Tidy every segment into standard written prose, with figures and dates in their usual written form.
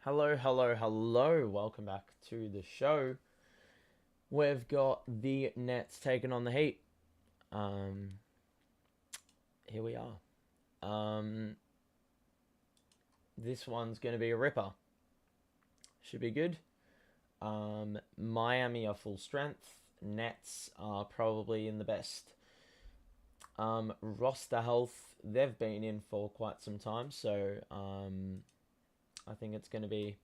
Hello, hello, hello. Welcome back to the show. We've got the Nets taking on the Heat. Um, Here we are. This one's going to be a ripper. Should be good. Miami are full strength. Nets are probably in the best roster health they've been in for quite some time. So I think it's going to be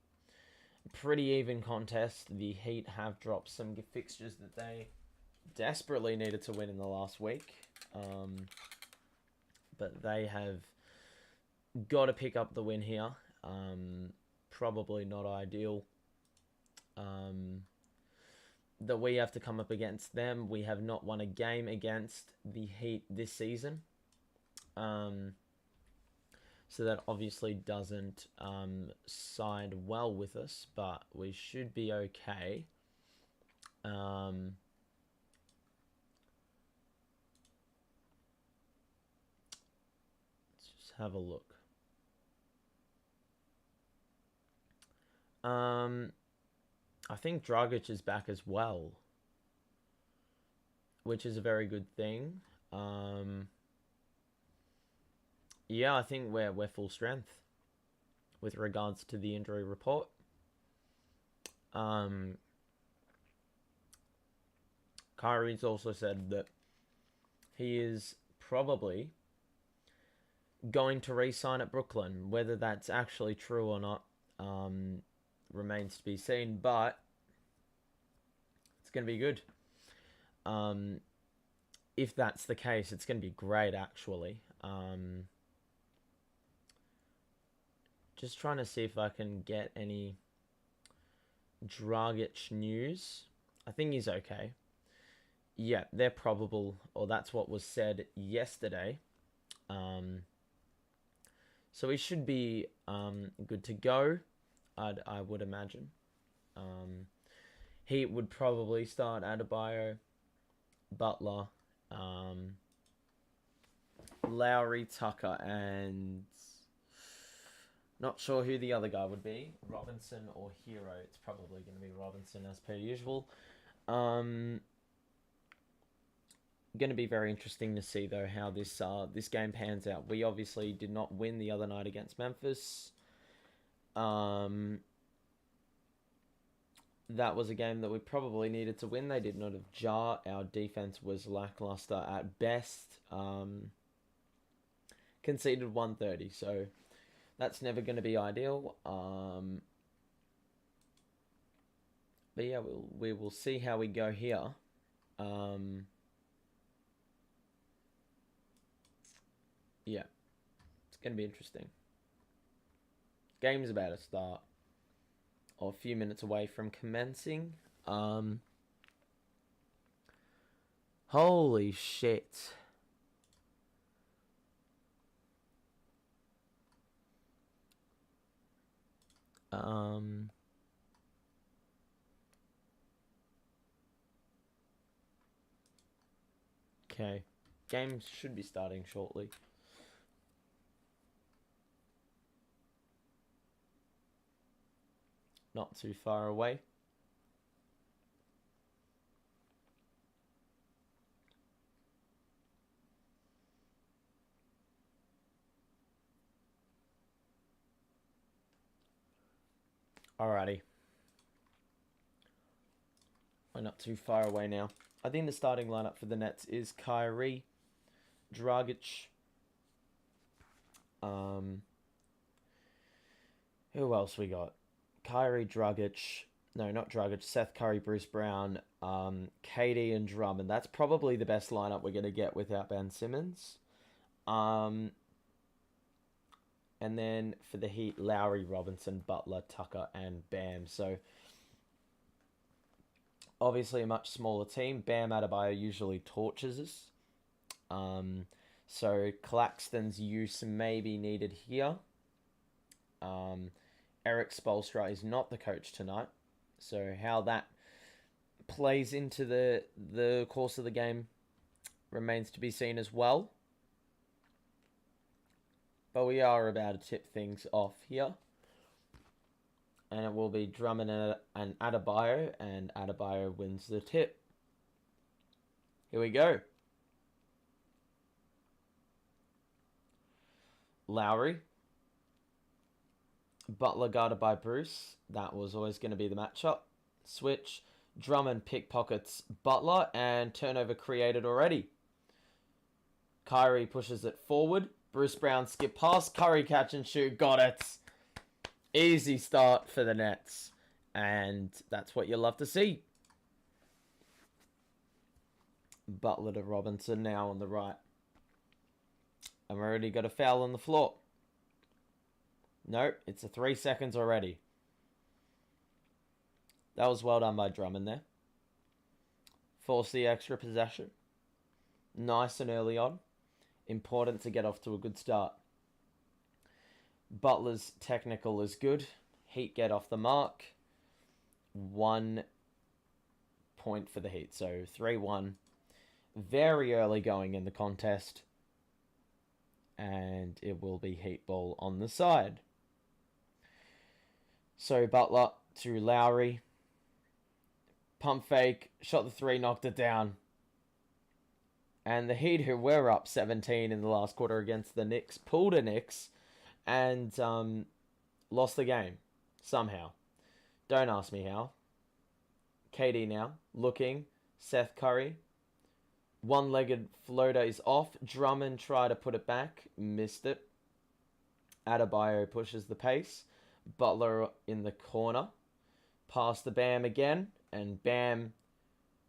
pretty even contest. The Heat have dropped some fixtures that they desperately needed to win in the last week, but they have got to pick up the win here. Probably not ideal that we have to come up against them. We have not won a game against the Heat this season. So that obviously doesn't side well with us, but we should be okay. Let's just have a look. I think Dragic is back as well, which is a very good thing. Yeah, I think we're full strength with regards to the injury report. Kyrie's also said that he is probably going to re-sign at Brooklyn. Whether that's actually true or not remains to be seen, but it's going to be good. If that's the case, it's going to be great, actually. Just trying to see if I can get any Dragic news. I think he's okay. Yeah, they're probable, or that's what was said yesterday. So he should be good to go, I would imagine. He would probably start Adebayo, Butler, Lowry, Tucker, and not sure who the other guy would be, Robinson or Hero. It's probably going to be Robinson as per usual. Going to be very interesting to see though how this game pans out. We obviously did not win the other night against Memphis. That was a game that we probably needed to win. They did not have jar. Our defense was lackluster at best. Conceded 130, so that's never going to be ideal. But yeah, we will see how we go here. Yeah, it's going to be interesting. Game's about to start, or a few minutes away from commencing. Holy shit. Okay. Game should be starting shortly. Not too far away. Alrighty. We're not too far away now. I think the starting lineup for the Nets is Kyrie, Dragic, who else we got? Kyrie, Dragic, no, not Dragic, Seth Curry, Bruce Brown, KD and Drummond. That's probably the best lineup we're going to get without Ben Simmons. And then for the Heat, Lowry, Robinson, Butler, Tucker, and Bam. So obviously a much smaller team. Bam Adebayo usually torches us. So Claxton's use may be needed here. Eric Spoelstra is not the coach tonight. So how that plays into the course of the game remains to be seen as well. But we are about to tip things off here. And it will be Drummond and Adebayo, and Adebayo wins the tip. Here we go. Lowry. Butler guarded by Bruce. That was always going to be the matchup. Switch. Drummond pickpockets Butler, and turnover created already. Kyrie pushes it forward. Bruce Brown skip pass. Curry catch and shoot. Got it. Easy start for the Nets. And that's what you love to see. Butler to Robinson now on the right. And we've already got a foul on the floor. Nope, it's a 3 seconds already. That was well done by Drummond there. Force the extra possession. Nice and early on. Important to get off to a good start. Butler's technical is good. Heat get off the mark. 1 point for the Heat. So 3-1. Very early going in the contest. And it will be Heat ball on the side. So Butler to Lowry. Pump fake. Shot the 3, knocked it down. And the Heat, who were up 17 in the last quarter against the Knicks, pulled a Knicks and lost the game somehow. Don't ask me how. KD now looking. Seth Curry. One-legged floater is off. Drummond tried to put it back. Missed it. Adebayo pushes the pace. Butler in the corner. Pass to Bam again. And Bam,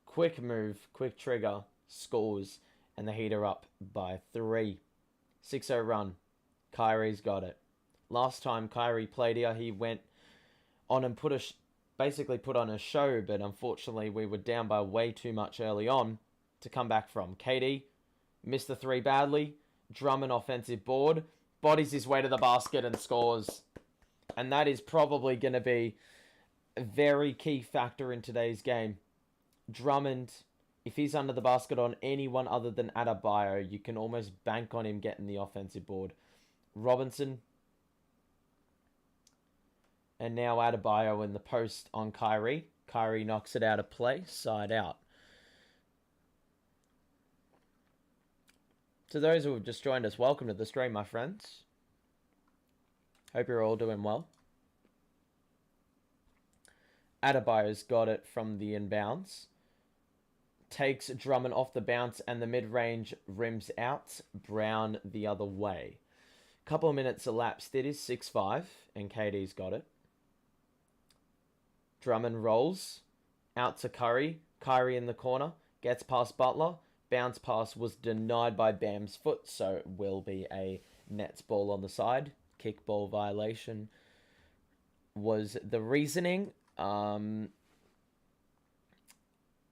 quick move, quick trigger, scores. And the Heat are up by 3. 6-0 run. Kyrie's got it. Last time Kyrie played here, he went on and basically put on a show. But unfortunately, we were down by way too much early on to come back from. KD missed the 3 badly. Drummond offensive board. Bodies his way to the basket and scores. And that is probably going to be a very key factor in today's game. Drummond, if he's under the basket on anyone other than Adebayo, you can almost bank on him getting the offensive board. Robinson. And now Adebayo in the post on Kyrie. Kyrie knocks it out of play. Side out. To those who have just joined us, welcome to the stream, my friends. Hope you're all doing well. Adebayo's got it from the inbounds. Takes Drummond off the bounce and the mid-range rims out. Brown the other way. Couple of minutes elapsed. It is 6-5 and KD's got it. Drummond rolls out to Curry. Kyrie in the corner. Gets past Butler. Bounce pass was denied by Bam's foot, so it will be a Nets ball on the side. Kickball violation was the reasoning.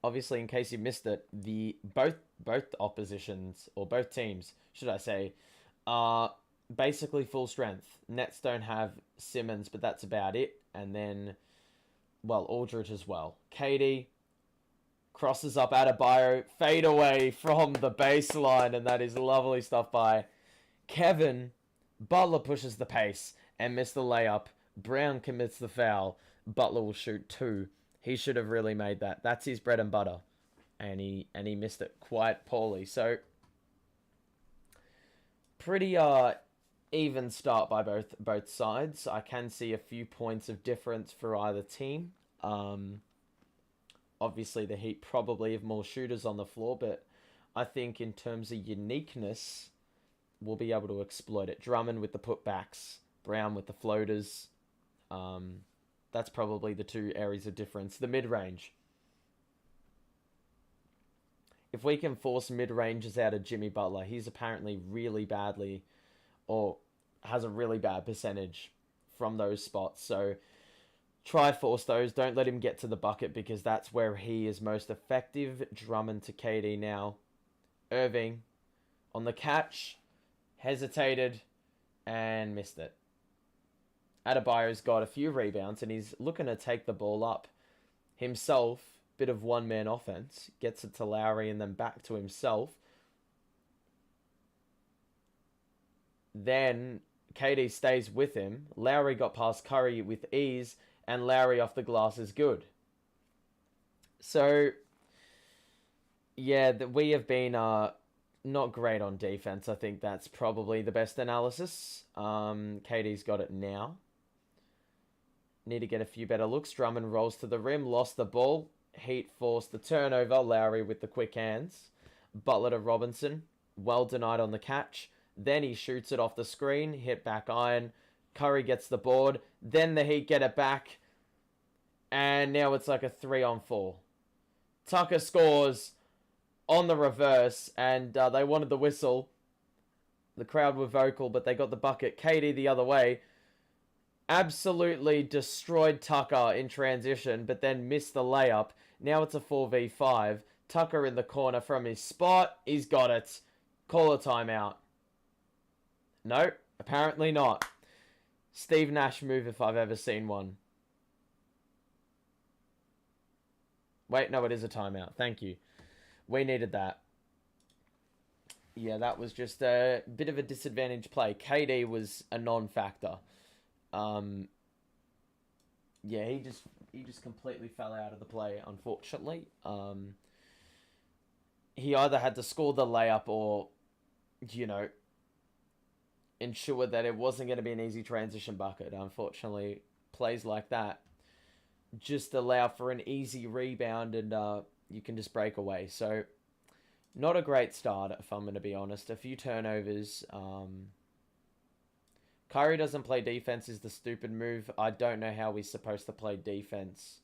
Obviously, in case you missed it, both oppositions, or both teams, should I say, are basically full strength. Nets don't have Simmons, but that's about it. And then, well, Aldridge as well. KD crosses up Adebayo, fade away from the baseline, and that is lovely stuff by Kevin. Butler pushes the pace and missed the layup. Brown commits the foul. Butler will shoot 2. He should have really made that. That's his bread and butter. And he missed it quite poorly. So, pretty even start by both sides. I can see a few points of difference for either team. Obviously, the Heat probably have more shooters on the floor, but I think in terms of uniqueness, we'll be able to exploit it. Drummond with the putbacks, Brown with the floaters. That's probably the 2 areas of difference. The mid-range. If we can force mid-ranges out of Jimmy Butler, he's apparently really badly, or has a really bad percentage from those spots. So try force those. Don't let him get to the bucket because that's where he is most effective. Drummond to KD now. Irving on the catch. Hesitated and missed it. Adebayo's got a few rebounds and he's looking to take the ball up himself. Bit of one-man offense. Gets it to Lowry and then back to himself. Then KD stays with him. Lowry got past Curry with ease and Lowry off the glass is good. So, yeah, we have been not great on defense. I think that's probably the best analysis. KD's got it now. Need to get a few better looks. Drummond rolls to the rim, lost the ball. Heat forced the turnover. Lowry with the quick hands. Butler to Robinson. Well denied on the catch. Then he shoots it off the screen. Hit back iron. Curry gets the board. Then the Heat get it back. And now it's like a 3-on-4. Tucker scores on the reverse. And they wanted the whistle. The crowd were vocal, but they got the bucket. KD the other way. Absolutely destroyed Tucker in transition, but then missed the layup. Now it's a 4v5. Tucker in the corner from his spot. He's got it. Call a timeout. No, apparently not. Steve Nash move if I've ever seen one. Wait, no, it is a timeout. Thank you. We needed that. Yeah, that was just a bit of a disadvantage play. KD was a non-factor. Yeah, he just completely fell out of the play, unfortunately. He either had to score the layup or, ensure that it wasn't going to be an easy transition bucket. Unfortunately, plays like that just allow for an easy rebound and you can just break away. So, not a great start, if I'm going to be honest. A few turnovers. Kyrie doesn't play defense is the stupid move. I don't know how he's supposed to play defense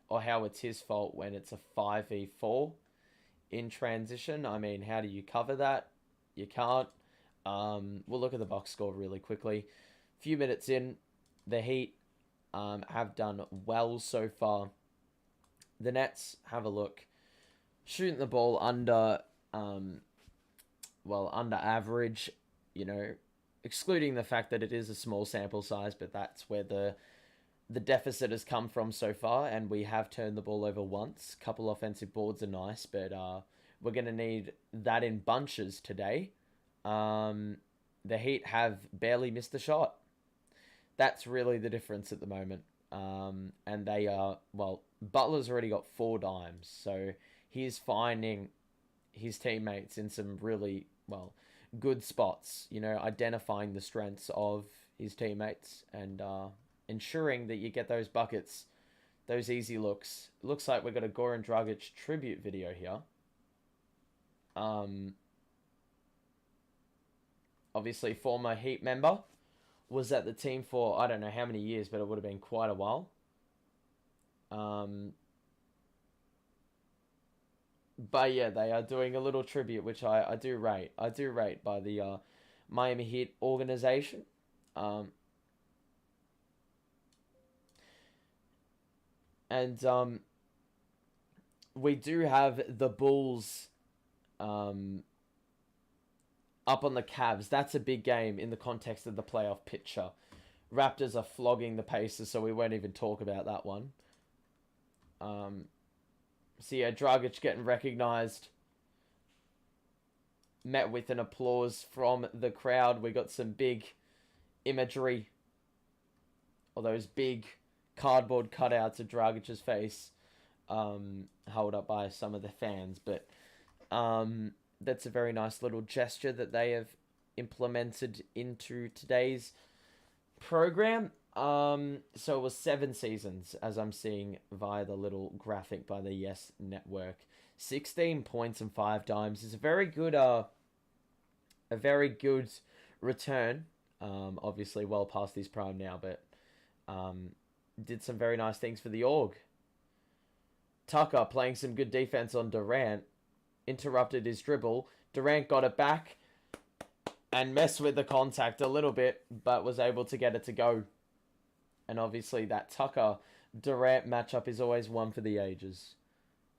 or how it's his fault when it's a 5v4 in transition. I mean, how do you cover that? You can't. We'll look at the box score really quickly. A few minutes in, the Heat have done well so far. The Nets, have a look. Shooting the ball under average, excluding the fact that it is a small sample size, but that's where the deficit has come from so far, and we have turned the ball over once. Couple offensive boards are nice, but we're going to need that in bunches today. The Heat have barely missed a shot. That's really the difference at the moment. And they are, Butler's already got 4 dimes, so he's finding his teammates in some really, good spots, identifying the strengths of his teammates and ensuring that you get those buckets, those easy looks. It looks like we've got a Goran Dragic tribute video here. Obviously, former Heat member, was at the team for I don't know how many years, but it would have been quite a while. But yeah, they are doing a little tribute, which I do rate. I do rate by the Miami Heat organization. And we do have the Bulls up on the Cavs. That's a big game in the context of the playoff picture. Raptors are flogging the Pacers, so we won't even talk about that one. So yeah, Dragic getting recognised. Met with an applause from the crowd. We got some big imagery. Or those big cardboard cutouts of Dragic's face. Held up by some of the fans. But that's a very nice little gesture that they have implemented into today's program. So it was 7 seasons, as I'm seeing via the little graphic by the Yes Network. 16 points and 5 dimes is a very good return. Obviously well past his prime now, but did some very nice things for the org. Tucker playing some good defense on Durant, interrupted his dribble. Durant got it back and messed with the contact a little bit, but was able to get it to go. And obviously that Tucker-Durant matchup is always one for the ages.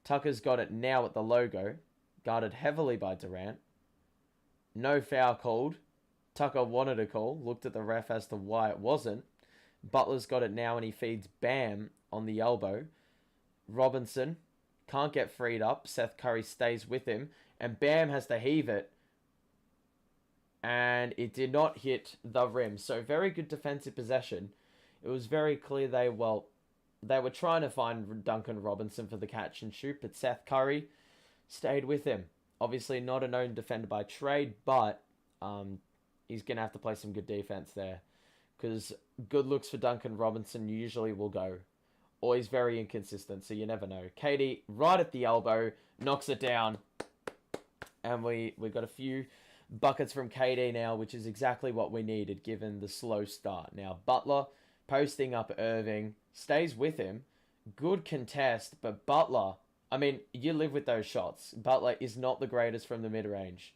Tucker's got it now at the logo, guarded heavily by Durant. No foul called. Tucker wanted a call, looked at the ref as to why it wasn't. Butler's got it now and he feeds Bam on the elbow. Robinson can't get freed up. Seth Curry stays with him. And Bam has to heave it. And it did not hit the rim. So very good defensive possession. It was very clear they, They were trying to find Duncan Robinson for the catch and shoot, but Seth Curry stayed with him. Obviously not a known defender by trade, but he's going to have to play some good defense there. Because good looks for Duncan Robinson usually will go. Always very inconsistent, so you never know. KD, right at the elbow, knocks it down. And we got a few buckets from KD now, which is exactly what we needed given the slow start. Now, Butler posting up Irving, stays with him. Good contest, but Butler, I mean, you live with those shots. Butler is not the greatest from the mid-range.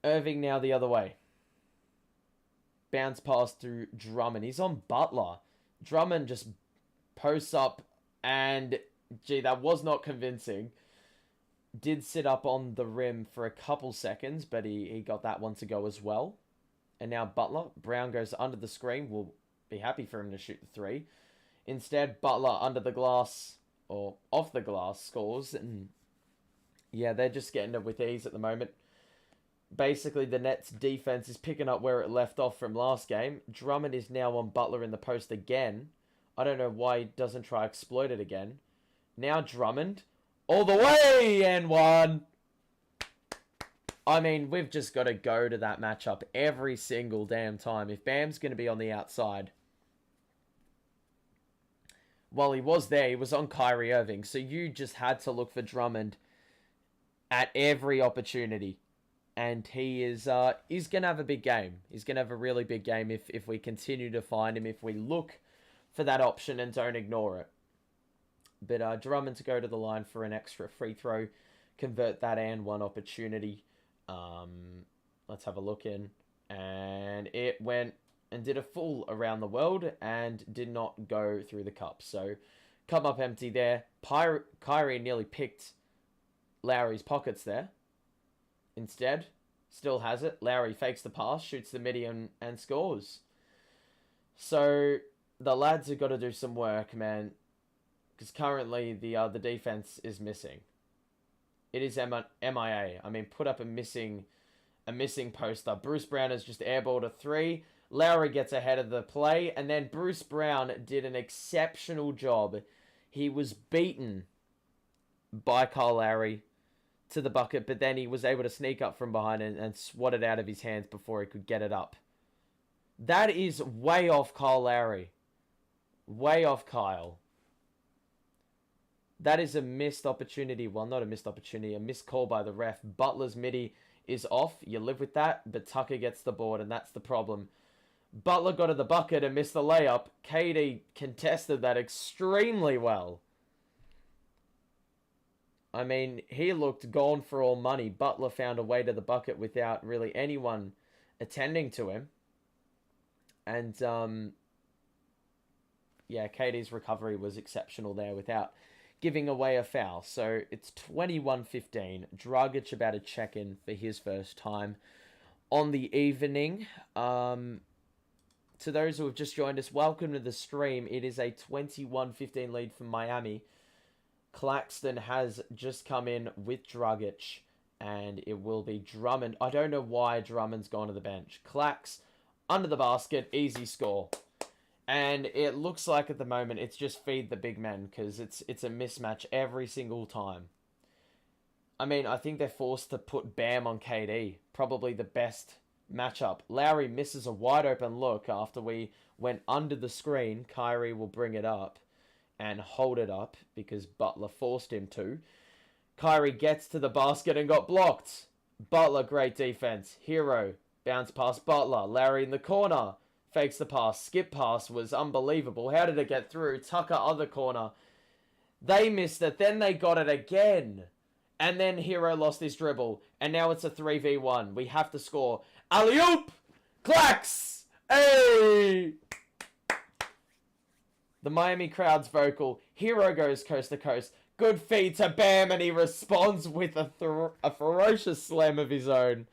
Irving now the other way. Bounce pass through Drummond. He's on Butler. Drummond just posts up and, gee, that was not convincing. Did sit up on the rim for a couple seconds, but he got that one to go as well. And now Butler. Brown goes under the screen. We'll be happy for him to shoot the three. Instead, Butler under the glass, or off the glass, scores. And yeah, they're just getting it with ease at the moment. Basically, the Nets' defense is picking up where it left off from last game. Drummond is now on Butler in the post again. I don't know why he doesn't try exploit it again. Now Drummond. All the way! And one. I mean, we've just got to go to that matchup every single damn time. If Bam's going to be on the outside. Well, he was there. He was on Kyrie Irving. So you just had to look for Drummond at every opportunity. And he is he's going to have a big game. He's going to have a really big game if we continue to find him. If we look for that option and don't ignore it. But Drummond to go to the line for an extra free throw. Convert that and one opportunity. Let's have a look in. And it went and did a full around the world and did not go through the cup. So, come up empty there. Kyrie nearly picked Lowry's pockets there. Instead, still has it. Lowry fakes the pass, shoots the midi and scores. So, the lads have got to do some work, man. Because currently, the defense is missing. It is MIA. I mean, put up a missing poster. Bruce Brown has just airballed a three. Lowry gets ahead of the play. And then Bruce Brown did an exceptional job. He was beaten by Kyle Lowry to the bucket. But then he was able to sneak up from behind and swat it out of his hands before he could get it up. That is way off Kyle Lowry. Way off Kyle. That is a missed opportunity. Well, not a missed opportunity. A missed call by the ref. Butler's midi is off. You live with that. But Tucker gets the board, and that's the problem. Butler got to the bucket and missed the layup. KD contested that extremely well. I mean, he looked gone for all money. Butler found a way to the bucket without really anyone attending to him. And, yeah, KD's recovery was exceptional there without giving away a foul. So it's 21-15. Dragic about to check in for his first time on the evening. To those who have just joined us, welcome to the stream. It is a 21-15 lead for Miami. Claxton has just come in with Dragic, and it will be Drummond. I don't know why Drummond's gone to the bench. Clax under the basket, easy score. And it looks like at the moment it's just feed the big men because it's a mismatch every single time. I mean, I think they're forced to put Bam on KD. Probably the best matchup. Lowry misses a wide open look after we went under the screen. Kyrie will bring it up and hold it up because Butler forced him to. Kyrie gets to the basket and got blocked. Butler, great defense. Hero, bounce past Butler. Lowry in the corner. Fakes the pass. Skip pass was unbelievable. How did it get through? Tucker, other corner. They missed it. Then they got it again. And then Hero lost his dribble. And now it's a 3v1. We have to score. Alley-oop! Clax! Hey! The Miami crowd's vocal. Hero goes coast to coast. Good feed to Bam, and he responds with a ferocious slam of his own.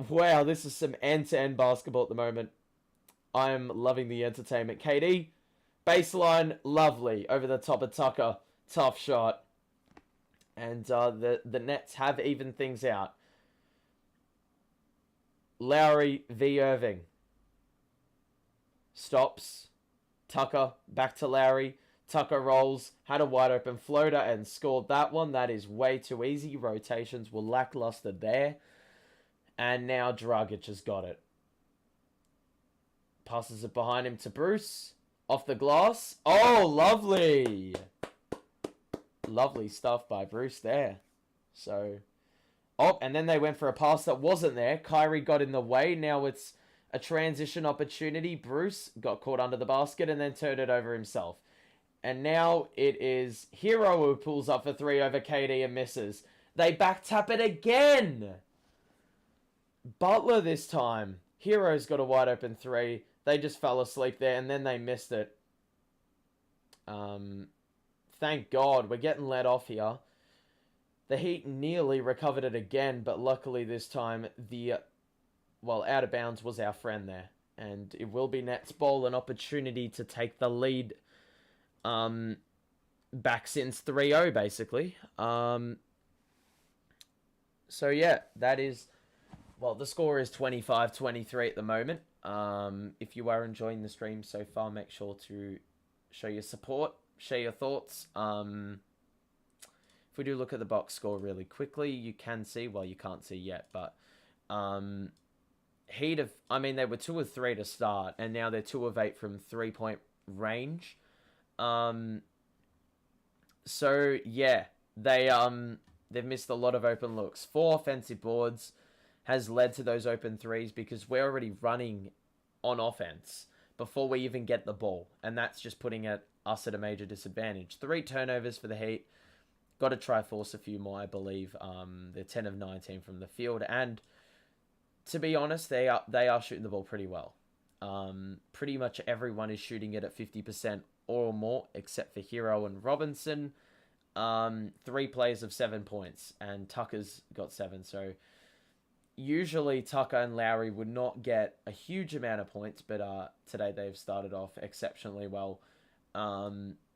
Wow, this is some end-to-end basketball at the moment. I'm loving the entertainment. KD, baseline, lovely. Over the top of Tucker. Tough shot. And the Nets have evened things out. Lowry v. Irving. Stops. Tucker back to Lowry. Tucker rolls, had a wide open floater and scored that one. That is way too easy. Rotations were lackluster there. And now Dragic has got it. Passes it behind him to Bruce. Off the glass. Oh, lovely. Lovely stuff by Bruce there. So, oh, and then they went for a pass that wasn't there. Kyrie got in the way. Now it's a transition opportunity. Bruce got caught under the basket and then turned it over himself. And now it is Hero who pulls up for 3 over KD and misses. They back tap it again. Butler this time. Hero's got a wide open 3. They just fell asleep there and then they missed it. Thank God we're getting let off here. The Heat nearly recovered it again, but luckily this time out of bounds was our friend there. And it will be Nets ball, an opportunity to take the lead back since 3-0 basically. So yeah, that is, well, the score is 25-23 at the moment. If you are enjoying the stream so far, make sure to show your support, share your thoughts. If we do look at the box score really quickly, you can see, well, you can't see yet, but Heat of, I mean, they were 2 of 3 to start, and now they're 2 of 8 from 3-point range. So yeah, they've missed a lot of open looks. 4 offensive boards has led to those open threes because we're already running on offense before we even get the ball, and that's just putting us at a major disadvantage. 3 turnovers for the Heat. Got to try force a few more, I believe. They're 10 of 19 from the field, and to be honest, they are shooting the ball pretty well. Pretty much everyone is shooting it at 50% or more, except for Hero and Robinson. 3 plays of 7 points, and Tucker's got 7. So usually Tucker and Lowry would not get a huge amount of points, but today they've started off exceptionally well.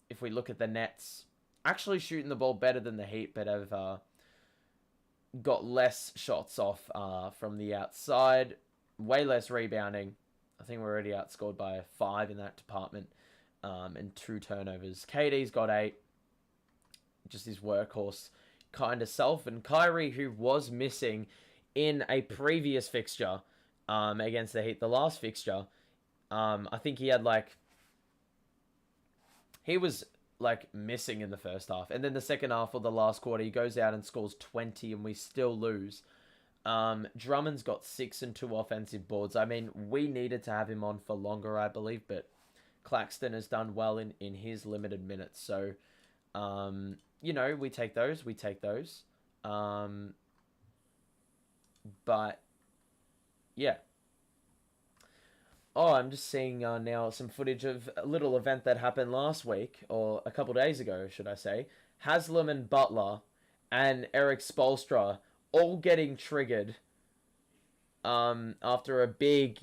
If we look at the Nets, actually shooting the ball better than the Heat, but have got less shots off from the outside, way less rebounding. I think we're already outscored by 5 in that department, and 2 turnovers. KD's got 8, just his workhorse kind of self. And Kyrie, who was missing in a previous fixture against the Heat, the last fixture, I think he had he was missing in the first half, and then the second half or the last quarter he goes out and scores 20 and we still lose. Drummond's got 6 and 2 offensive boards. I mean, we needed to have him on for longer, I believe, but Claxton has done well in his limited minutes. So, we take those. But, yeah. Oh, I'm just seeing now some footage of a little event that happened last week, or a couple days ago, should I say. Haslam and Butler and Eric Spoelstra all getting triggered after a big,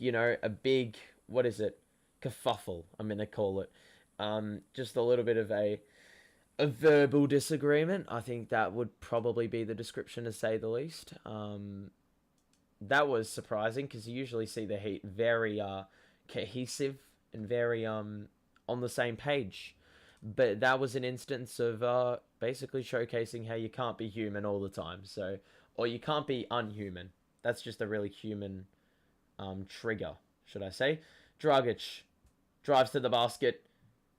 what is it? Kerfuffle, I'm going to call it. Just a little bit of a verbal disagreement. I think that would probably be the description, to say the least. That was surprising because you usually see the Heat very cohesive and very on the same page. But that was an instance of basically showcasing how you can't be human all the time. So, or you can't be unhuman. That's just a really human trigger, should I say. Dragic drives to the basket,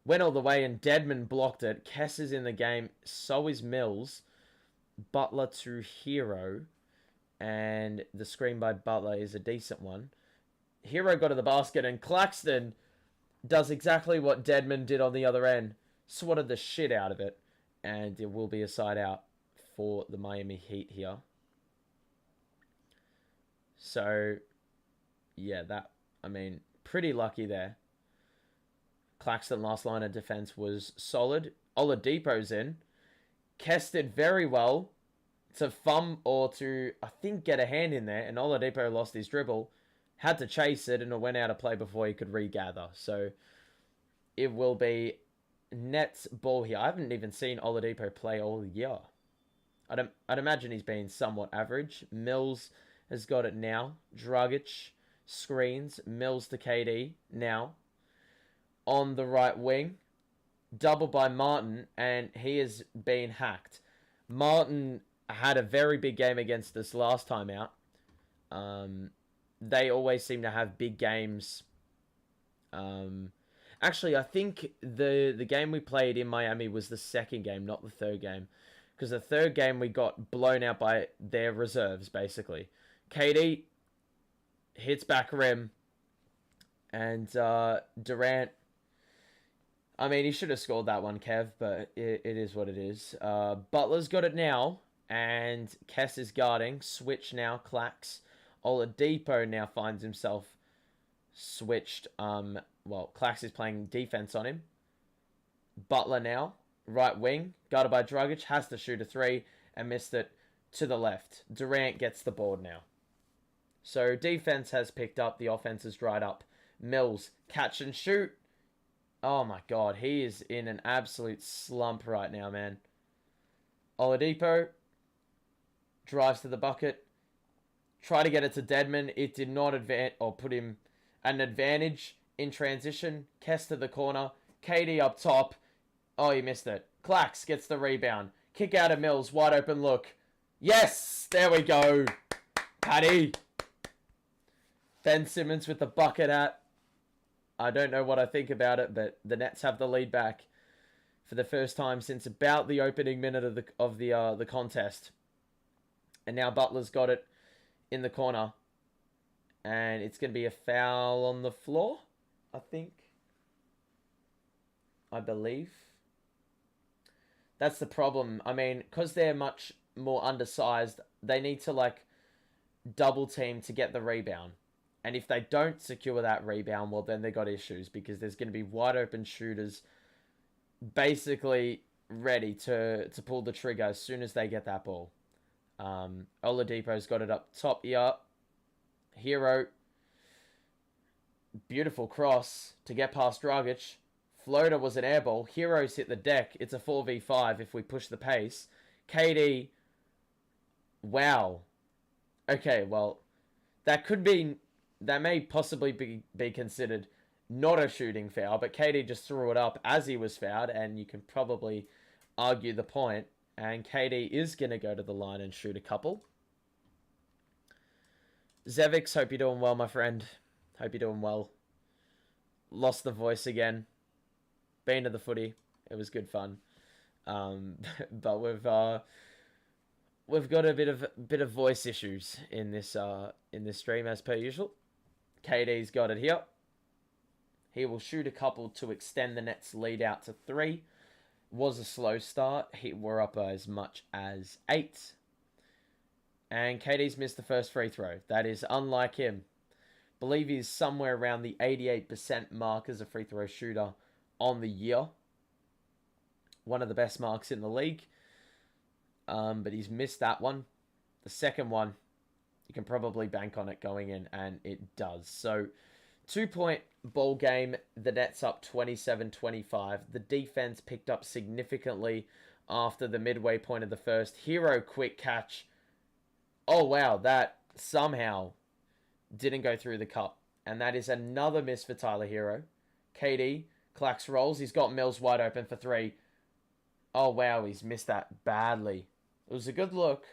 went all the way, and Deadman blocked it. Kess is in the game, so is Mills. Butler to Hero, and the screen by Butler is a decent one. Hero got to the basket, and Claxton does exactly what Deadman did on the other end. Swatted the shit out of it, and it will be a side out for the Miami Heat here. So, yeah, pretty lucky there. Claxton last line of defense was solid. Oladipo's in. Kess did very well to I think, get a hand in there, and Oladipo lost his dribble, had to chase it, and it went out of play before he could regather. So it will be Nets ball here. I haven't even seen Oladipo play all year. I'd imagine he's been somewhat average. Mills has got it now. Dragic screens. Mills to KD now. on the right wing, doubled by Martin, and he has been hacked. Martin had a very big game against us last time out. They always seem to have big games. Actually, I think the game we played in Miami was the second game, not the third game. Because the third game we got blown out by their reserves, basically. KD hits back rim. And Durant, I mean, he should have scored that one, Kev, but it is what it is. Butler's got it now, and Kess is guarding. Switch now, Clax. Oladipo now finds himself switched. Well, Clax is playing defense on him. Butler now, right wing, guarded by Dragic, has to shoot a three and missed it to the left. Durant gets the board now. So defense has picked up, the offense has dried up. Mills, catch and shoot. Oh my god, he is in an absolute slump right now, man. Oladipo drives to the bucket. Try to get it to Dedmon. It did not put him at an advantage in transition. Kess to the corner. KD up top. Oh, he missed it. Clax gets the rebound. Kick out of Mills. Wide open look. Yes! There we go. Paddy. Ben Simmons with the bucket hat. I don't know what I think about it, but the Nets have the lead back for the first time since about the opening minute of the contest. And now Butler's got it in the corner. And it's going to be a foul on the floor, I think. I believe. That's the problem. I mean, because they're much more undersized, they need to, like, double team to get the rebound. And if they don't secure that rebound, well, then they got issues because there's going to be wide open shooters basically ready to pull the trigger as soon as they get that ball. Oladipo's got it up top here. Hero. Beautiful cross to get past Dragic. Floater was an air ball. Hero's hit the deck. It's a 4v5 if we push the pace. KD. Wow. Okay, well, that may possibly be considered not a shooting foul, but KD just threw it up as he was fouled, and you can probably argue the point. And KD is going to go to the line and shoot a couple. Zevix, hope you're doing well, my friend. Hope you're doing well. Lost the voice again. Been to the footy. It was good fun. But we've got a bit of voice issues in this stream as per usual. KD's got it here. He will shoot a couple to extend the Nets' lead out to 3. Was a slow start. We're up as much as 8. And KD's missed the first free throw. That is unlike him. Believe he's somewhere around the 88% mark as a free throw shooter on the year. One of the best marks in the league. But he's missed that one. The second one, you can probably bank on it going in, and it does. So, 2-point ball game. The Nets up 27-25. The defense picked up significantly after the midway point of the first. Hero quick catch. Oh, wow. That somehow didn't go through the cup. And that is another miss for Tyler Hero. KD, Clax rolls. He's got Mills wide open for 3. Oh, wow. He's missed that badly. It was a good look.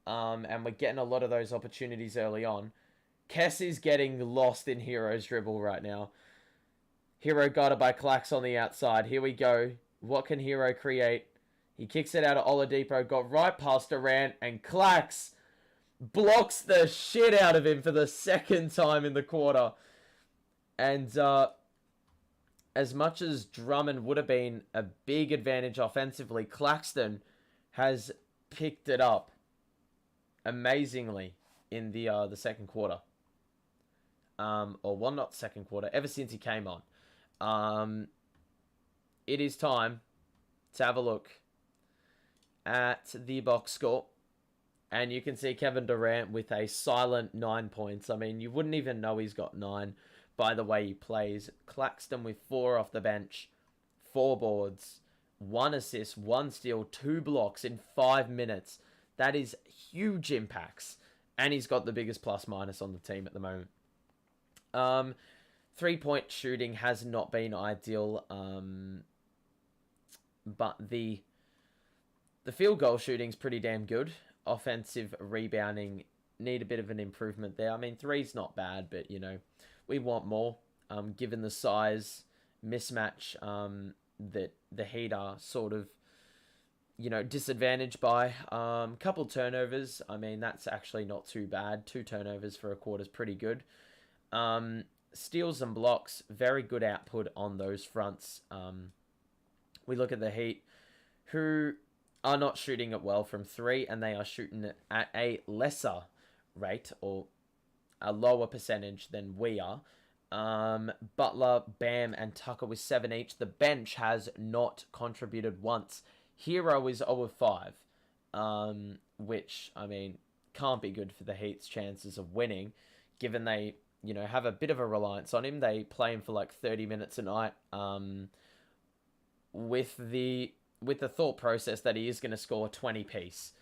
And we're getting a lot of those opportunities early on. Kess is getting lost in Hero's dribble right now. Hero guarded by Clax on the outside. Here we go. What can Hero create? He kicks it out of Oladipo. Got right past Durant. And Clax blocks the shit out of him for the second time in the quarter. And as much as Drummond would have been a big advantage offensively, Claxton has picked it up amazingly in the second quarter. Not second quarter, ever since he came on. It is time to have a look at the box score. And you can see Kevin Durant with a silent 9 points. I mean, you wouldn't even know he's got 9 by the way he plays. Claxton with 4 off the bench, 4 boards, 1 assist, 1 steal, 2 blocks in 5 minutes. That is huge impacts. And he's got the biggest plus minus on the team at the moment. 3-point shooting has not been ideal, but the field goal shooting's pretty damn good. Offensive rebounding need a bit of an improvement there. I mean, three's not bad, but we want more. Given the size mismatch that the Heat are sort of disadvantaged by. Couple turnovers. I mean, that's actually not too bad. 2 turnovers for a quarter is pretty good. Steals and blocks, very good output on those fronts. We look at the Heat, who are not shooting it well from 3, and they are shooting it at a lesser rate or a lower percentage than we are. Butler, Bam, and Tucker with 7 each. The bench has not contributed once. Hero is 0 of 5, which, I mean, can't be good for the Heat's chances of winning, given they, have a bit of a reliance on him. They play him for like 30 minutes a night, with the thought process that he is going to score 20 piece.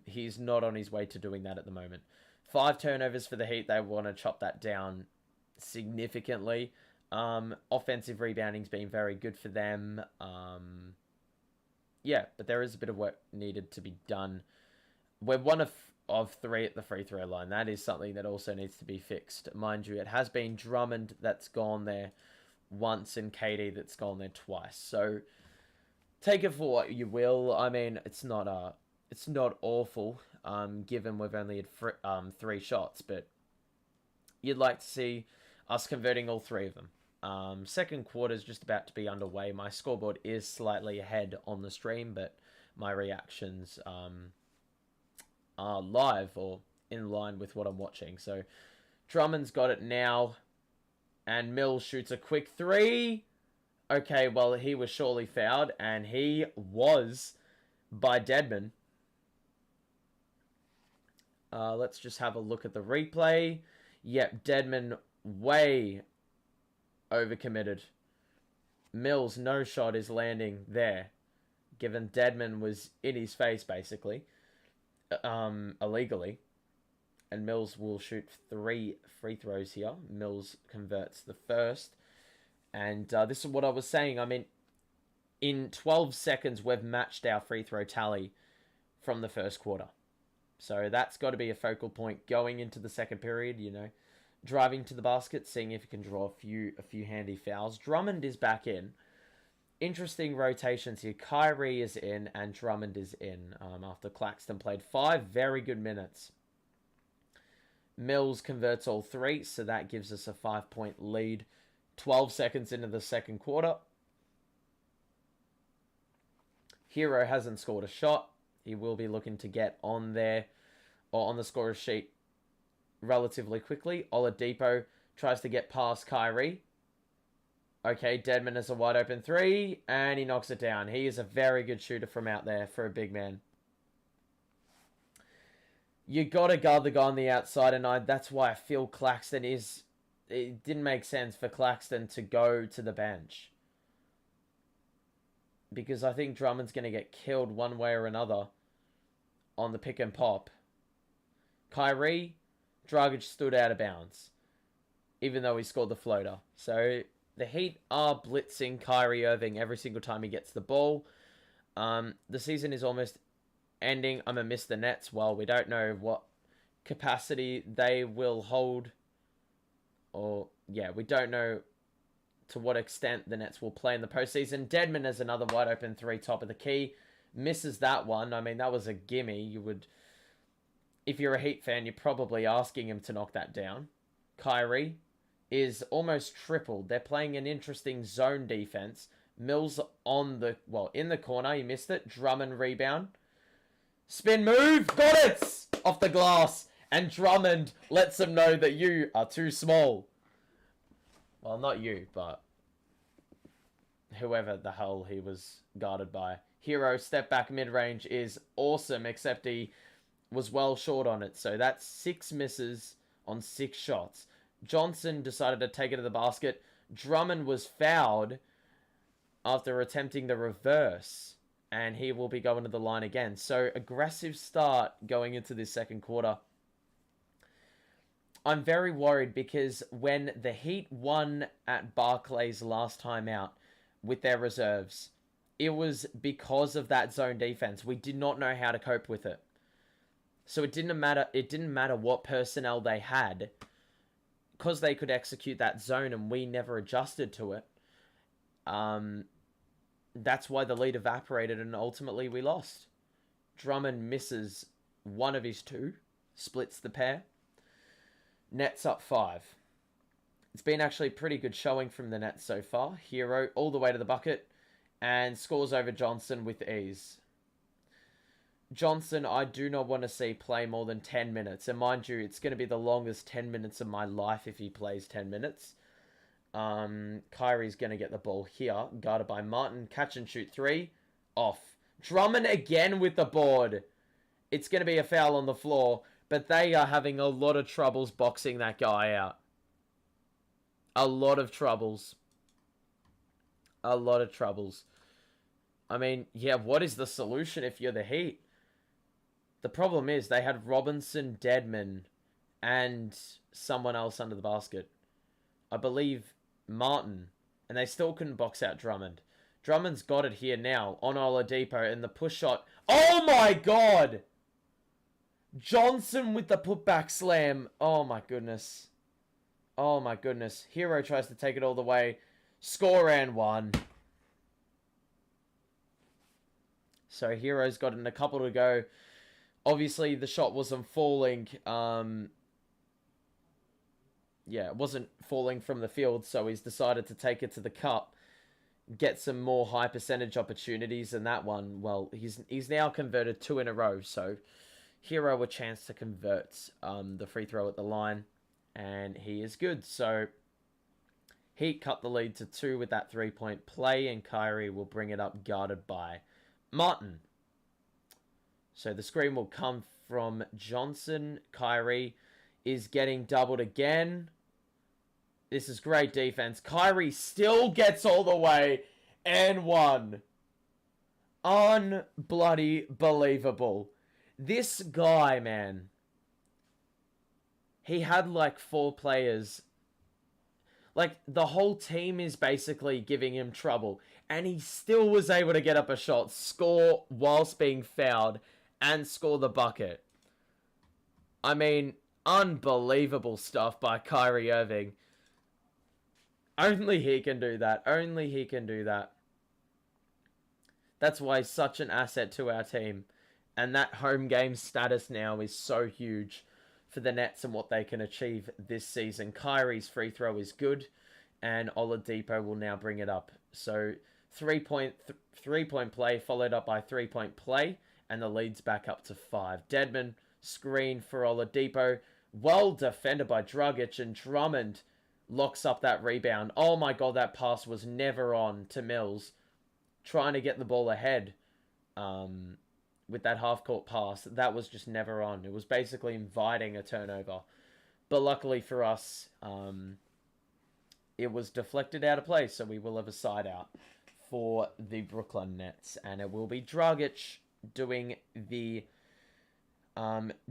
He's not on his way to doing that at the moment. 5 turnovers for the Heat. They want to chop that down significantly. Offensive rebounding's been very good for them. Yeah, but there is a bit of work needed to be done. We're 1 of 3 at the free throw line. That is something that also needs to be fixed. Mind you, it has been Drummond that's gone there once and KD that's gone there twice. So take it for what you will. I mean, it's not awful, given we've only had 3 shots, but you'd like to see us converting all 3 of them. Second quarter is just about to be underway. My scoreboard is slightly ahead on the stream, but my reactions are live or in line with what I'm watching. So Drummond's got it now, and Mills shoots a quick 3. Okay, well, he was surely fouled, and he was by Dedmon. Let's just have a look at the replay. Yep, Dedmon way overcommitted. Mills, no shot is landing there, given Dedmon was in his face, basically, illegally. And Mills will shoot 3 free throws here. Mills converts the first. And this is what I was saying. I mean, in 12 seconds, we've matched our free throw tally from the first quarter. So that's got to be a focal point going into the second period, driving to the basket, seeing if you can draw a few handy fouls. Drummond is back in. Interesting rotations here. Kyrie is in and Drummond is in after Claxton played 5 very good minutes. Mills converts all 3, so that gives us a 5-point lead. 12 seconds into the second quarter. Hero hasn't scored a shot. He will be looking to get on there or on the scorer's sheet relatively quickly. Oladipo tries to get past Kyrie. Okay, Dedmon has a wide open 3, and he knocks it down. He is a very good shooter from out there for a big man. You got to guard the guy on the outside, and that's why I feel Claxton is... It didn't make sense for Claxton to go to the bench, because I think Drummond's going to get killed one way or another on the pick and pop. Kyrie, Dragic stood out of bounds, even though he scored the floater. So the Heat are blitzing Kyrie Irving every single time he gets the ball. The season is almost ending. I'm going to miss the Nets. Well, we don't know what capacity they will hold. Or, yeah, we don't know to what extent the Nets will play in the postseason. Dedmon has another wide open 3, top of the key. Misses that one. I mean, that was a gimme. You would... If you're a Heat fan, you're probably asking him to knock that down. Kyrie is almost tripled. They're playing an interesting zone defense. Mills in the corner. He missed it. Drummond rebound. Spin move. Got it! Off the glass. And Drummond lets him know that you are too small. Well, not you, but whoever the hell he was guarded by. Hero step back mid-range is awesome, except he was well short on it. So that's 6 misses on 6 shots. Johnson decided to take it to the basket. Drummond was fouled after attempting the reverse, and he will be going to the line again. So aggressive start going into this second quarter. I'm very worried because when the Heat won at Barclays last time out with their reserves, it was because of that zone defense. We did not know how to cope with it. So it didn't matter what personnel they had, because they could execute that zone and we never adjusted to it. That's why the lead evaporated and ultimately we lost. Drummond misses one of his two, splits the pair. Nets up 5. It's been actually pretty good showing from the Nets so far. Hero all the way to the bucket and scores over Johnson with ease. Johnson, I do not want to see play more than 10 minutes. And mind you, it's going to be the longest 10 minutes of my life if he plays 10 minutes. Kyrie's going to get the ball here. Guarded by Martin. Catch and shoot 3. Off. Drummond again with the board. It's going to be a foul on the floor. But they are having a lot of troubles boxing that guy out. A lot of troubles. A lot of troubles. I mean, yeah, what is the solution if you're the Heat? The problem is they had Robinson, Dedmon, and someone else under the basket. I believe Martin. And they still couldn't box out Drummond. Drummond's got it here now on Oladipo and the push shot. Oh my god! Johnson with the putback slam. Oh my goodness. Oh my goodness. Hero tries to take it all the way. Score and 1. So Hero's gotten a couple to go. Obviously the shot wasn't falling. Yeah, it wasn't falling from the field, so he's decided to take it to the cup. Get some more high percentage opportunities, and that one, well, he's now converted 2 in a row, so Hero a chance to convert the free throw at the line, and he is good. So Heat cut the lead to 2 with that 3-point play, and Kyrie will bring it up guarded by Martin. So the screen will come from Johnson. Kyrie is getting doubled again. This is great defense. Kyrie still gets all the way and 1. Unbloody believable. This guy, man. He had like 4 players. Like the whole team is basically giving him trouble. And he still was able to get up a shot, score whilst being fouled, and score the bucket. I mean, unbelievable stuff by Kyrie Irving. Only he can do that. Only he can do that. That's why he's such an asset to our team. And that home game status now is so huge for the Nets and what they can achieve this season. Kyrie's free throw is good. And Oladipo will now bring it up. So 3-point play followed up by 3-point play. And the lead's back up to 5. Dedmon, screen for Oladipo. Well defended by Dragic, and Drummond locks up that rebound. Oh my god, that pass was never on to Mills. Trying to get the ball ahead with that half-court pass. That was just never on. It was basically inviting a turnover. But luckily for us, it was deflected out of play, so we will have a side out for the Brooklyn Nets. And it will be Dragic doing the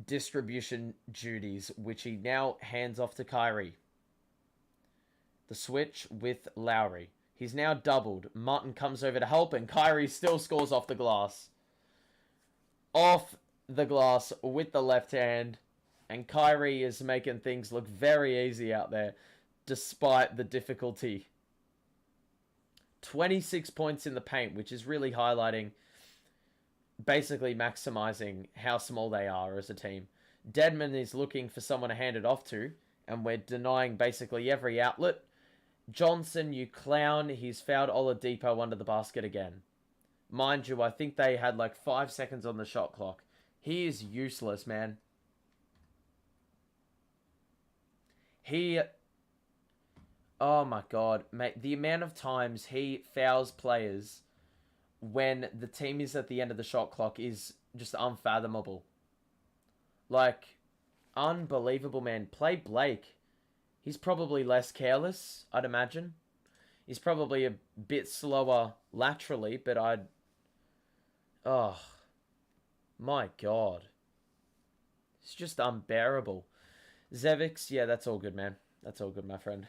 distribution duties, which he now hands off to Kyrie. The switch with Lowry. He's now doubled. Martin comes over to help, and Kyrie still scores off the glass. Off the glass with the left hand. And Kyrie is making things look very easy out there, despite the difficulty. 26 points in the paint, which is really highlighting, basically maximizing how small they are as a team. Dedmon is looking for someone to hand it off to, and we're denying basically every outlet. Johnson, you clown. He's fouled Oladipo under the basket again. Mind you, I think they had like 5 seconds on the shot clock. He is useless, man. Oh my god, mate. The amount of times he fouls players when the team is at the end of the shot clock is just unfathomable. Like, unbelievable, man. Play Blake. He's probably less careless, I'd imagine. He's probably a bit slower laterally, but oh, my God. It's just unbearable. Zevix, yeah, that's all good, man. That's all good, my friend.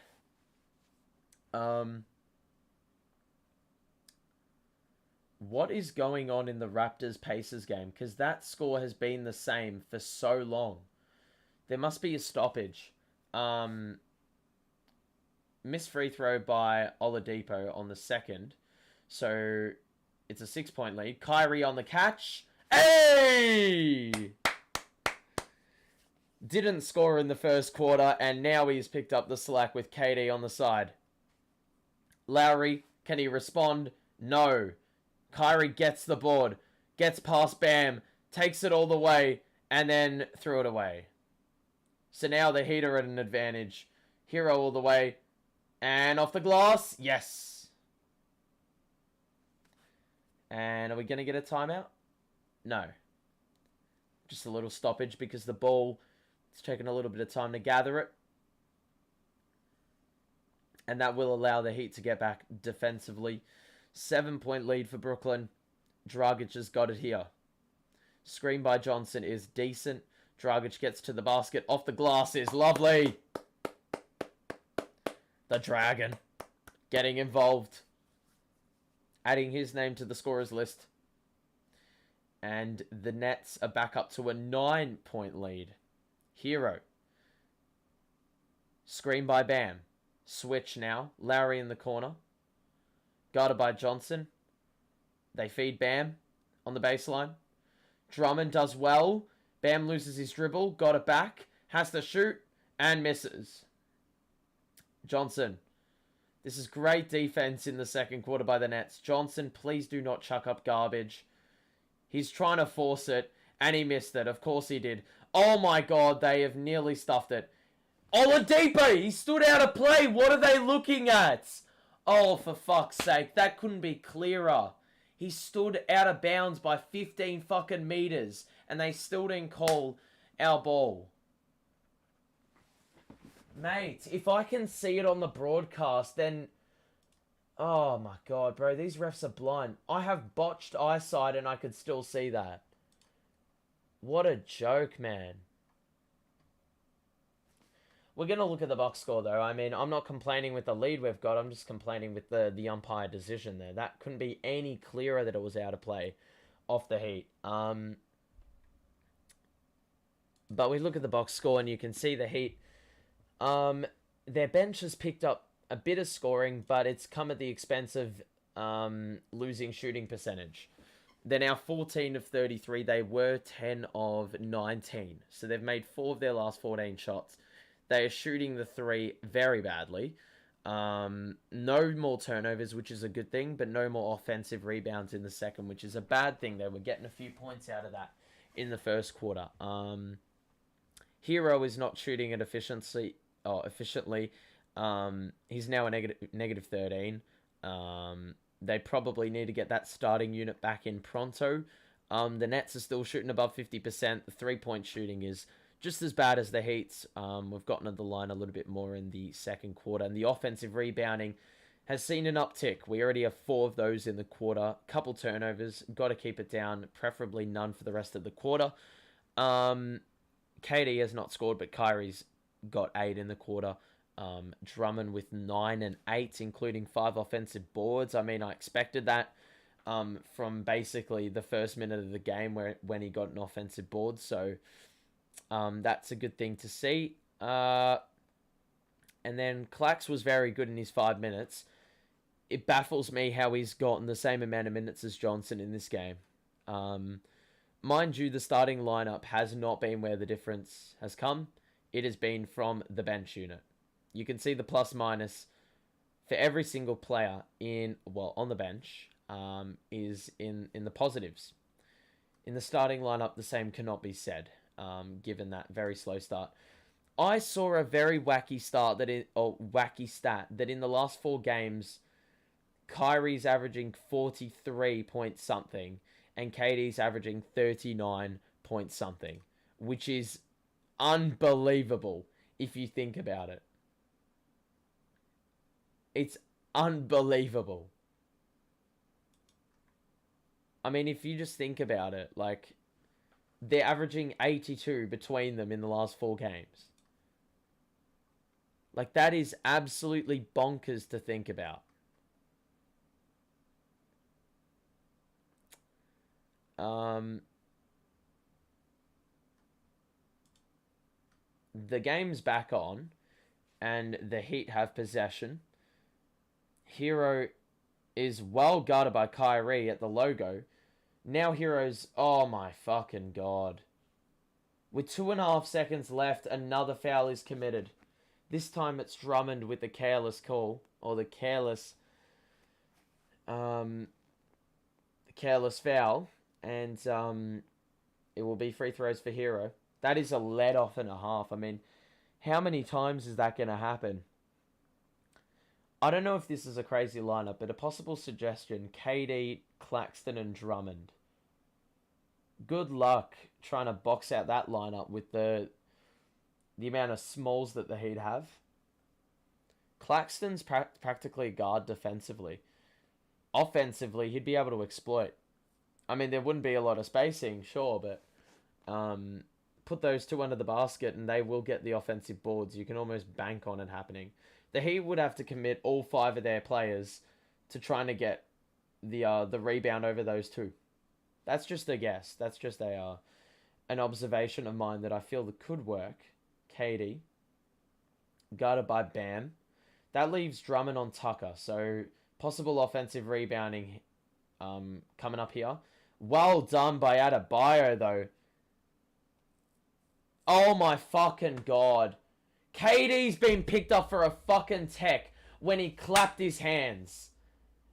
What is going on in the Raptors Pacers game? Because that score has been the same for so long. There must be a stoppage. Missed free throw by Oladipo on the second. So it's a 6-point lead. Kyrie on the catch. Hey! Didn't score in the first quarter, and now he's picked up the slack with KD on the side. Lowry, can he respond? No. Kyrie gets the board, gets past Bam, takes it all the way, and then threw it away. So now the Heat are at an advantage. Hero all the way, and off the glass, yes. And are we going to get a timeout? No. Just a little stoppage because the ball, it's taken a little bit of time to gather it. And that will allow the Heat to get back defensively. 7-point lead for Brooklyn. Dragic has got it here. Screen by Johnson is decent. Dragic gets to the basket. Off the glass is lovely. The Dragon getting involved. Adding his name to the scorers list. And the Nets are back up to a 9-point lead. Hero. Screen by Bam. Switch now. Lowry in the corner. Guarded by Johnson. They feed Bam on the baseline. Drummond does well. Bam loses his dribble. Got it back. Has to shoot. And misses. Johnson. This is great defense in the second quarter by the Nets. Johnson, please do not chuck up garbage. He's trying to force it. And he missed it. Of course he did. Oh my god, they have nearly stuffed it. Oladipo, he stood out of play. What are they looking at? Oh, for fuck's sake. That couldn't be clearer. He stood out of bounds by 15 fucking meters. And they still didn't call our ball. Mate, if I can see it on the broadcast, then... Oh my god, bro. These refs are blind. I have botched eyesight and I could still see that. What a joke, man. We're going to look at the box score, though. I mean, I'm not complaining with the lead we've got. I'm just complaining with the umpire decision there. That couldn't be any clearer that it was out of play off the Heat. But we look at the box score, and you can see the Heat. Their bench has picked up a bit of scoring, but it's come at the expense of losing shooting percentage. They're now 14 of 33. They were 10 of 19. So they've made 4 of their last 14 shots. They are shooting the 3 very badly. No more turnovers, which is a good thing, but no more offensive rebounds in the second, which is a bad thing. They were getting a few points out of that in the first quarter. Hero is not shooting it efficiently. He's now a negative 13. They probably need to get that starting unit back in pronto. The Nets are still shooting above 50%. The three-point shooting is just as bad as the Heat's. We've gotten to the line a little bit more in the second quarter. And the offensive rebounding has seen an uptick. We already have 4 of those in the quarter. Couple turnovers. Got to keep it down. Preferably none for the rest of the quarter. KD has not scored, but Kyrie's got 8 in the quarter. Drummond with 9 and 8, including 5 offensive boards. I mean, I expected that from basically the first minute of the game when he got an offensive board. So that's a good thing to see. And then Clax was very good in his 5 minutes. It baffles me how he's gotten the same amount of minutes as Johnson in this game. Mind you, the starting lineup has not been where the difference has come. It has been from the bench unit. You can see the plus minus for every single player on the bench is in the positives. In the starting lineup, the same cannot be said, given that very slow start. I saw a very wacky stat that in the last 4 games, Kyrie's averaging 43 point something and KD's averaging 39 point something, which is unbelievable if you think about it. It's unbelievable. I mean, if you just think about it, like, they're averaging 82 between them in the last 4 games. Like, that is absolutely bonkers to think about. The game's back on, and the Heat have possession. Hero is well guarded by Kyrie at the logo. Now Hero's... Oh my fucking god. With 2.5 seconds left, another foul is committed. This time it's Drummond with the careless call. Or the careless... careless foul. And it will be free throws for Hero. That is a let-off and a half. I mean, how many times is that going to happen? I don't know if this is a crazy lineup, but a possible suggestion, KD, Claxton, and Drummond. Good luck trying to box out that lineup with the amount of smalls that the Heat have. Claxton's practically a guard defensively. Offensively, he'd be able to exploit. I mean, there wouldn't be a lot of spacing, sure, but put those two under the basket and they will get the offensive boards. You can almost bank on it happening. The Heat would have to commit all 5 of their players to trying to get the rebound over those two. That's just a guess. That's just an observation of mine that I feel that could work. KD, guarded by Bam. That leaves Drummond on Tucker. So possible offensive rebounding coming up here. Well done by Adebayo, though. Oh my fucking god. KD's been picked up for a fucking tech when he clapped his hands.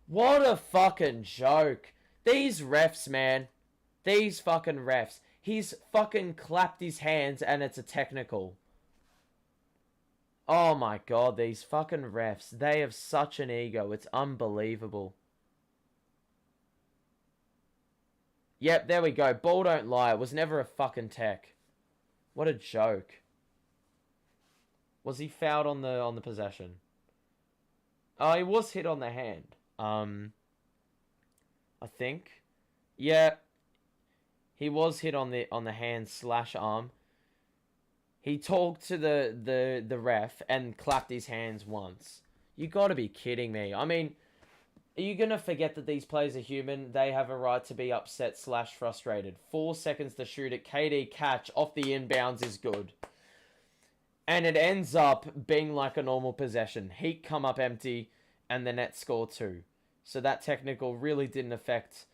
What a fucking joke. These refs, man. These fucking refs. He's fucking clapped his hands and it's a technical. Oh my god, these fucking refs. They have such an ego. It's unbelievable. Yep, there we go. Ball don't lie. It was never a fucking tech. What a joke. Was he fouled on the possession? Oh, he was hit on the hand. I think. Yeah. He was hit on the hand / arm. He talked to the ref and clapped his hands once. You gotta be kidding me. I mean, are you gonna forget that these players are human? They have a right to be upset / frustrated. 4 seconds to shoot it. KD catch off the inbounds is good. And it ends up being like a normal possession. Heat come up empty and the Nets score 2. So that technical really didn't affect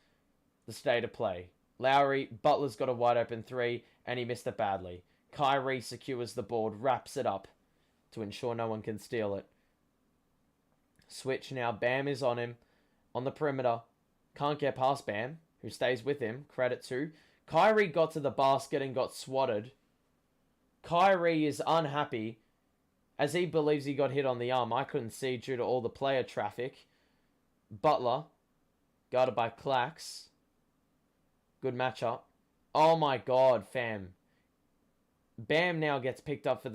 the state of play. Lowry, Butler's got a wide open 3 and he missed it badly. Kyrie secures the board, wraps it up to ensure no one can steal it. Switch now. Bam is on him on the perimeter. Can't get past Bam, who stays with him. Credit to. Kyrie got to the basket and got swatted. Kyrie is unhappy as he believes he got hit on the arm. I couldn't see due to all the player traffic. Butler, guarded by Clax. Good matchup. Oh my god, fam. Bam now gets picked up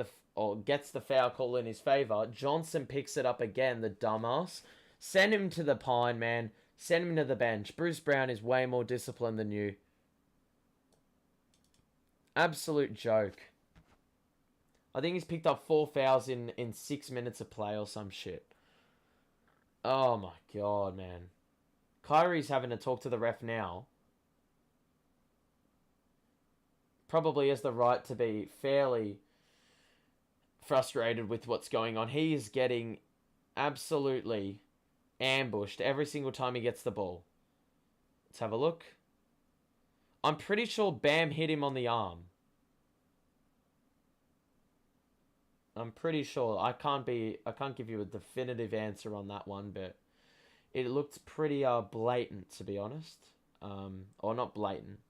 gets the foul call in his favor. Johnson picks it up again, the dumbass. Send him to the pine, man. Send him to the bench. Bruce Brown is way more disciplined than you. Absolute joke. I think he's picked up 4 fouls in 6 minutes of play or some shit. Oh my god, man. Kyrie's having to talk to the ref now. Probably has the right to be fairly frustrated with what's going on. He is getting absolutely ambushed every single time he gets the ball. Let's have a look. I'm pretty sure Bam hit him on the arm. I'm pretty sure. I can't give you a definitive answer on that one, but it looked pretty blatant, to be honest. Or not blatant.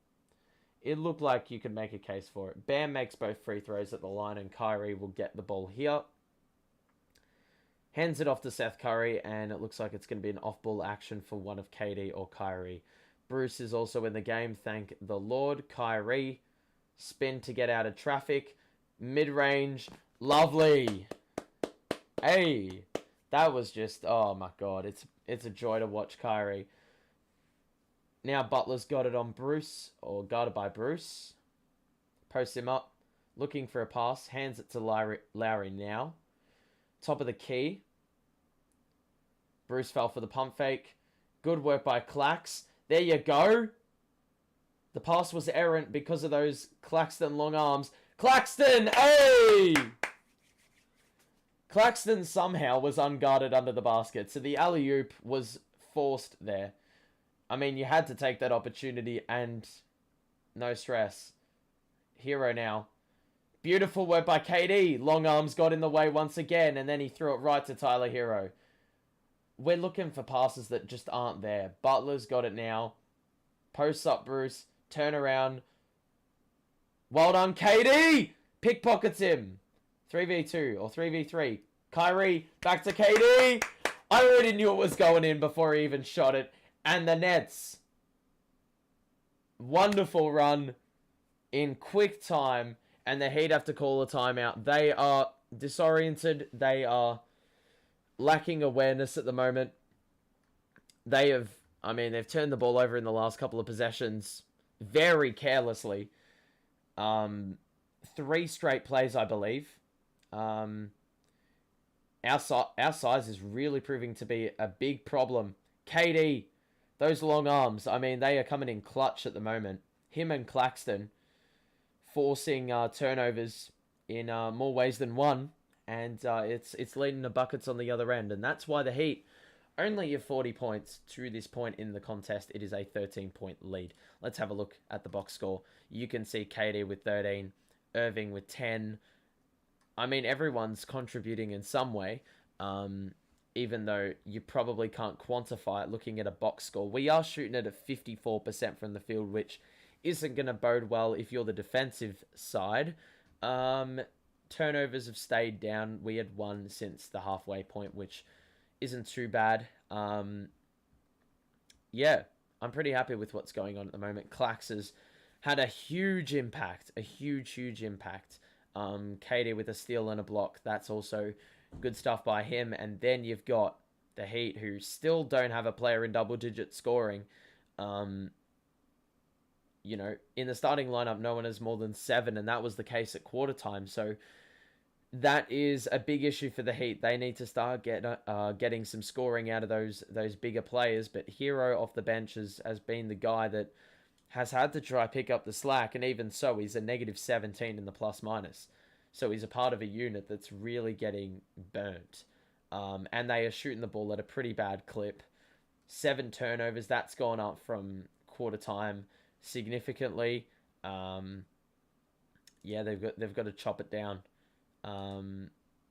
It looked like you could make a case for it. Bam makes both free throws at the line and Kyrie will get the ball here. Hands it off to Seth Curry and it looks like it's going to be an off-ball action for one of KD or Kyrie. Bruce is also in the game, thank the Lord. Kyrie, spin to get out of traffic. Mid-range, lovely. Hey, that was just, oh my god, it's a joy to watch Kyrie. Now Butler's got it on Bruce, or guarded by Bruce. Posts him up, looking for a pass. Hands it to Lowry now. Top of the key. Bruce fell for the pump fake. Good work by Clax. There you go. The pass was errant because of those Claxton long arms. Claxton! Hey! Claxton somehow was unguarded under the basket. So the alley-oop was forced there. I mean, you had to take that opportunity and no stress. Hero now. Beautiful work by KD. Long arms got in the way once again, and then he threw it right to Tyler Hero. We're looking for passes that just aren't there. Butler's got it now. Posts up, Bruce. Turn around. Well done, KD! Pickpockets him. 3v2 or 3v3. Kyrie, back to KD. I already knew it was going in before he even shot it. And the Nets. Wonderful run in quick time. And the Heat have to call a timeout. They are disoriented. They are lacking awareness at the moment. They've turned the ball over in the last couple of possessions very carelessly. 3 straight plays, I believe. Our size is really proving to be a big problem. KD, those long arms, I mean, they are coming in clutch at the moment. Him and Claxton forcing turnovers in more ways than one, and it's leading to buckets on the other end, and that's why the Heat only have 40 points to this point in the contest. It is a 13-point lead. Let's have a look at the box score. You can see KD with 13, Irving with 10. I mean, everyone's contributing in some way, even though you probably can't quantify it looking at a box score. We are shooting it at 54% from the field, which isn't going to bode well if you're the defensive side. Turnovers have stayed down. We had 1 since the halfway point, which isn't too bad. Yeah, I'm pretty happy with what's going on at the moment. Clax has had a huge impact. A huge impact. KD with a steal and a block. That's also good stuff by him. And then you've got the Heat, who still don't have a player in double-digit scoring. You know, in the starting lineup, no one has more than 7, and that was the case at quarter time. So that is a big issue for the Heat. They need to start getting some scoring out of those bigger players. But Hero off the bench has been the guy that has had to try pick up the slack, and even so, he's a -17 in the plus-minus. So he's a part of a unit that's really getting burnt. And they are shooting the ball at a pretty bad clip. 7 turnovers, that's gone up from quarter time significantly. Yeah, they've got to chop it down.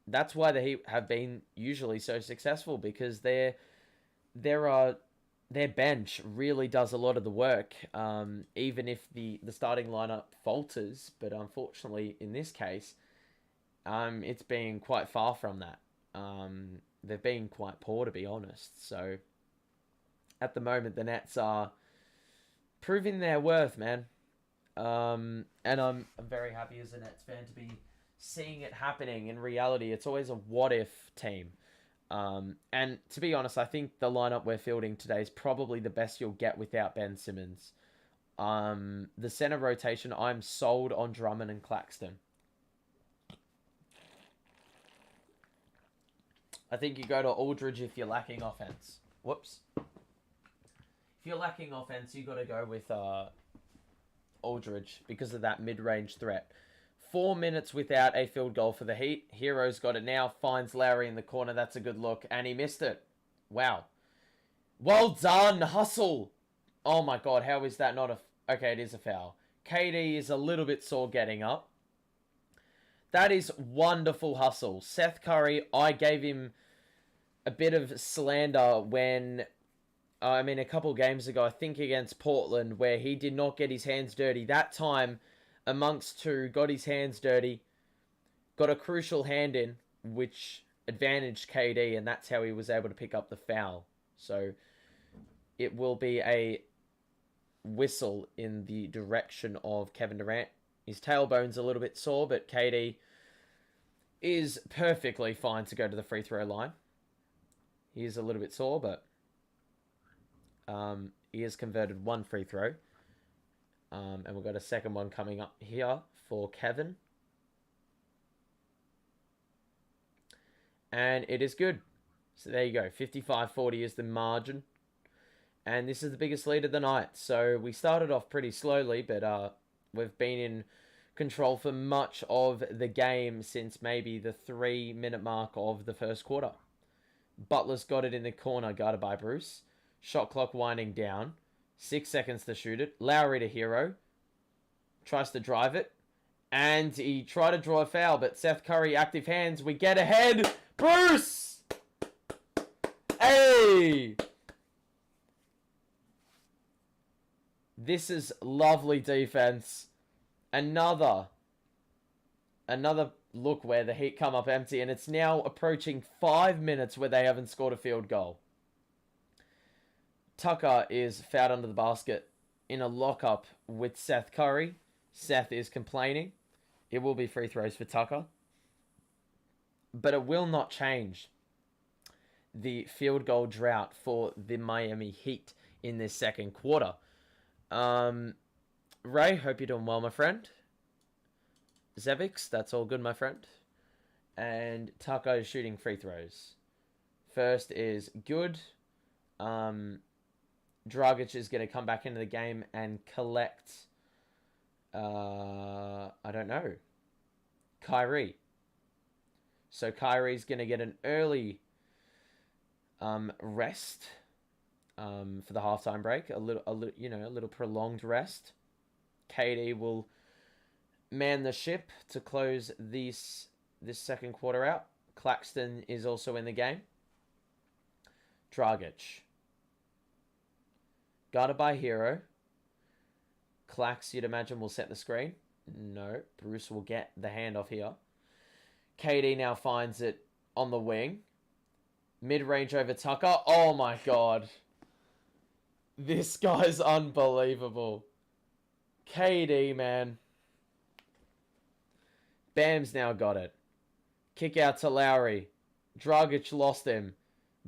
That's why the Heat have been usually so successful, because their bench really does a lot of the work, even if the starting lineup falters. But unfortunately, in this case, it's been quite far from that. They've been quite poor, to be honest. So at the moment, the Nets are proving their worth, man. And I'm very happy as a Nets fan to be seeing it happening in reality. It's always a what-if team. And to be honest, I think the lineup we're fielding today is probably the best you'll get without Ben Simmons. The center rotation, I'm sold on Drummond and Claxton. I think you go to Aldridge if you're lacking offense. Whoops. If you're lacking offense, you got to go with Aldridge because of that mid-range threat. 4 minutes without a field goal for the Heat. Hero's got it now. Finds Lowry in the corner. That's a good look. And he missed it. Wow. Well done. Hustle. Oh my god. How is that not a... Okay, it is a foul. KD is a little bit sore getting up. That is wonderful hustle. Seth Curry, I gave him a bit of slander when... a couple games ago, I think against Portland, where he did not get his hands dirty. That time, amongst two, got his hands dirty, got a crucial hand in, which advantaged KD, and that's how he was able to pick up the foul. So, it will be a whistle in the direction of Kevin Durant. His tailbone's a little bit sore, but KD is perfectly fine to go to the free throw line. He is a little bit sore, but... he has converted 1 free throw. And we've got a second one coming up here for Kevin. And it is good. So there you go. 55-40 is the margin. And this is the biggest lead of the night. So we started off pretty slowly, but we've been in control for much of the game since maybe the 3-minute mark of the first quarter. Butler's got it in the corner, guarded by Bruce. Shot clock winding down. 6 seconds to shoot it. Lowry to Hero. Tries to drive it. And he tried to draw a foul, but Seth Curry, active hands. We get ahead. Bruce! Hey! This is lovely defense. Another look where the Heat come up empty, and it's now approaching 5 minutes where they haven't scored a field goal. Tucker is fouled under the basket in a lockup with Seth Curry. Seth is complaining. It will be free throws for Tucker. But it will not change the field goal drought for the Miami Heat in this second quarter. Ray, hope you're doing well, my friend. Zevix, that's all good, my friend. And Tucker is shooting free throws. First is good. Dragic is going to come back into the game and collect, I don't know, Kyrie. So Kyrie's going to get an early rest for the halftime break. A little prolonged rest. KD will man the ship to close this second quarter out. Claxton is also in the game. Dragic. Guarded by Hero. Clax, you'd imagine, will set the screen. No. Bruce will get the handoff here. KD now finds it on the wing. Mid-range over Tucker. Oh my god. This guy's unbelievable. KD, man. Bam's now got it. Kick out to Lowry. Dragic lost him.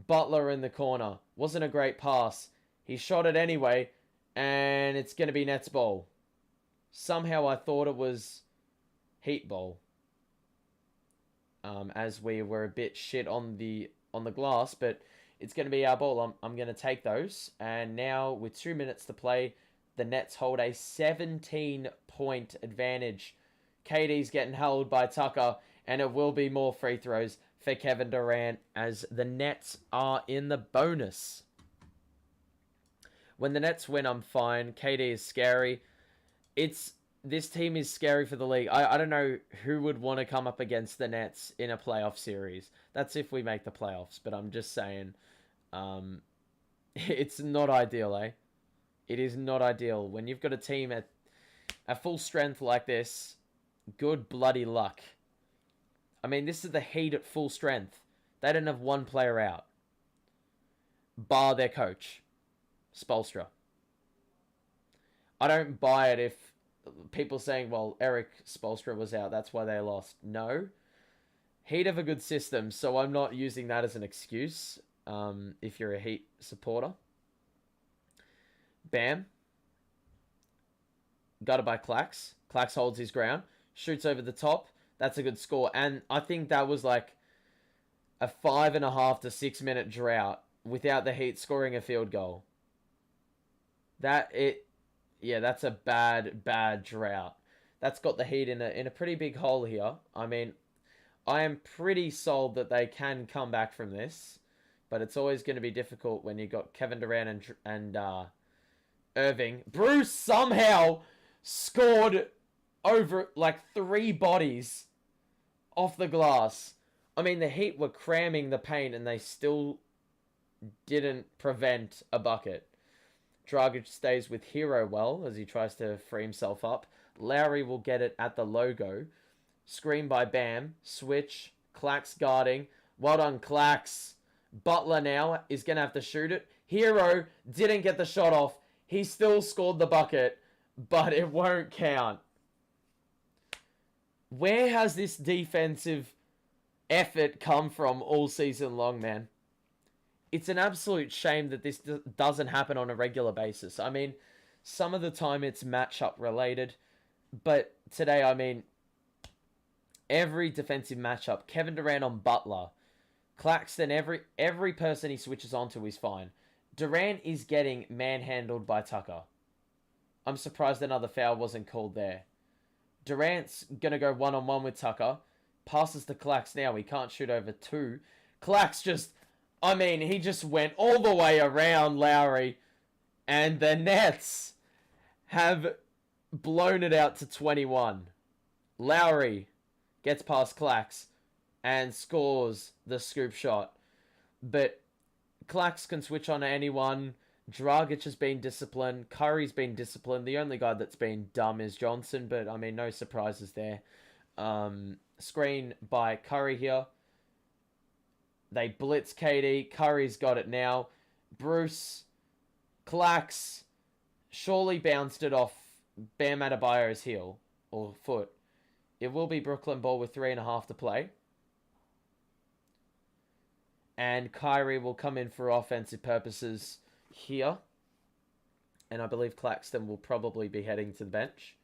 Butler in the corner. Wasn't a great pass. He shot it anyway, and it's going to be Nets ball. Somehow I thought it was Heat ball. As we were a bit shit on the glass, but it's going to be our ball. I'm going to take those. And now with 2 minutes to play, the Nets hold a 17-point advantage. KD's getting held by Tucker, and it will be more free throws for Kevin Durant as the Nets are in the bonus. When the Nets win, I'm fine. KD is scary. This team is scary for the league. I don't know who would want to come up against the Nets in a playoff series. That's if we make the playoffs, but I'm just saying, it's not ideal, eh? It is not ideal. When you've got a team at full strength like this, good bloody luck. I mean, this is the Heat at full strength. They don't have one player out. Bar their coach, Spoelstra. I don't buy it if people saying, well, Eric Spoelstra was out, that's why they lost. No. Heat have a good system, so I'm not using that as an excuse if you're a Heat supporter. Bam. Got it by Clax. Clax holds his ground. Shoots over the top. That's a good score. And I think that was like a 5.5 to 6 minute drought without the Heat scoring a field goal. That's a bad drought. That's got the Heat in a pretty big hole here. I mean, I am pretty sold that they can come back from this, but it's always going to be difficult when you got Kevin Durant and Irving. Bruce somehow scored over like 3 bodies off the glass. I mean, the Heat were cramming the paint and they still didn't prevent a bucket. Dragic stays with Hero well as he tries to free himself up. Lowry will get it at the logo. Screen by Bam. Switch. Clax guarding. Well done, Clax. Butler now is going to have to shoot it. Hero didn't get the shot off. He still scored the bucket, but it won't count. Where has this defensive effort come from all season long, man? It's an absolute shame that this doesn't happen on a regular basis. I mean, some of the time it's matchup related, but today, I mean, every defensive matchup, Kevin Durant on Butler, Claxton, every person he switches onto is fine. Durant is getting manhandled by Tucker. I'm surprised another foul wasn't called there. Durant's going to go one-on-one with Tucker. Passes to Clax now. He can't shoot over two. Clax he just went all the way around Lowry. And the Nets have blown it out to 21. Lowry gets past Clax and scores the scoop shot. But Clax can switch on to anyone. Dragic has been disciplined. Curry's been disciplined. The only guy that's been dumb is Johnson, but no surprises there. Screen by Curry here. They blitz KD. Curry's got it now. Bruce, Clax, surely bounced it off Bam Adebayo's heel or foot. It will be Brooklyn ball with 3.5 to play. And Kyrie will come in for offensive purposes here. And I believe Claxton will probably be heading to the bench.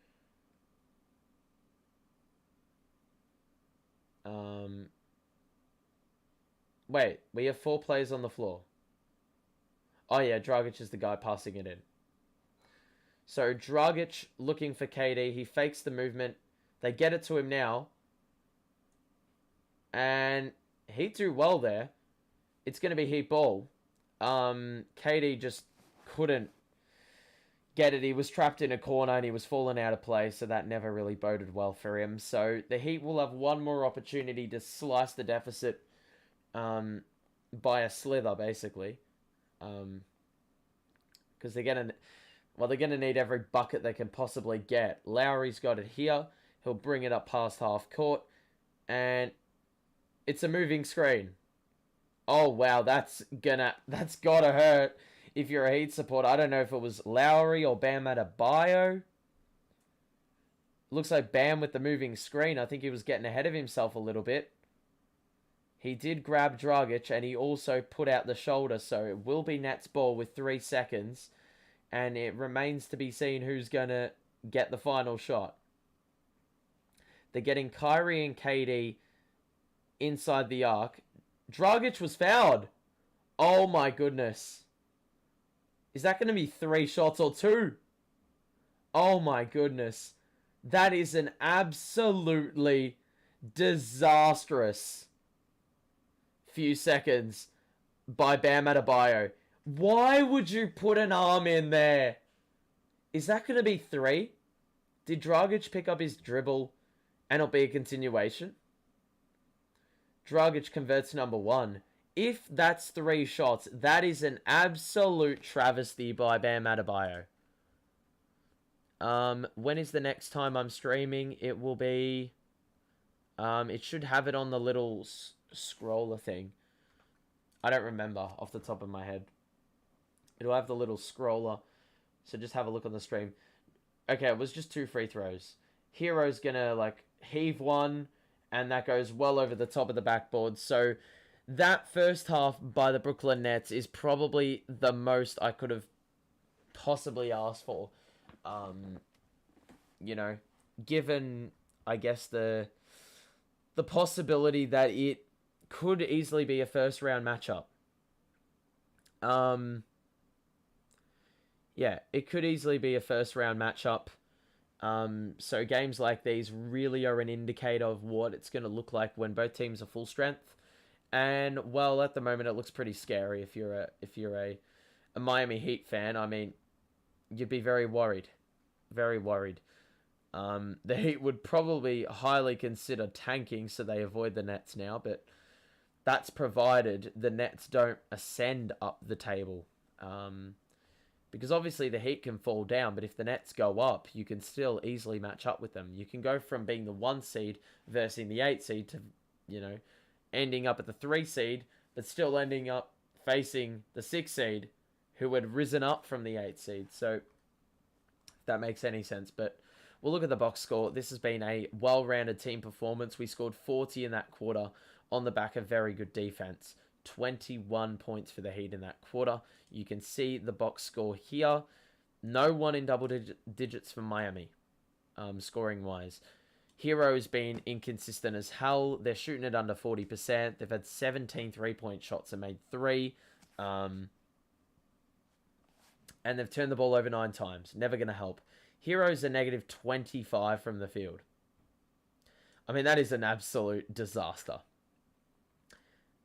Wait, we have 4 players on the floor. Oh yeah, Dragic is the guy passing it in. So Dragic looking for KD. He fakes the movement. They get it to him now. And he do well there. It's going to be Heat ball. KD just couldn't get it. He was trapped in a corner and he was falling out of play, so that never really boded well for him. So the Heat will have one more opportunity to slice the deficit by a slither, basically. Because they're going to need every bucket they can possibly get. Lowry's got it here. He'll bring it up past half court. And it's a moving screen. Oh, wow, that's gotta hurt if you're a Heat supporter. I don't know if it was Lowry or Bam Adebayo. Looks like Bam with the moving screen. I think he was getting ahead of himself a little bit. He did grab Dragic, and he also put out the shoulder, so it will be Nets ball with 3 seconds. And it remains to be seen who's going to get the final shot. They're getting Kyrie and KD inside the arc. Dragic was fouled. Oh my goodness. Is that going to be 3 shots or 2? Oh my goodness. That is an absolutely disastrous few seconds by Bam Adebayo. Why would you put an arm in there? Is that going to be 3? Did Dragic pick up his dribble and it'll be a continuation? Dragic converts number 1. If that's 3 shots, that is an absolute travesty by Bam Adebayo. When is the next time I'm streaming? It will be... it should have it on the little scroller thing. I don't remember off the top of my head. It'll have the little scroller. So just have a look on the stream. Okay, it was just 2 free throws. Hero's gonna, heave one, and that goes well over the top of the backboard. So that first half by the Brooklyn Nets is probably the most I could have possibly asked for. Given, I guess, the possibility that it could easily be a first round matchup. Yeah, it could easily be a first round matchup. So games like these really are an indicator of what it's going to look like when both teams are full strength. And, well, at the moment it looks pretty scary if you're a Miami Heat fan. You'd be very worried. Very worried. The Heat would probably highly consider tanking so they avoid the Nets now, but that's provided the Nets don't ascend up the table. Because obviously the Heat can fall down, but if the Nets go up, you can still easily match up with them. You can go from being the 1 seed versus the 8 seed to, ending up at the 3 seed, but still ending up facing the 6 seed who had risen up from the 8 seed. So, if that makes any sense. But we'll look at the box score. This has been a well-rounded team performance. We scored 40 in that quarter on the back of very good defense. 21 points for the Heat in that quarter. You can see the box score here. No one in double digits for Miami, scoring-wise. Hero's been inconsistent as hell. They're shooting it under 40%. They've had 17 3-point shots and made 3. And they've turned the ball over 9 times. Never going to help. Heroes are negative 25 from the field. I mean, that is an absolute disaster.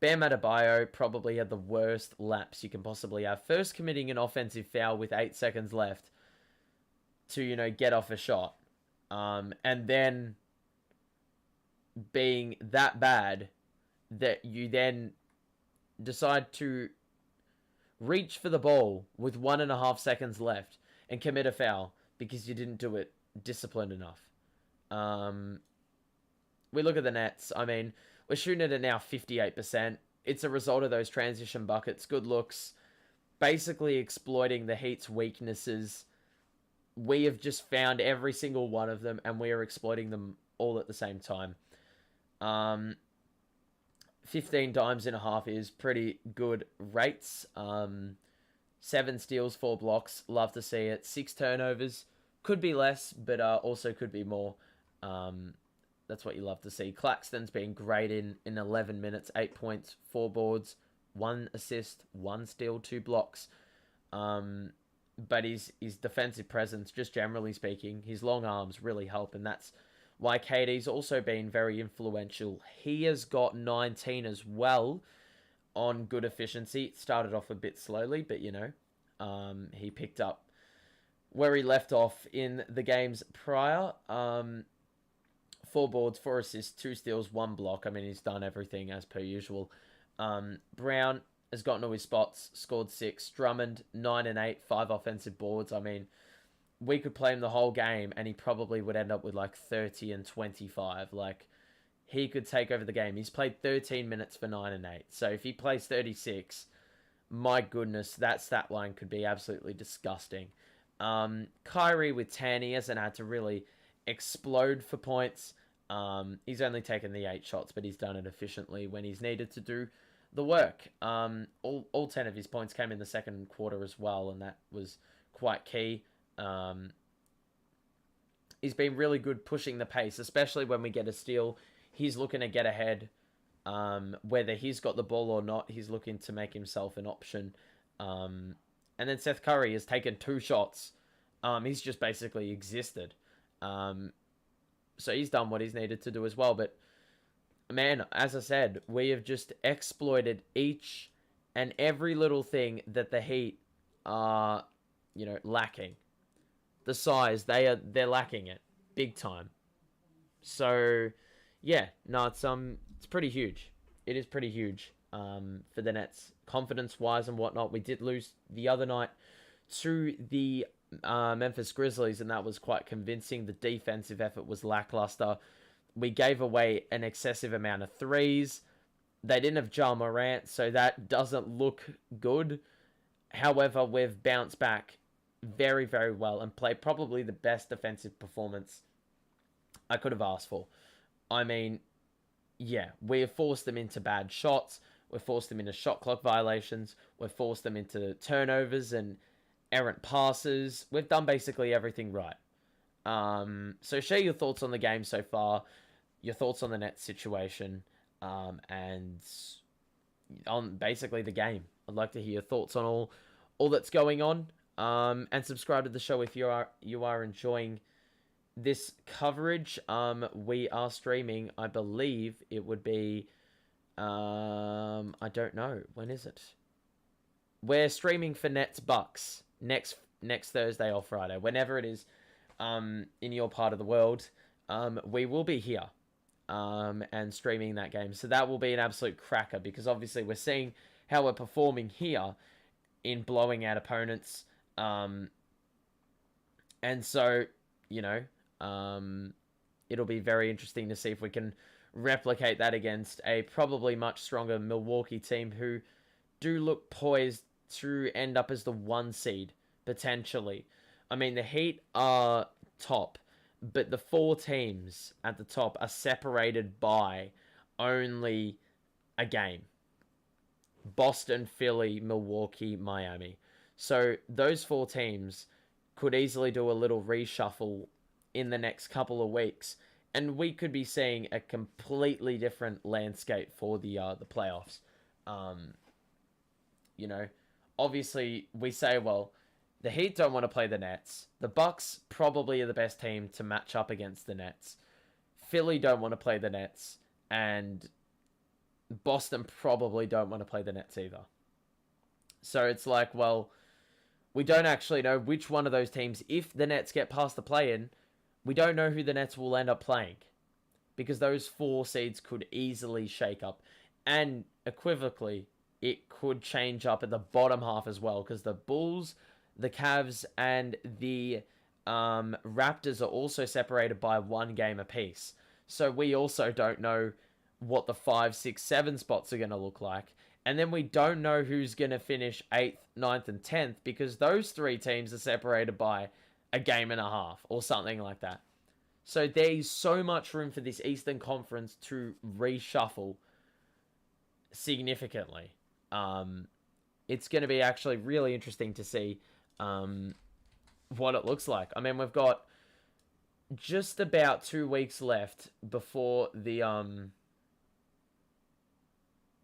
Bam Adebayo probably had the worst lapse you can possibly have. First committing an offensive foul with 8 seconds left to, get off a shot. And then being that bad that you then decide to reach for the ball with 1.5 seconds left and commit a foul because you didn't do it disciplined enough. We look at the Nets. I mean, we're shooting it at now 58%. It's a result of those transition buckets, good looks, basically exploiting the Heat's weaknesses. We have just found every single one of them, and we are exploiting them all at the same time. 15 dimes in a half is pretty good rates. 7 steals, 4 blocks. Love to see it. 6 turnovers. Could be less, but also could be more. That's what you love to see. Claxton's been great in 11 minutes. 8 points, 4 boards, 1 assist, 1 steal, 2 blocks. But his defensive presence, just generally speaking, his long arms really help. And that's why KD's also been very influential. He has got 19 as well on good efficiency. It started off a bit slowly, but, he picked up where he left off in the games prior. 4 boards, 4 assists, 2 steals, 1 block. I mean, he's done everything as per usual. Brown has gotten all his spots, scored 6. Drummond, 9 and 8, 5 offensive boards. I mean, we could play him the whole game and he probably would end up with like 30 and 25. Like, he could take over the game. He's played 13 minutes for 9 and 8. So if he plays 36, my goodness, that stat line could be absolutely disgusting. Kyrie with 10, he hasn't had to really explode for points. He's only taken the 8 shots, but he's done it efficiently when he's needed to do the work. All 10 of his points came in the second quarter as well, and that was quite key. He's been really good pushing the pace, especially when we get a steal. He's looking to get ahead. Whether he's got the ball or not, he's looking to make himself an option. And then Seth Curry has taken 2 shots. He's just basically existed. So he's done what he's needed to do as well. But, man, as I said, we have just exploited each and every little thing that the Heat are, lacking. The size, they're lacking it big time. So, yeah, no, it's pretty huge. It is pretty huge for the Nets, confidence-wise and whatnot. We did lose the other night to the Memphis Grizzlies, and that was quite convincing. The defensive effort was lackluster. We gave away an excessive amount of threes. They didn't have Ja Morant, so that doesn't look good. However, we've bounced back very, very well and played probably the best defensive performance I could have asked for. I mean, yeah, we have forced them into bad shots. We've forced them into shot clock violations. We've forced them into turnovers and errant passes. We've done basically everything right. So share your thoughts on the game so far, your thoughts on the Nets situation, and on basically the game. I'd like to hear your thoughts on all that's going on. And subscribe to the show if you are enjoying this coverage. We are streaming, I believe it would be, I don't know, when is it? We're streaming for Nets Bucks next Thursday or Friday, whenever it is, in your part of the world. We will be here, and streaming that game. So that will be an absolute cracker, because obviously we're seeing how we're performing here in blowing out opponents. And so, it'll be very interesting to see if we can replicate that against a probably much stronger Milwaukee team who do look poised to end up as the 1 seed, potentially. I mean, the Heat are top, but the 4 teams at the top are separated by only a game. Boston, Philly, Milwaukee, Miami. So those 4 teams could easily do a little reshuffle in the next couple of weeks and we could be seeing a completely different landscape for the playoffs. Um, you know, obviously we say, well, the Heat don't want to play the Nets. The Bucks probably are the best team to match up against the Nets. Philly don't want to play the Nets, and Boston probably don't want to play the Nets either. So it's like, well, we don't actually know which one of those teams, if the Nets get past the play-in, we don't know who the Nets will end up playing. Because those 4 seeds could easily shake up. And equivocally, it could change up at the bottom half as well. Because the Bulls, the Cavs, and the Raptors are also separated by 1 game apiece. So we also don't know what the 5, 6, 7 spots are going to look like. And then we don't know who's going to finish 8th, 9th, and 10th. Because those 3 teams are separated by a game and a half or something like that. So there's so much room for this Eastern Conference to reshuffle significantly. It's going to be actually really interesting to see what it looks like. I mean, we've got just about 2 weeks left before the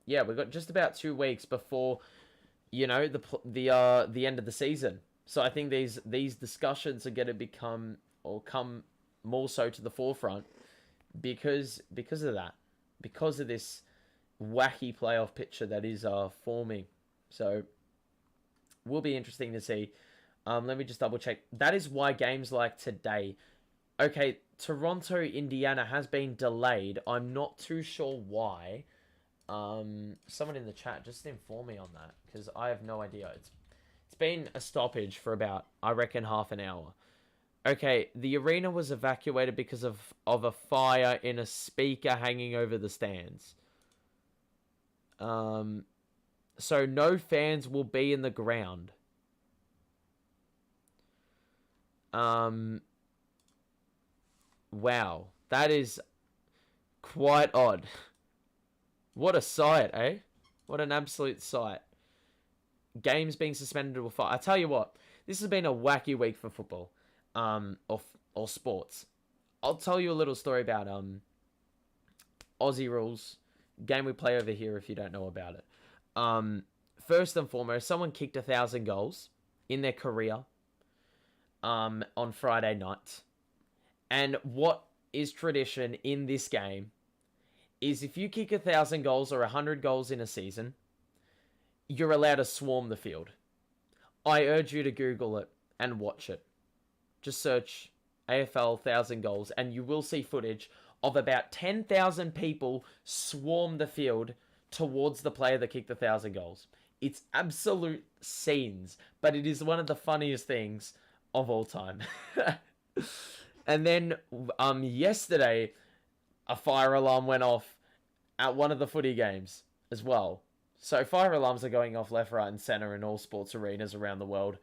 we've got just about 2 weeks before the end of the season. So I think these discussions are going to come more so to the forefront because of that, because of this wacky playoff picture that is forming. So will be interesting to see. Let me just double check. That is why games like today. Okay, Toronto, Indiana has been delayed. I'm not too sure why. Someone in the chat just inform me on that because I have no idea. It's been a stoppage for about, I reckon, half an hour. Okay, the arena was evacuated because of a fire in a speaker hanging over the stands. So no fans will be in the ground. Wow, that is quite odd. What a sight, eh? What an absolute sight. Games being suspended to a fire. I tell you what, this has been a wacky week for football, or sports. I'll tell you a little story about Aussie rules, game we play over here if you don't know about it. First and foremost, someone kicked 1,000 goals in their career on Friday night. And what is tradition in this game is if you kick 1,000 goals or 100 goals in a season, you're allowed to swarm the field. I urge you to Google it and watch it. Just search AFL 1,000 goals and you will see footage of about 10,000 people swarm the field towards the player that kicked 1,000 goals. It's absolute scenes, but it is one of the funniest things of all time. And then yesterday, a fire alarm went off at one of the footy games as well. So fire alarms are going off left, right, and center in all sports arenas around the world.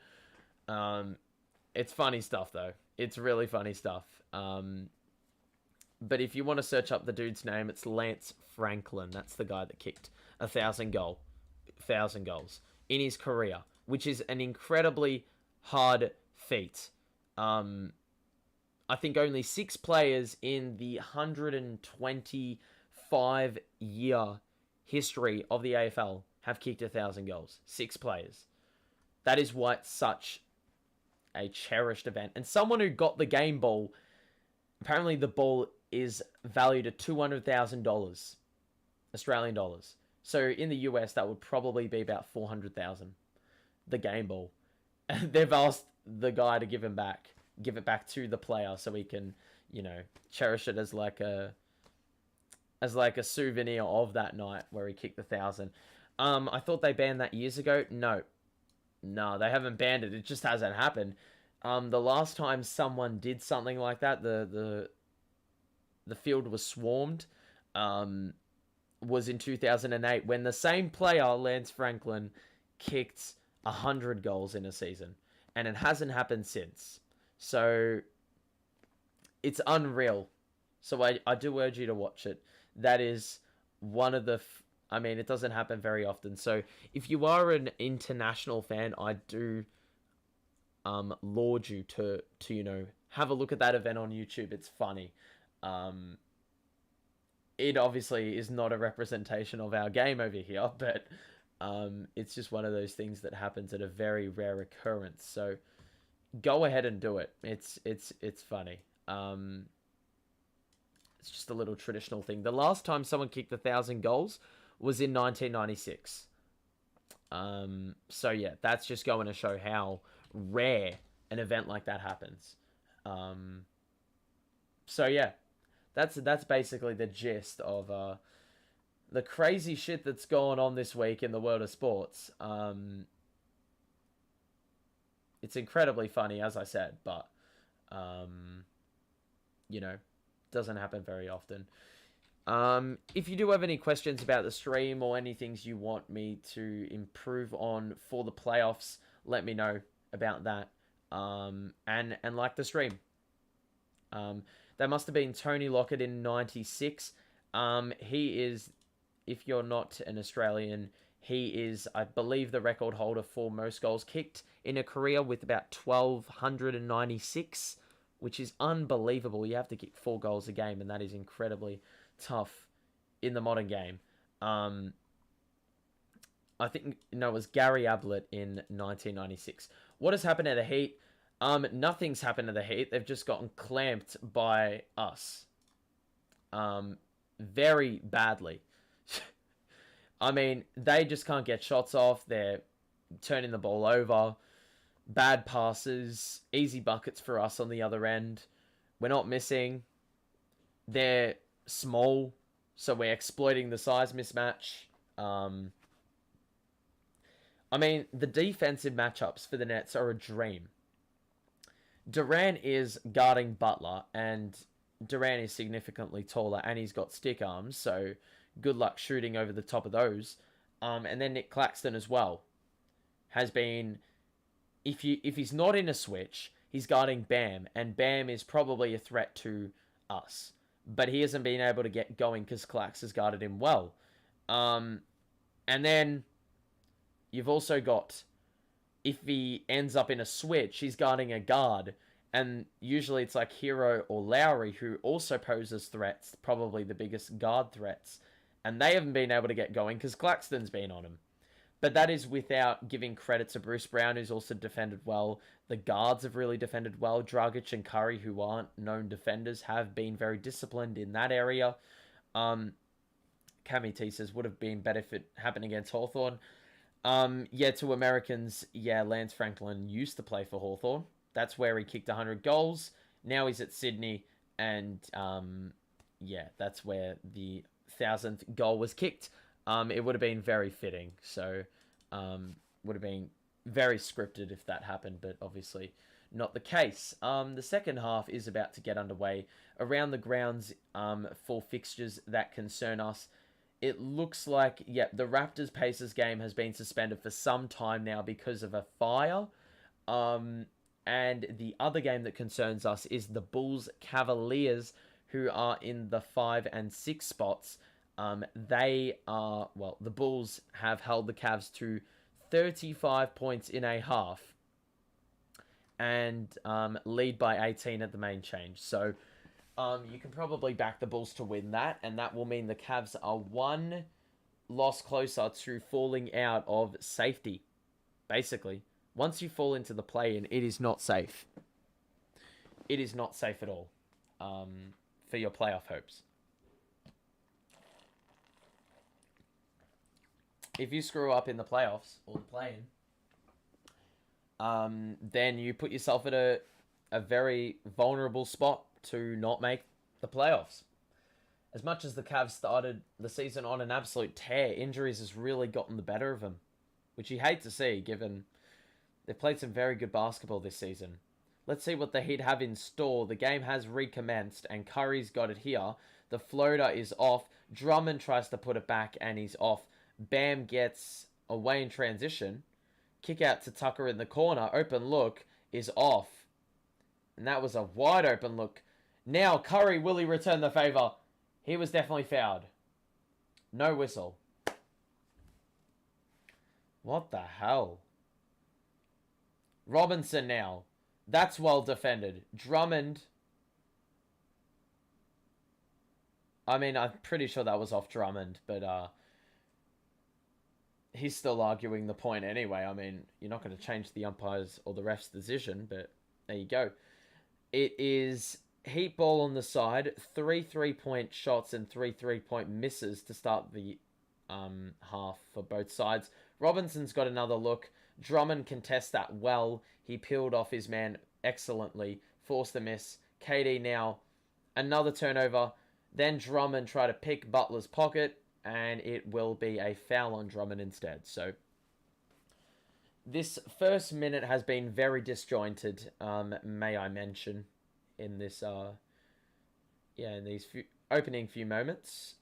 It's funny stuff, though. It's really funny stuff. But if you want to search up the dude's name, it's Lance Franklin. That's the guy that kicked 1,000 goals in his career, which is an incredibly hard feat. I think only 6 players in the 125-year history of the AFL have kicked 1,000 goals. 6 players. That is why it's such a cherished event. And someone who got the game ball, apparently the ball is valued at $200,000 Australian dollars. So in the US, that would probably be about 400,000. The game ball. They've asked the guy to give it back to the player so he can, cherish it as like a souvenir of that night where he kicked 1,000. I thought they banned that years ago. No, they haven't banned it. It just hasn't happened. The last time someone did something like that, the field was swarmed, was in 2008 when the same player, Lance Franklin, kicked 100 goals in a season, and it hasn't happened since. So it's unreal. So I do urge you to watch it. That is one of the... it doesn't happen very often. So if you are an international fan, I do laud you to have a look at that event on YouTube. It's funny. Um, it obviously is not a representation of our game over here, but it's just one of those things that happens at a very rare occurrence. So go ahead and do it. It's funny. It's just a little traditional thing. The last time someone kicked 1,000 goals was in 1996. So yeah, that's just going to show how rare an event like that happens. So yeah, that's basically the gist of the crazy shit that's going on this week in the world of sports. It's incredibly funny, as I said, but you know, doesn't happen very often. If you do have any questions about the stream or any things you want me to improve on for the playoffs, let me know about that. And like the stream. That must have been Tony Lockett in 96. He is, if you're not an Australian, he is, I believe, the record holder for most goals kicked in a career with about 1,296, which is unbelievable. You have to kick 4 goals a game, and that is incredibly tough in the modern game. I think, no, it was Gary Ablett in 1996. What has happened at the Heat? Nothing's happened to the Heat. They've just gotten clamped by us. Very badly. I mean, they just can't get shots off. They're turning the ball over. Bad passes. Easy buckets for us on the other end. We're not missing. They're small, so we're exploiting the size mismatch. I mean, the defensive matchups for the Nets are a dream. Durant is guarding Butler, and Durant is significantly taller, and he's got stick arms, so good luck shooting over the top of those. And then Nick Claxton as well has been, if he's not in a switch, he's guarding Bam, and Bam is probably a threat to us. But he hasn't been able to get going because Clax has guarded him well. And then you've also got, if he ends up in a switch, he's guarding a guard. And usually it's like Hero or Lowry, who also poses threats, probably the biggest guard threats. And they haven't been able to get going because Claxton's been on him. But that is without giving credit to Bruce Brown, who's also defended well. The guards have really defended well. Dragic and Curry, who aren't known defenders, have been very disciplined in that area. Cami T says, would have been better if it happened against Hawthorn. Yeah, to Americans, yeah, Lance Franklin used to play for Hawthorn. That's where he kicked 100 goals. Now he's at Sydney, and yeah, that's where the 1,000th goal was kicked. It would have been very fitting. So, would have been very scripted if that happened, but obviously not the case. The second half is about to get underway. Around the grounds for fixtures that concern us, it looks like, yeah, the Raptors-Pacers game has been suspended for some time now because of a fire. And the other game that concerns us is the Bulls-Cavaliers, who are in the 5 and 6 spots. They are, well, the Bulls have held the Cavs to 35 points in a half and lead by 18 at the main change. So you can probably back the Bulls to win that, and that will mean the Cavs are one loss closer to falling out of safety. Basically, once you fall into the play-in, it is not safe. It is not safe at all for your playoff hopes. If you screw up in the playoffs or the play-in, then you put yourself at a very vulnerable spot to not make the playoffs. As much as the Cavs started the season on an absolute tear, injuries has really gotten the better of them, which you hate to see given they've played some very good basketball this season. Let's see what the Heat have in store. The game has recommenced, and Curry's got it here. The floater is off. Drummond tries to put it back, and he's off. Bam gets away in transition. Kick out to Tucker in the corner. Open look is off. And that was a wide open look. Now, Curry, will he return the favor? He was definitely fouled. No whistle. What the hell? Robinson now. That's well defended. Drummond. I mean, I'm pretty sure that was off Drummond, but he's still arguing the point anyway. I mean, you're not going to change the umpires or the ref's decision, but there you go. It is Heat ball on the side, 3 3-point shots and 3 3-point misses to start the half for both sides. Robinson's got another look. Drummond contests that well. He peeled off his man excellently, forced a miss. KD now, another turnover. Then Drummond tried to pick Butler's pocket, and it will be a foul on Drummond instead. So this first minute has been very disjointed, may I mention, in this in these opening few moments.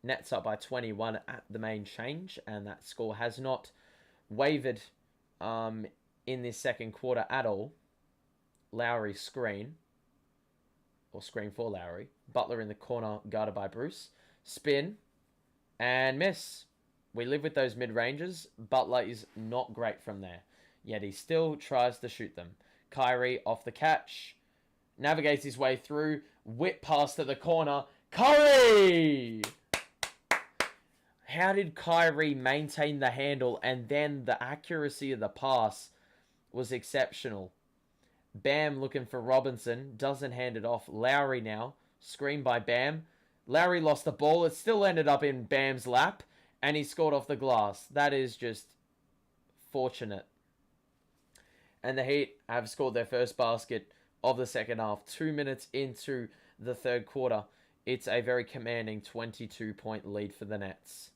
Nets up by 21 at the main change, and that score has not wavered in this second quarter at all. Lowry screen, or screen for Lowry. Butler in the corner, guarded by Bruce. Spin, and miss. We live with those mid-ranges. Butler is not great from there, yet he still tries to shoot them. Kyrie off the catch, navigates his way through, whip pass to the corner. Kyrie! How did Kyrie maintain the handle, and then the accuracy of the pass was exceptional. Bam looking for Robinson, doesn't hand it off. Lowry now, screened by Bam. Lowry lost the ball. It still ended up in Bam's lap, and he scored off the glass. That is just fortunate. And the Heat have scored their first basket of the second half. 2 minutes into the third quarter. It's a very commanding 22-point lead for the Nets.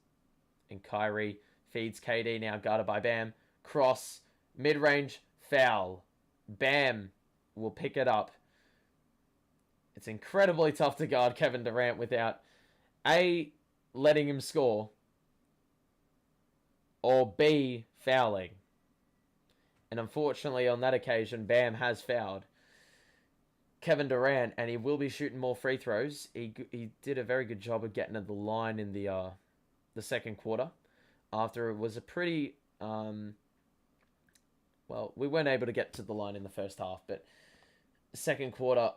And Kyrie feeds KD, now guarded by Bam. Cross, mid-range, foul. Bam will pick it up. It's incredibly tough to guard Kevin Durant without A, letting him score, or B, fouling. And unfortunately, on that occasion, Bam has fouled Kevin Durant, and he will be shooting more free throws. He did a very good job of getting to the line in the second quarter, after it was a pretty well, we weren't able to get to the line in the first half, but second quarter,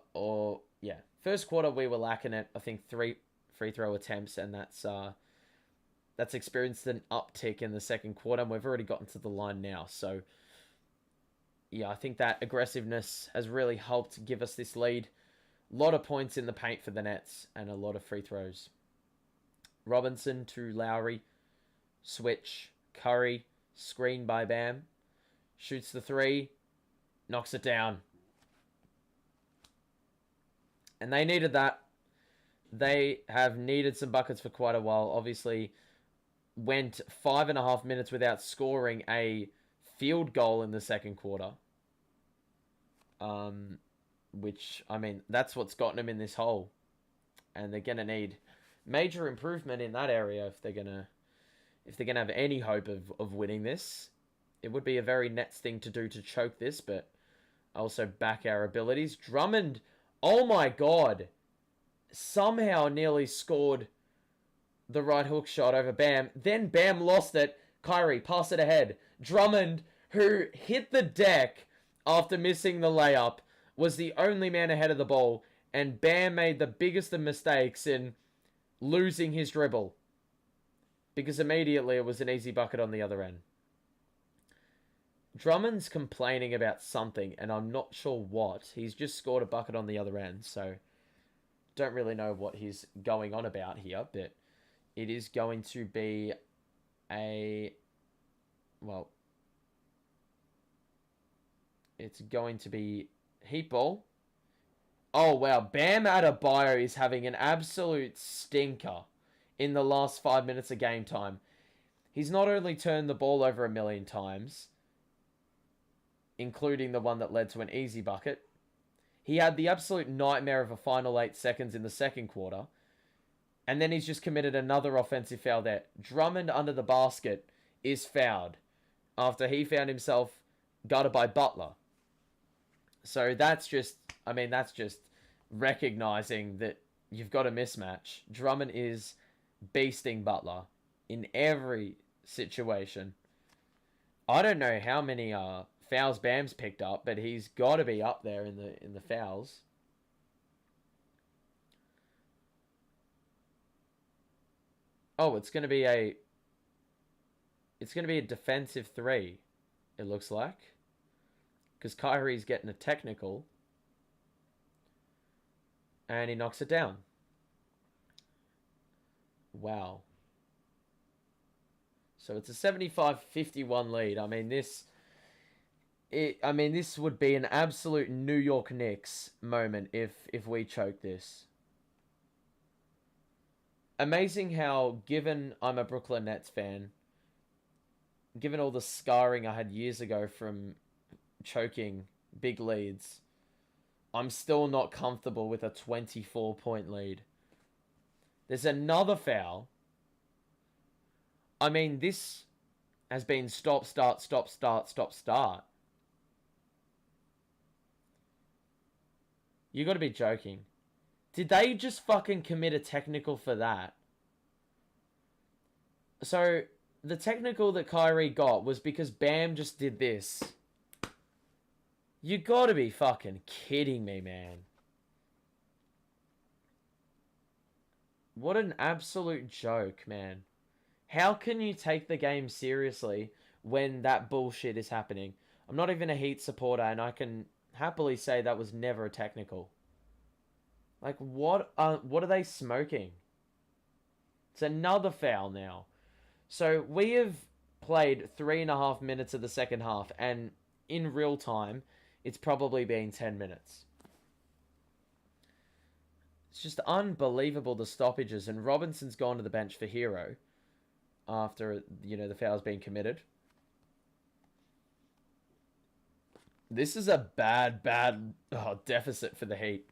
first quarter we were lacking it. I think 3 free throw attempts, and that's experienced an uptick in the second quarter, and we've already gotten to the line now. So yeah, I think that aggressiveness has really helped give us this lead. A lot of points in the paint for the Nets, and a lot of free throws. Robinson to Lowry, switch, Curry, screen by Bam, shoots the 3, knocks it down. And they needed that. They have needed some buckets for quite a while. Obviously, went 5.5 minutes without scoring a field goal in the second quarter. Which, I mean, that's what's gotten them in this hole. And they're going to need major improvement in that area if they're gonna have any hope of winning this. It would be a very Nets thing to do to choke this, but also back our abilities. Drummond, oh my god, somehow nearly scored the right hook shot over Bam. Then Bam lost it. Kyrie, pass it ahead. Drummond, who hit the deck after missing the layup, was the only man ahead of the ball, and Bam made the biggest of mistakes in losing his dribble, because immediately it was an easy bucket on the other end. Drummond's complaining about something, and I'm not sure what. He's just scored a bucket on the other end, so don't really know what he's going on about here, but it is going to be it's going to be Heat ball. Oh, wow. Bam Adebayo is having an absolute stinker in the last 5 minutes of game time. He's not only turned the ball over 1,000,000 times, including the one that led to an easy bucket. He had the absolute nightmare of a final 8 seconds in the second quarter. And then he's just committed another offensive foul there. Drummond under the basket is fouled after he found himself guarded by Butler. So that's just recognizing that you've got a mismatch. Drummond is beasting Butler in every situation. I don't know how many fouls Bam's picked up, but he's got to be up there in the fouls. Oh, it's going to be a... It's going to be a defensive 3, it looks like. Because Kyrie's getting a technical. And he knocks it down. Wow. So it's a 75-51 lead. I mean, this would be an absolute New York Knicks moment if we choke this. Amazing how, given I'm a Brooklyn Nets fan, given all the scarring I had years ago from choking big leads, I'm still not comfortable with a 24-point lead. There's another foul. I mean, this has been stop, start, stop, start, stop, start. You gotta be joking. Did they just fucking commit a technical for that? So, the technical that Kyrie got was because Bam just did this. You gotta be fucking kidding me, man. What an absolute joke, man. How can you take the game seriously when that bullshit is happening? I'm not even a Heat supporter, and I can happily say that was never a technical. Like, what are they smoking? It's another foul now. So, we have played 3.5 minutes of the second half, and in real time, it's probably been 10 minutes. It's just unbelievable, the stoppages, and Robinson's gone to the bench for Hero after, the foul's been committed. This is a bad deficit for the Heat.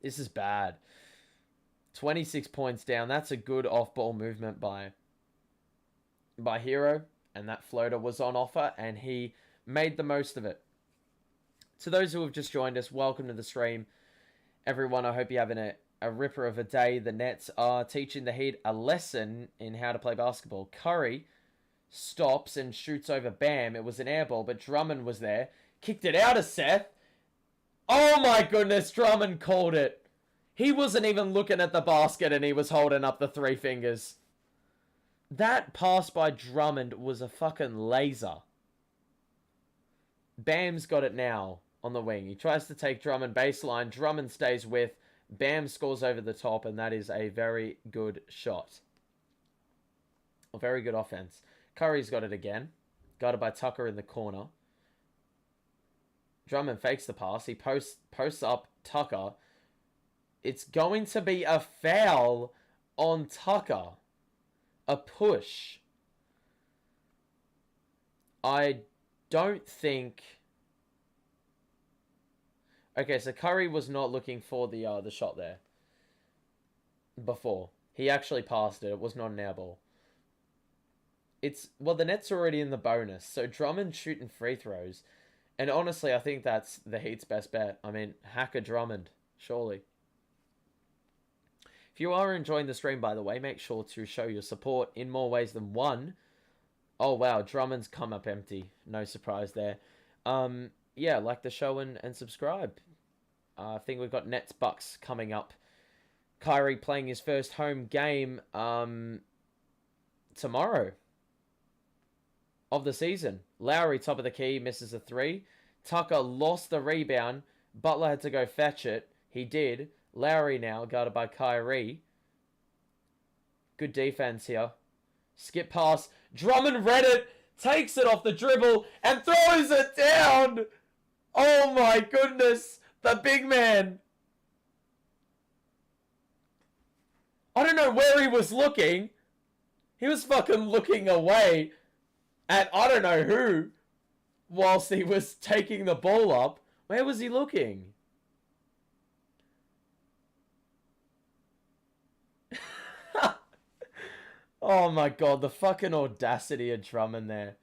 This is bad. 26 points down. That's a good off-ball movement by Hero. And that floater was on offer, and he made the most of it. To those who have just joined us, welcome to the stream. Everyone, I hope you're having a ripper of a day. The Nets are teaching the Heat a lesson in how to play basketball. Curry stops and shoots over Bam. It was an air ball, but Drummond was there. Kicked it out of Seth. Oh my goodness, Drummond called it. He wasn't even looking at the basket, and he was holding up the 3 fingers. That pass by Drummond was a fucking laser. Bam's got it now on the wing. He tries to take Drummond baseline. Drummond stays with. Bam scores over the top, and that is a very good shot. A very good offense. Curry's got it again. Got it by Tucker in the corner. Drummond fakes the pass. He posts up Tucker. It's going to be a foul on Tucker. A push. I don't think... Okay, so Curry was not looking for the shot there before. He actually passed it. It was not an air ball. Well, the Nets are already in the bonus, so Drummond shooting free throws. And honestly, I think that's the Heat's best bet. I mean, hack a Drummond, surely. If you are enjoying the stream, by the way, make sure to show your support in more ways than one. Oh, wow, Drummond's come up empty. No surprise there. Yeah, like the show and subscribe. I think we've got Nets Bucks coming up. Kyrie playing his first home game tomorrow of the season. Lowry, top of the key, misses a 3. Tucker lost the rebound. Butler had to go fetch it. He did. Lowry now, guarded by Kyrie. Good defense here. Skip pass. Drummond read it. Takes it off the dribble and throws it down. Oh my goodness. The big man. I don't know where he was looking. He was fucking looking away at I don't know who whilst he was taking the ball up. Where was he looking? Oh my god, the fucking audacity of Drummond there.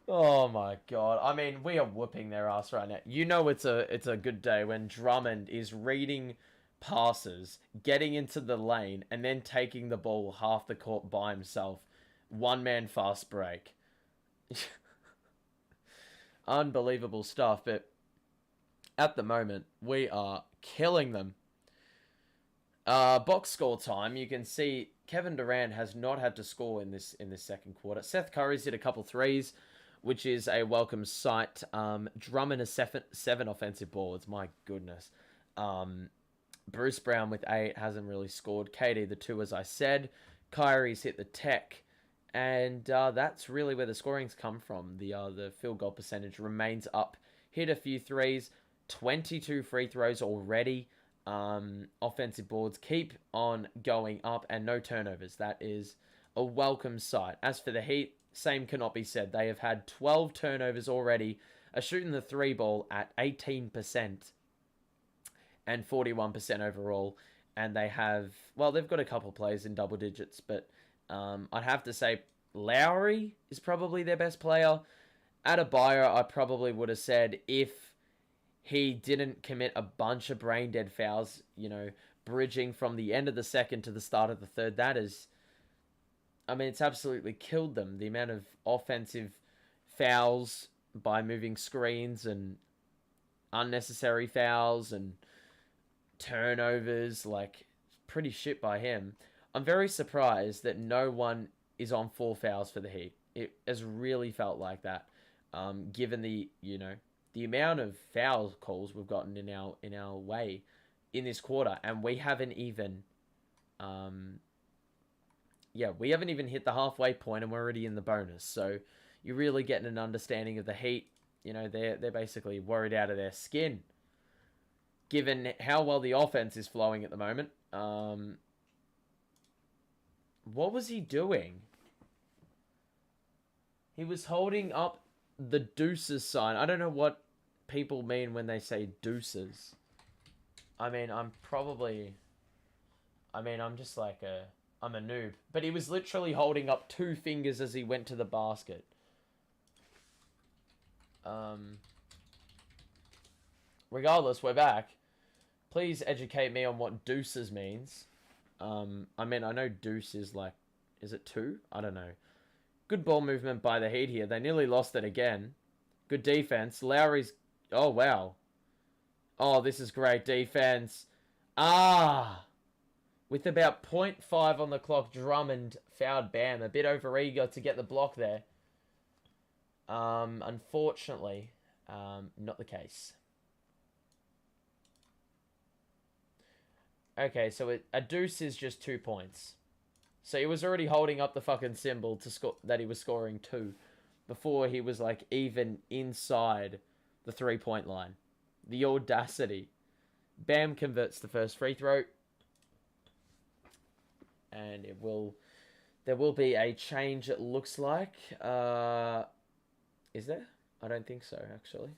Oh my god. I mean, we are whooping their ass right now. You know it's a good day when Drummond is reading passes, getting into the lane, and then taking the ball half the court by himself. One man fast break. Unbelievable stuff, but at the moment, we are killing them. Box score time. You can see Kevin Durant has not had to score in this second quarter. Seth Curry's hit a couple threes, which is a welcome sight. Drummond has seven offensive boards. My goodness. Bruce Brown with 8 hasn't really scored. KD the 2, as I said. Kyrie's hit the tech, and that's really where the scoring's come from. The field goal percentage remains up. Hit a few threes. 22 free throws already. Offensive boards keep on going up, and no turnovers. That is a welcome sight. As for the Heat, same cannot be said. They have had 12 turnovers already, are shooting the 3 ball at 18% and 41% overall. And they have, well, they've got a couple players in double digits, but I'd have to say Lowry is probably their best player. Adebayo, I probably would have said, if he didn't commit a bunch of brain dead fouls, bridging from the end of the second to the start of the third. That is, I mean, it's absolutely killed them. The amount of offensive fouls by moving screens and unnecessary fouls and turnovers, pretty shit by him. I'm very surprised that no one is on 4 fouls for the Heat. It has really felt like that, given the amount of foul calls we've gotten in our way in this quarter, and we haven't even hit the halfway point, and we're already in the bonus. So you're really getting an understanding of the Heat. They're basically worried out of their skin, given how well the offense is flowing at the moment. What was he doing? He was holding up the deuces sign. I don't know what people mean when they say deuces. I'm just I'm a noob. But he was literally holding up 2 fingers as he went to the basket. Regardless, we're back. Please educate me on what deuces means. I know deuce is is it 2? I don't know. Good ball movement by the Heat here. They nearly lost it again. Good defense. Lowry's... Oh, wow. Oh, this is great defense. With about 0.5 on the clock, Drummond fouled Bam. A bit overeager to get the block there. Unfortunately, not the case. Okay, so a deuce is just 2 points. So he was already holding up the fucking symbol to score that he was scoring 2 before he was even inside the 3-point line. The audacity. Bam converts the first free throw. And there will be a change, it looks like. Is there? I don't think so, actually.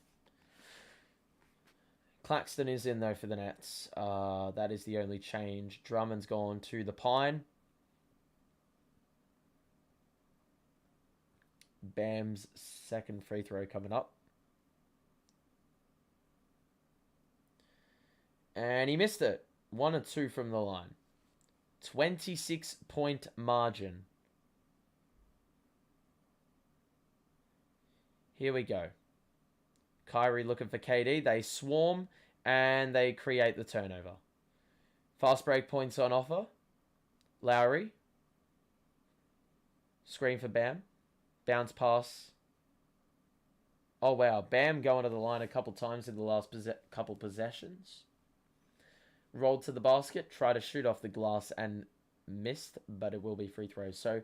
Claxton is in, though, for the Nets. That is the only change. Drummond's gone to the Pine. Bam's second free throw coming up. And he missed it. 1 or 2 from the line. 26-point margin. Here we go. Kyrie looking for KD. They swarm and they create the turnover. Fast break points on offer. Lowry. Screen for Bam. Bounce pass. Oh, wow. Bam going to the line a couple times in the last couple possessions. Rolled to the basket. Try to shoot off the glass and missed, but it will be free throws. So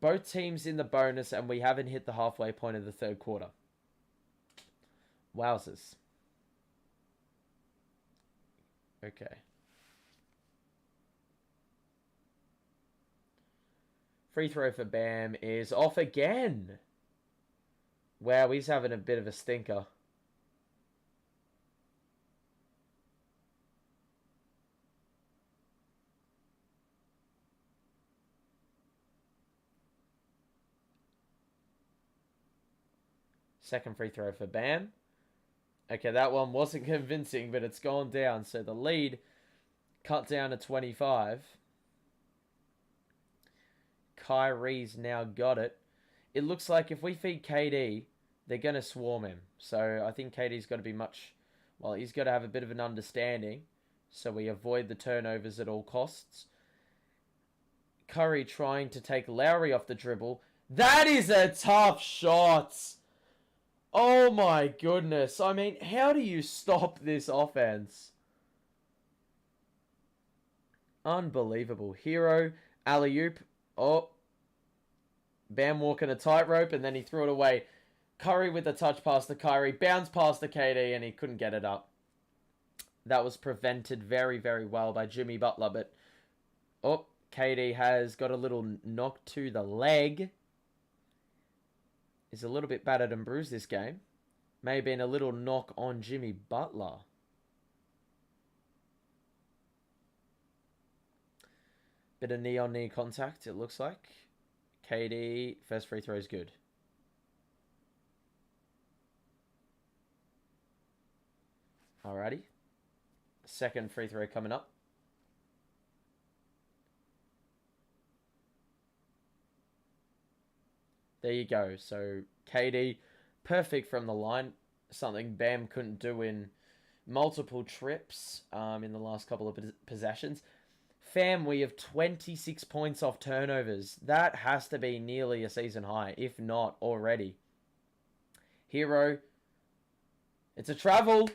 both teams in the bonus, and we haven't hit the halfway point of the third quarter. Wowzers. Okay. Free throw for Bam is off again. Wow, he's having a bit of a stinker. Second free throw for Bam. Okay, that one wasn't convincing, but it's gone down. So the lead cut down to 25. Kyrie's now got it. It looks like if we feed KD, they're going to swarm him. So I think KD's got to be much... Well, he's got to have a bit of an understanding. so we avoid the turnovers at all costs. Curry trying to take Lowry off the dribble. That is a tough shot. Oh my goodness. I mean, how do you stop this offense? Unbelievable. Hero, alley-oop. Oh. Bam walking a tightrope, and then he threw it away. Curry with the touch pass to Kyrie. Bounce past to KD, and he couldn't get it up. That was prevented very, very well by Jimmy Butler, but... Oh, KD has got a little knock to the leg. Is a little bit battered and bruised this game. May have been a little knock on Jimmy Butler. Bit of knee-on-knee contact, it looks like. KD, first free throw is good. Alrighty. Second free throw coming up. There you go. So, KD, perfect from the line. Something Bam couldn't do in multiple trips in the last couple of possessions. Fam, we have 26 points off turnovers. That has to be nearly a season high, if not already. Hero. It's a travel.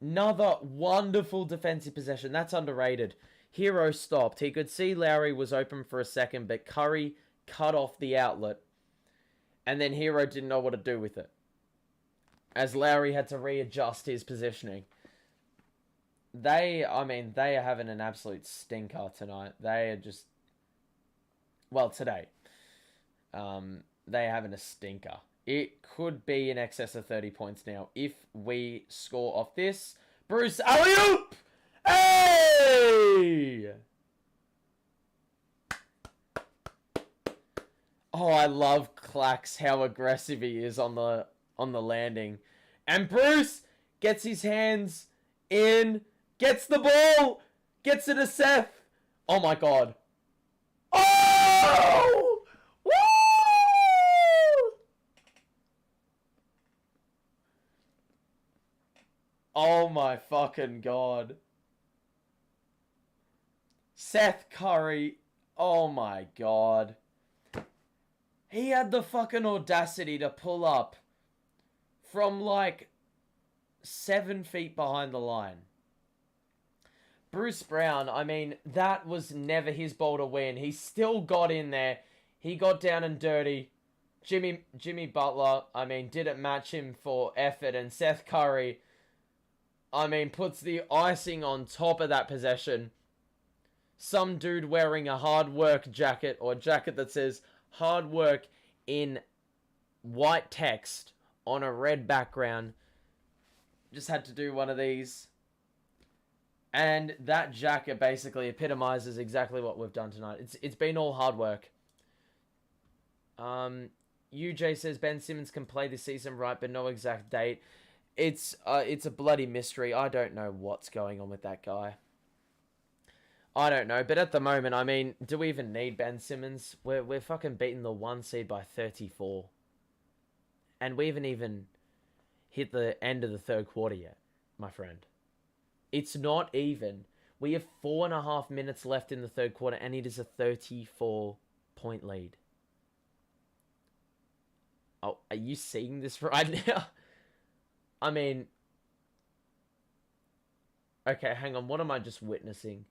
Another wonderful defensive possession. That's underrated. Hero stopped. He could see Lowry was open for a second, but Curry cut off the outlet. And then Hero didn't know what to do with it, as Lowry had to readjust his positioning. They are having an absolute stinker tonight. They are just... Well, today. They are having a stinker. It could be in excess of 30 points now if we score off this. Bruce, alley-oop! Hey! Oh, I love Clax, how aggressive he is on the landing. And Bruce gets his hands in, gets the ball, gets it to Seth. Oh my god. Oh! Woo! Oh my fucking god. Seth Curry. Oh my god. He had the fucking audacity to pull up from like 7 feet behind the line. Bruce Brown, I mean, that was never his ball to win. He still got in there. He got down and dirty. Jimmy Butler, I mean, didn't match him for effort. And Seth Curry, I mean, puts the icing on top of that possession. Some dude wearing a hard work jacket, or a jacket that says hard work in white text on a red background. Just had to do one of these. And that jacket basically epitomizes exactly what we've done tonight. It's been all hard work. UJ says Ben Simmons can play this season, right, but no exact date. It's a bloody mystery. I don't know what's going on with that guy. I don't know, but at the moment, I mean, do we even need Ben Simmons? We're fucking beating the 1 seed by 34. And we haven't even hit the end of the third quarter yet, my friend. It's not even. We have 4.5 minutes left in the third quarter, and it is a 34-point lead. Oh, are you seeing this right now? I mean... Okay, hang on. What am I just witnessing?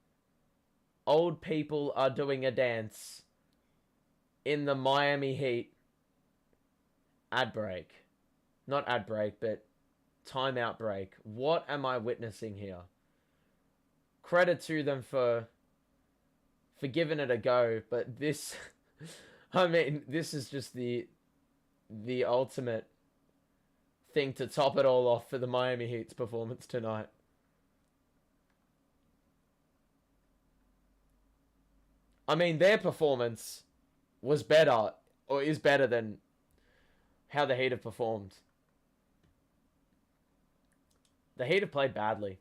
Old people are doing a dance in the Miami Heat ad break. Not ad break, but timeout break. What am I witnessing here? Credit to them for giving it a go, but this... I mean, this is just the ultimate thing to top it all off for the Miami Heat's performance tonight. I mean, their performance was better, or is better than how the Heat have performed. The Heat have played badly.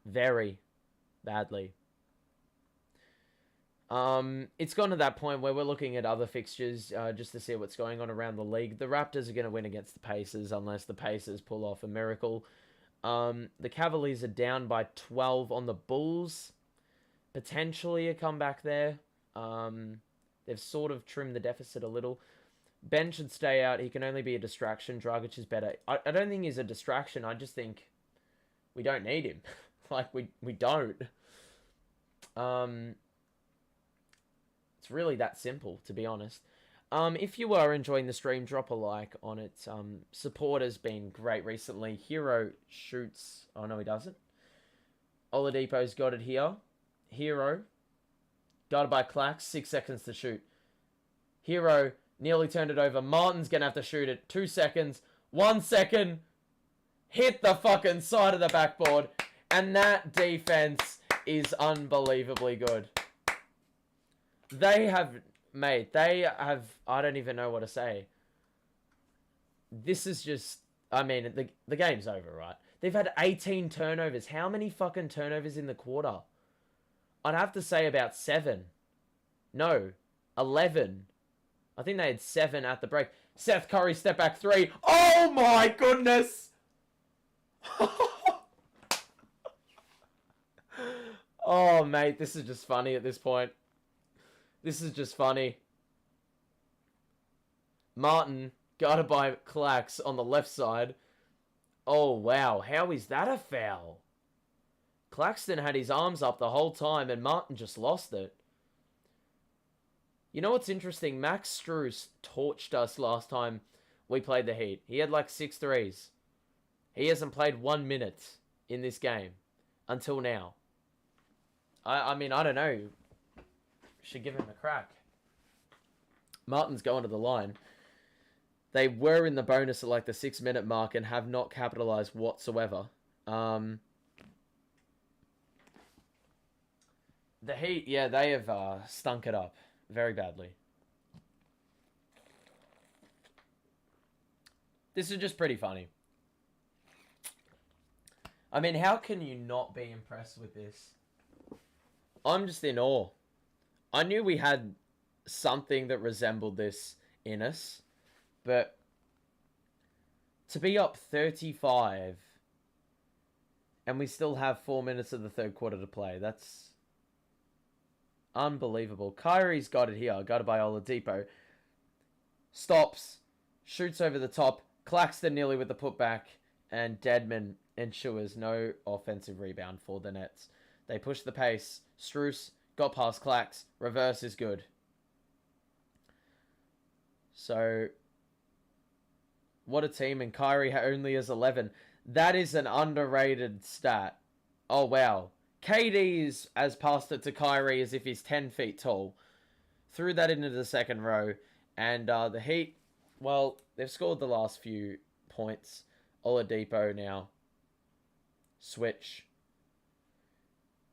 Very badly. It's gone to that point where we're looking at other fixtures just to see what's going on around the league. The Raptors are going to win against the Pacers unless the Pacers pull off a miracle. The Cavaliers are down by 12 on the Bulls. Potentially a comeback there. They've sort of trimmed the deficit a little. Ben should stay out. He can only be a distraction. Dragic is better. I don't think he's a distraction. I just think we don't need him. Like, we don't. It's really that simple, to be honest. If you are enjoying the stream, drop a like on it. Support has been great recently. Hero shoots. Oh, no, he doesn't. Oladipo's got it here. Hero. Guarded by Clax. 6 seconds to shoot. Hero nearly turned it over. Martin's going to have to shoot it. 2 seconds. 1 second. Hit the fucking side of the backboard. And that defense is unbelievably good. They have... Mate, they have... I don't even know what to say. This is just... I mean, the game's over, right? They've had 18 turnovers. How many fucking turnovers in the quarter? I'd have to say about 7. No, 11. I think they had 7 at the break. Seth Curry step back 3. Oh my goodness! Oh, mate, this is just funny at this point. This is just funny. Martin, guarded by Clax on the left side. Oh, wow. How is that a foul? Claxton had his arms up the whole time and Martin just lost it. You know what's interesting? Max Strus torched us last time we played the Heat. He had like 6 threes. He hasn't played 1 minute in this game until now. I mean, I don't know. Should give him a crack. Martin's going to the line. They were in the bonus at like the 6-minute mark and have not capitalized whatsoever. The Heat, yeah, they have stunk it up very badly. This is just pretty funny. I mean, how can you not be impressed with this? I'm just in awe. I knew we had something that resembled this in us, but to be up 35 and we still have 4 minutes of the third quarter to play, that's unbelievable. Kyrie's got it here, got it by Oladipo. Stops, shoots over the top, Claxton nearly with the putback, and Deadman ensures no offensive rebound for the Nets. They push the pace. Strus got past Clax. Reverse is good. So, what a team. And Kyrie only has 11. That is an underrated stat. Oh, wow. KD has passed it to Kyrie as if he's 10 feet tall. Threw that into the second row. And the Heat, well, they've scored the last few points. Oladipo now. Switch.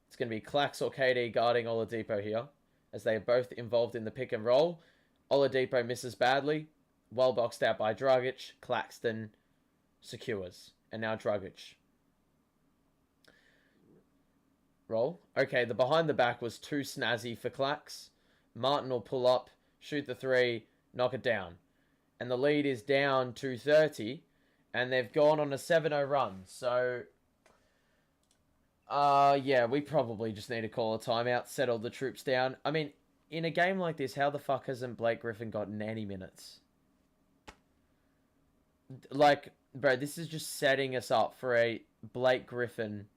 It's going to be Clax or KD guarding Oladipo here, as they are both involved in the pick and roll. Oladipo misses badly. Well boxed out by Dragic. Claxton secures. And now Dragic. Roll. Okay, the behind the back was too snazzy for Clax. Martin will pull up, shoot the 3, knock it down. And the lead is down to 30. And they've gone on a 7-0 run. So... yeah, we probably just need to call a timeout, settle the troops down. I mean, in a game like this, how the fuck hasn't Blake Griffin gotten any minutes? Like, bro, this is just setting us up for a Blake Griffin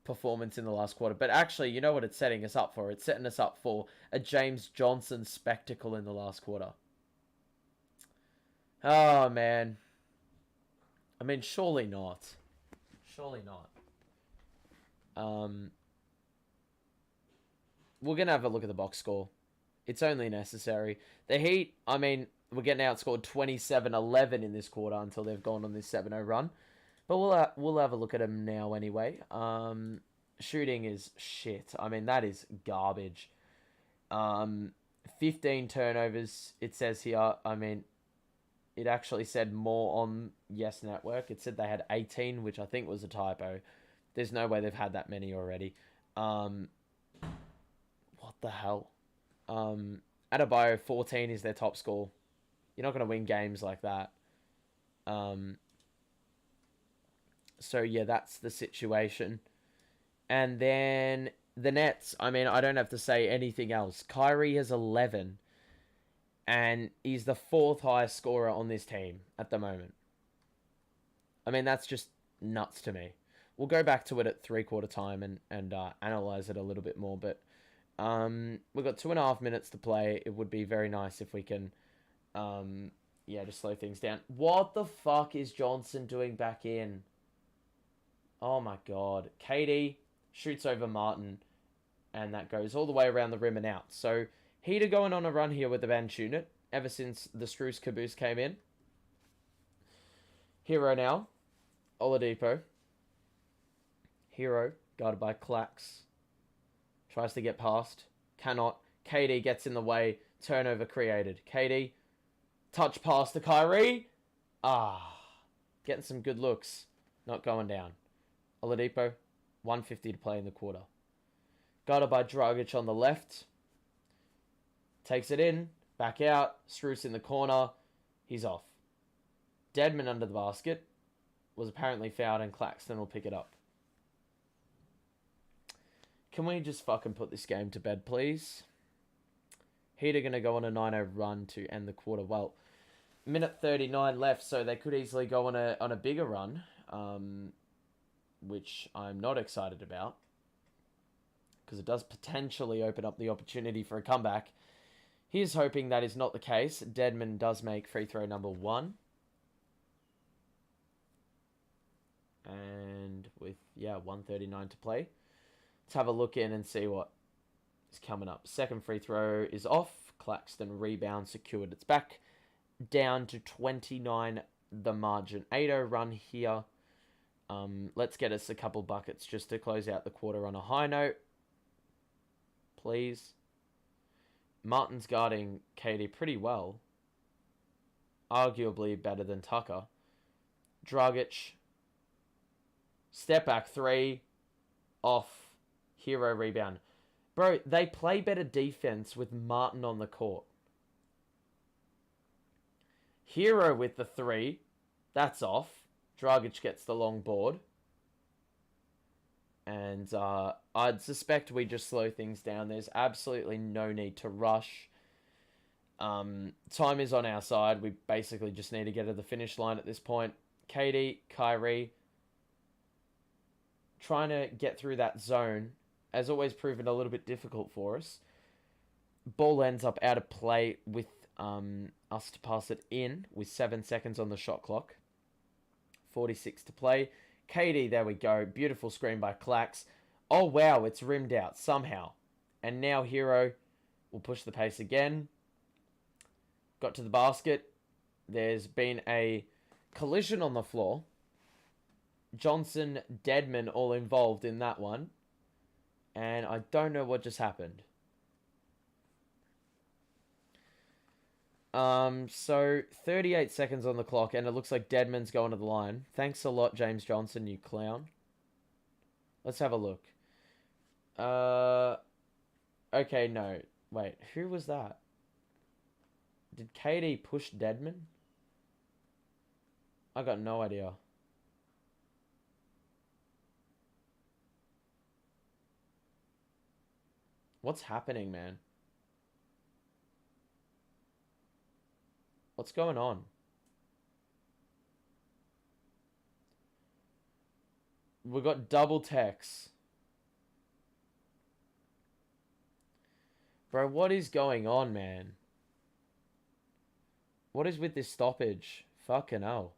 performance in the last quarter. But actually, you know what it's setting us up for? It's setting us up for a James Johnson spectacle in the last quarter. Oh, man. I mean, surely not. Surely not. We're going to have a look at the box score. It's only necessary. The Heat, I mean, we're getting outscored 27-11 in this quarter until they've gone on this 7-0 run. But we'll have a look at them now anyway. Shooting is shit. I mean, that is garbage. 15 turnovers, it says here. I mean, it actually said more on Yes Network. It said they had 18, which I think was a typo. There's no way they've had that many already. What the hell? Adebayo, 14 is their top score. You're not going to win games like that. So, yeah, that's the situation. And then the Nets, I mean, I don't have to say anything else. Kyrie has 11, and he's the fourth highest scorer on this team at the moment. I mean, that's just nuts to me. We'll go back to it at three-quarter time and analyze it a little bit more. But we've got 2.5 minutes to play. It would be very nice if we can, just slow things down. What the fuck is Johnson doing back in? Oh my god. KD shoots over Martin, and that goes all the way around the rim and out. So, Heater going on a run here with the bench unit ever since the Struce caboose came in. Hero now. Oladipo. Hero, guarded by Clax. Tries to get past. Cannot. KD gets in the way. Turnover created. KD. Touch pass to Kyrie. Getting some good looks. Not going down. Oladipo. 150 to play in the quarter. Guarded by Dragic on the left. Takes it in. Back out. Struce in the corner. He's off. Dedmon under the basket. Was apparently fouled, and Claxton will pick it up. Can we just fucking put this game to bed, please? Heat are going to go on a 9-0 run to end the quarter. Well, minute 39 left, so they could easily go on a bigger run, which I'm not excited about, because it does potentially open up the opportunity for a comeback. Here's hoping that is not the case. Dedmon does make free throw number 1. And with, 1:39 to play. Let's have a look in and see what is coming up. Second free throw is off. Claxton rebound secured. It's back down to 29, the margin. 8-0 run here. Let's get us a couple buckets just to close out the quarter on a high note. Please. Martin's guarding KD pretty well. Arguably better than Tucker. Dragic. Step back 3. Off. Hero rebound. Bro, they play better defense with Martin on the court. Hero with the 3. That's off. Dragic gets the long board. And I'd suspect we just slow things down. There's absolutely no need to rush. Time is on our side. We basically just need to get to the finish line at this point. KD, Kyrie, trying to get through that zone has always proven a little bit difficult for us. Ball ends up out of play with us to pass it in with 7 seconds on the shot clock. 46 to play. KD, there we go. Beautiful screen by Clax. Oh, wow, it's rimmed out somehow. And now Hero will push the pace again. Got to the basket. There's been a collision on the floor. Johnson, Dedmon all involved in that one. And I don't know what just happened. So 38 seconds on the clock, and it looks like Dedmon's going to the line. Thanks a lot, James Johnson, you clown. Let's have a look. Okay, no. Wait, who was that? Did KD push Dedmon? I got no idea. What's happening, man? What's going on? We got double techs. Bro, what is going on, man? What is with this stoppage? Fucking hell.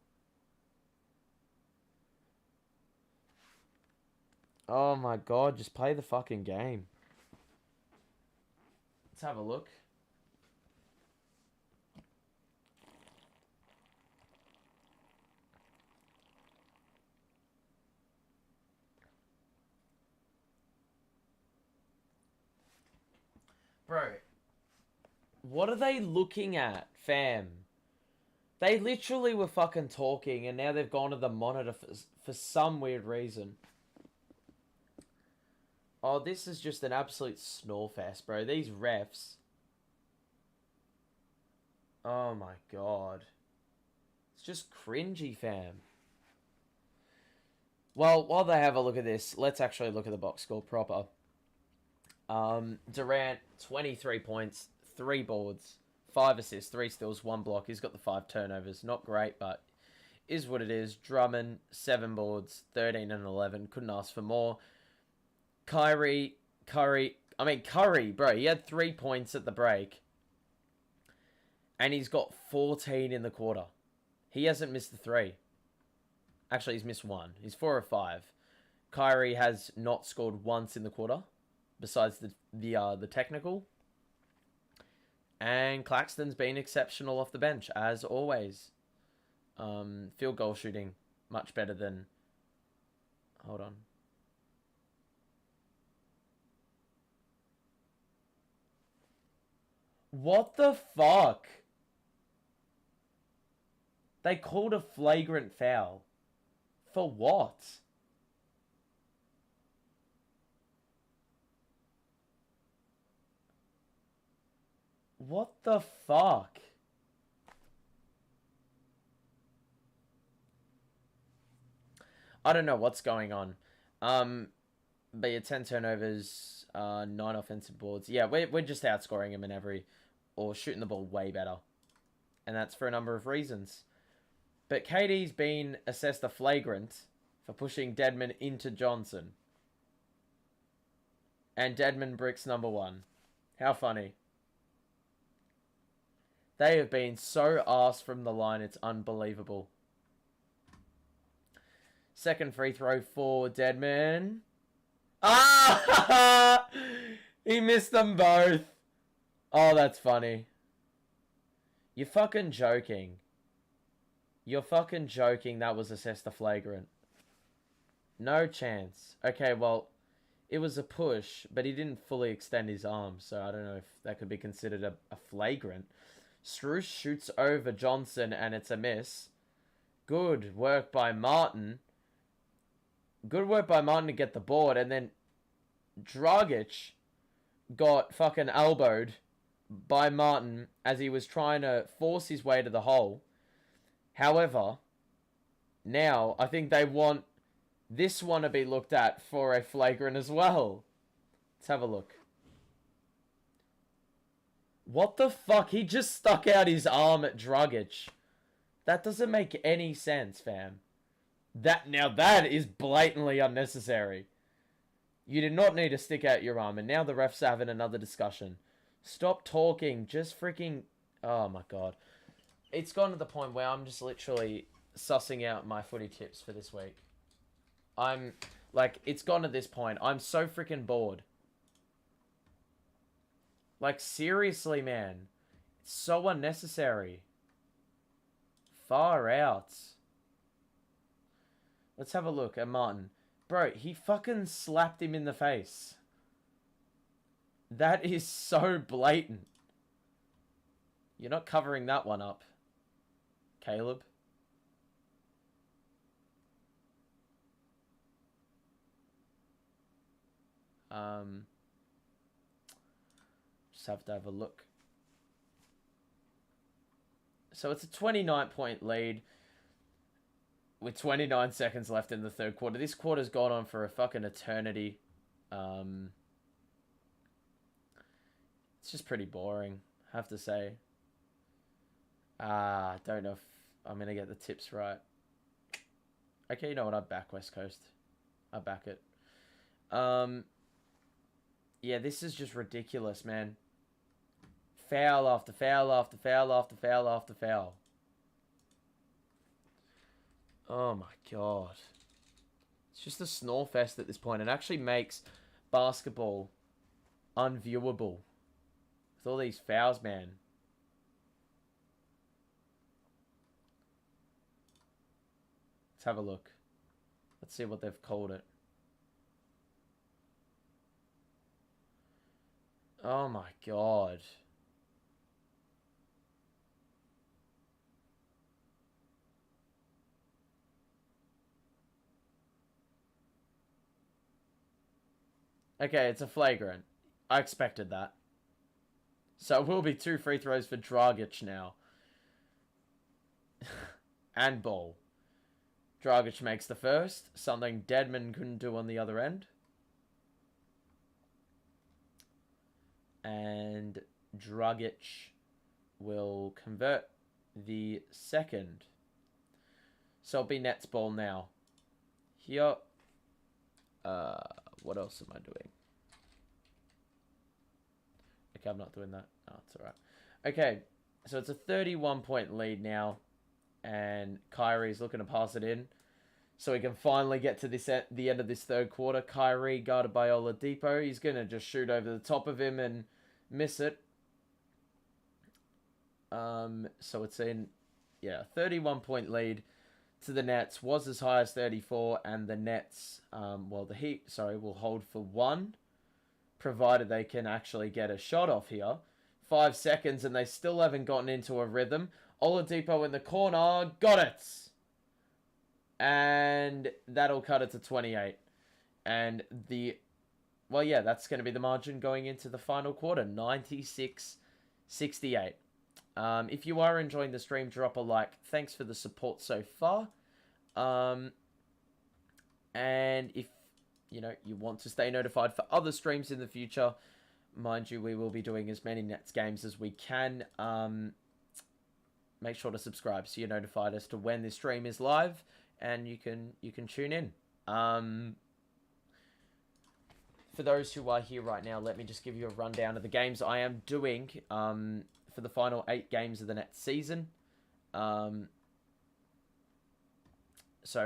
Oh my god, just play the fucking game. Let's have a look. Bro, what are they looking at, fam? They literally were fucking talking, and now they've gone to the monitor for some weird reason. Oh, this is just an absolute snore fest, bro. These refs. Oh my god. It's just cringy, fam. Well, while they have a look at this, let's actually look at the box score proper. Durant, 23 points, 3 boards, 5 assists, 3 steals, 1 block. He's got the 5 turnovers. Not great, but is what it is. Drummond, 7 boards, 13 and 11. Couldn't ask for more. Curry, bro, he had 3 points at the break. And he's got 14 in the quarter. He hasn't missed the 3. Actually, he's missed 1. He's 4 of 5. Kyrie has not scored once in the quarter, besides the technical. And Claxton's been exceptional off the bench, as always. Field goal shooting, much better than... Hold on. What the fuck? They called a flagrant foul. For what? What the fuck? I don't know what's going on. But yeah, 10 turnovers, 9 offensive boards. Yeah, we're just outscoring him in every... Or shooting the ball way better. And that's for a number of reasons. But KD's been assessed a flagrant for pushing Dedmon into Johnson. And Dedmon bricks number 1. How funny. They have been so arse from the line, it's unbelievable. Second free throw for Dedmon. Ah! He missed them both. Oh, that's funny. You're fucking joking. You're fucking joking that was assessed a flagrant. No chance. Okay, well, it was a push, but he didn't fully extend his arm, so I don't know if that could be considered a flagrant. Struce shoots over Johnson, and it's a miss. Good work by Martin. Good work by Martin to get the board, and then Dragic got fucking elbowed by Martin as he was trying to force his way to the hole. However, now I think they want this one to be looked at for a flagrant as well. Let's have a look. What the fuck? He just stuck out his arm at Dragic. That doesn't make any sense, fam. Now that is blatantly unnecessary. You did not need to stick out your arm, and now the ref's having another discussion. Stop talking. Just freaking... Oh, my God. It's gone to the point where I'm just literally sussing out my footy tips for this week. I'm... Like, it's gone to this point. I'm so freaking bored. Like, seriously, man. It's so unnecessary. Far out. Let's have a look at Martin. Bro, he fucking slapped him in the face. That is so blatant. You're not covering that one up, Caleb. Just have to have a look. So it's a 29-point lead with 29 seconds left in the third quarter. This quarter's gone on for a fucking eternity. It's just pretty boring, I have to say. Don't know if I'm going to get the tips right. Okay, you know what? I back West Coast. I back it. Yeah, this is just ridiculous, man. Foul after foul after foul after foul after foul. Oh my God. It's just a snore fest at this point. It actually makes basketball unviewable. With all these fouls, man. Let's have a look. Let's see what they've called it. Oh my God. Okay, it's a flagrant. I expected that. So it will be 2 free throws for Dragic now. And ball. Dragic makes the first. Something Deadman couldn't do on the other end. And Dragic will convert the second. So it'll be Nets ball now. Here. What else am I doing? Okay, I'm not doing that. Oh, it's alright. Okay, so it's a 31-point lead now. And Kyrie's looking to pass it in. So we can finally get to the end of this third quarter. Kyrie guarded by Oladipo. He's going to just shoot over the top of him and miss it. So it's in, 31-point lead to the Nets. Was as high as 34, and the Nets, the Heat, will hold for 1, provided they can actually get a shot off here. 5 seconds, and they still haven't gotten into a rhythm. Oladipo in the corner, got it! And that'll cut it to 28. And that's going to be the margin going into the final quarter, 96-68. If you are enjoying the stream, drop a like. Thanks for the support so far. And if you want to stay notified for other streams in the future, mind you, we will be doing as many Nets games as we can. Make sure to subscribe so you're notified as to when this stream is live, and you can tune in. For those who are here right now, let me just give you a rundown of the games I am doing for the final 8 games of the Nets season. So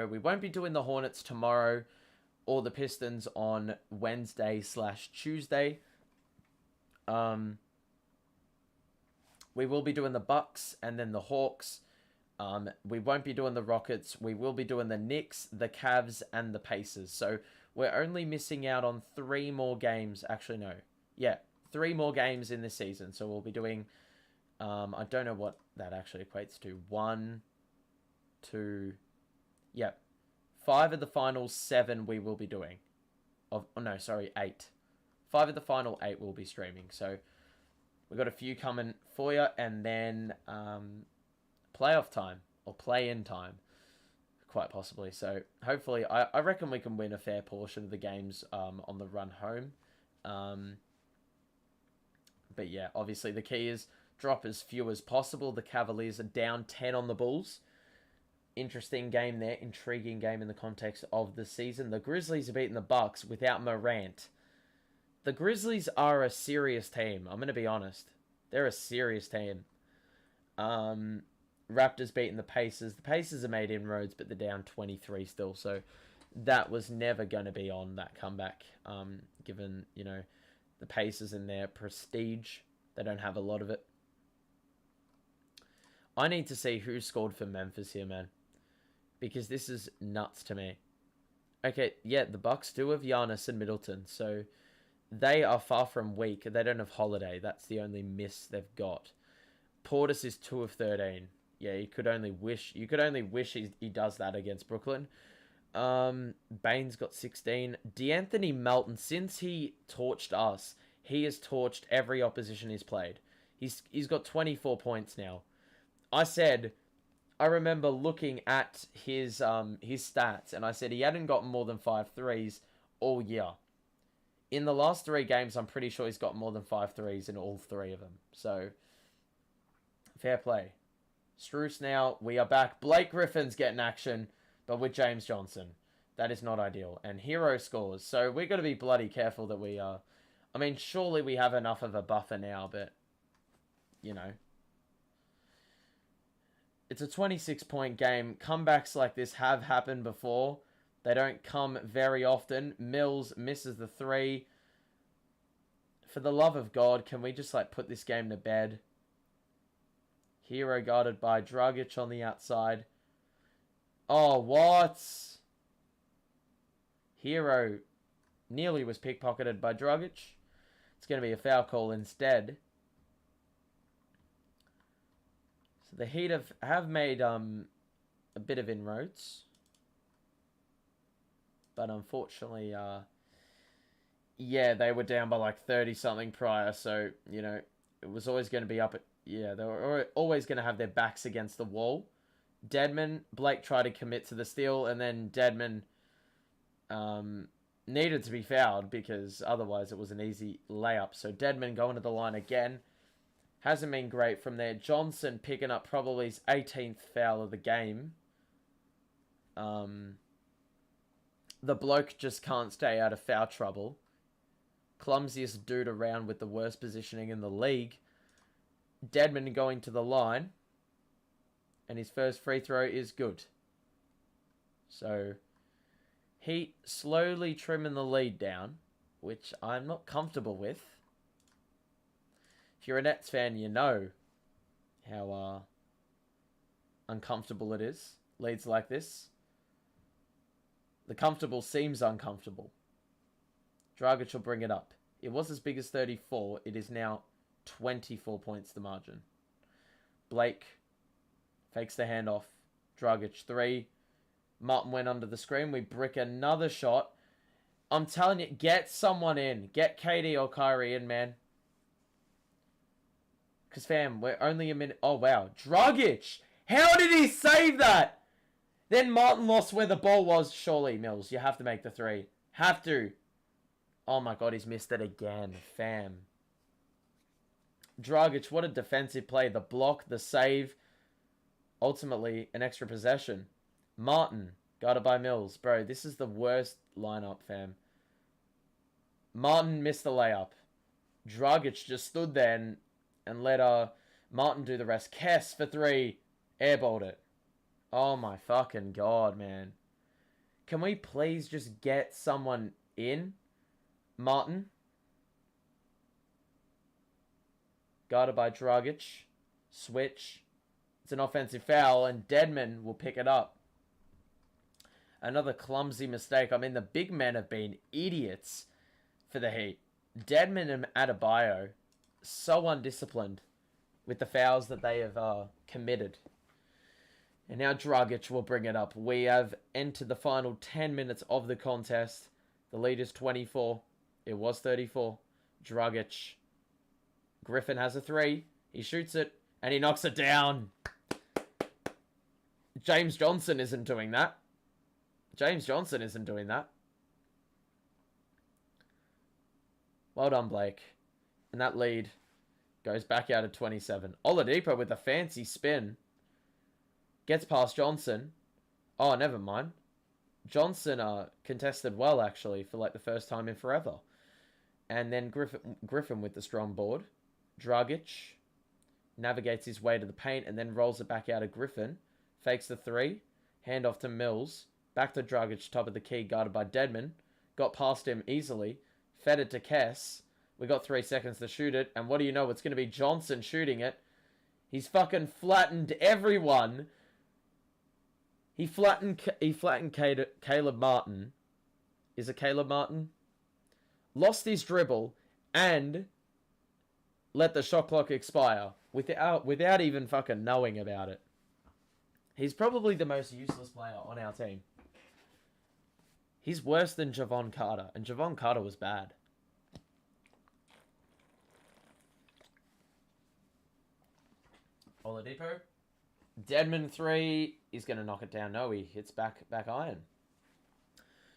we won't be doing the Hornets tomorrow or the Pistons on Wednesday/Tuesday. We will be doing the Bucks and then the Hawks. We won't be doing the Rockets. We will be doing the Knicks, the Cavs, and the Pacers. So we're only missing out on 3 more games. Actually, no. Yeah, 3 more games in this season. So we'll be doing, I don't know what that actually equates to. 1, 2, 5 of the final 7 we will be doing. 8. 5 of the final 8 will be streaming. So we've got a few coming for you, and then playoff time, or play-in time, quite possibly. So hopefully, I reckon we can win a fair portion of the games on the run home. But yeah, obviously the key is drop as few as possible. The Cavaliers are down 10 on the Bulls. Interesting game there, intriguing game in the context of the season. The Grizzlies have beaten the Bucks without Morant. The Grizzlies are a serious team. I'm going to be honest. They're a serious team. Raptors beating the Pacers. The Pacers have made inroads, but they're down 23 still. So that was never going to be on that comeback. Given, the Pacers and their prestige. They don't have a lot of it. I need to see who scored for Memphis here, man. Because this is nuts to me. Okay, yeah, the Bucks do have Giannis and Middleton. So they are far from weak. They don't have Holiday. That's the only miss they've got. Portis is 2 of 13. Yeah, you could only wish he does that against Brooklyn. Bane's got 16. D'Anthony Melton, since he torched us, he has torched every opposition he's played. He's got 24 points now. I remember looking at his stats, and I said he hadn't gotten more than 5 threes all year. In the last 3 games, I'm pretty sure he's got more than 5 threes in all 3 of them. So, fair play. Struce now, we are back. Blake Griffin's getting action, but with James Johnson. That is not ideal. And Hero scores. So, we've got to be bloody careful that we are... I mean, surely we have enough of a buffer now, but... It's a 26-point game. Comebacks like this have happened before. They don't come very often. Mills misses the 3. For the love of God, can we just put this game to bed? Hero guarded by Dragic on the outside. Oh, what? Hero nearly was pickpocketed by Dragic. It's going to be a foul call instead. So the Heat have made a bit of inroads. But unfortunately, they were down by 30-something prior. So, it was always going to be up at... Yeah, they were always going to have their backs against the wall. Deadman, Blake tried to commit to the steal, and then Deadman needed to be fouled because otherwise it was an easy layup. So Deadman going to the line again. Hasn't been great from there. Johnson picking up probably his 18th foul of the game. The bloke just can't stay out of foul trouble. Clumsiest dude around with the worst positioning in the league. Deadman going to the line. And his first free throw is good. So, Heat slowly trimming the lead down, which I'm not comfortable with. If you're a Nets fan, you know how uncomfortable it is. Leads like this. The comfortable seems uncomfortable. Dragic will bring it up. It was as big as 34. It is now 24 points the margin. Blake fakes the handoff. Dragic 3. Martin went under the screen. We brick another shot. I'm telling you, get someone in. Get KD or Kyrie in, man. Because, fam, we're only a minute. Oh, wow. Dragic! How did he save that? Then Martin lost where the ball was. Surely, Mills, you have to make the 3. Have to. Oh, my God, he's missed it again. Fam. Dragic, what a defensive play. The block, the save. Ultimately, an extra possession. Martin, guarded by Mills. Bro, this is the worst lineup, fam. Martin missed the layup. Dragic just stood there and let Martin do the rest. Kess for 3. Airballed it. Oh my fucking God, man. Can we please just get someone in? Martin. Guarded by Dragic. Switch. It's an offensive foul, and Deadman will pick it up. Another clumsy mistake. I mean, the big men have been idiots for the Heat. Deadman and Adebayo, so undisciplined with the fouls that they have committed. And now Dragic will bring it up. We have entered the final 10 minutes of the contest. The lead is 24. It was 34. Dragic. Griffin has a 3. He shoots it, and he knocks it down. James Johnson isn't doing that. James Johnson isn't doing that. Well done, Blake. And that lead goes back out at 27. Oladipo with a fancy spin. Gets past Johnson. Oh, never mind. Johnson contested well, actually, for like the first time in forever. And then Griffin with the strong board. Dragic navigates his way to the paint and then rolls it back out of Griffin. Fakes the 3. Handoff to Mills. Back to Dragic, top of the key, guarded by Deadman. Got past him easily. Fed it to Kess. We got 3 seconds to shoot it. And what do you know? It's going to be Johnson shooting it. He's fucking flattened everyone. He flattened Caleb Martin. Is it Caleb Martin? Lost his dribble and let the shot clock expire without even fucking knowing about it. He's probably the most useless player on our team. He's worse than Javon Carter, and Javon Carter was bad. Oladipo. Deadman 3. He's going to knock it down. No, he hits back iron.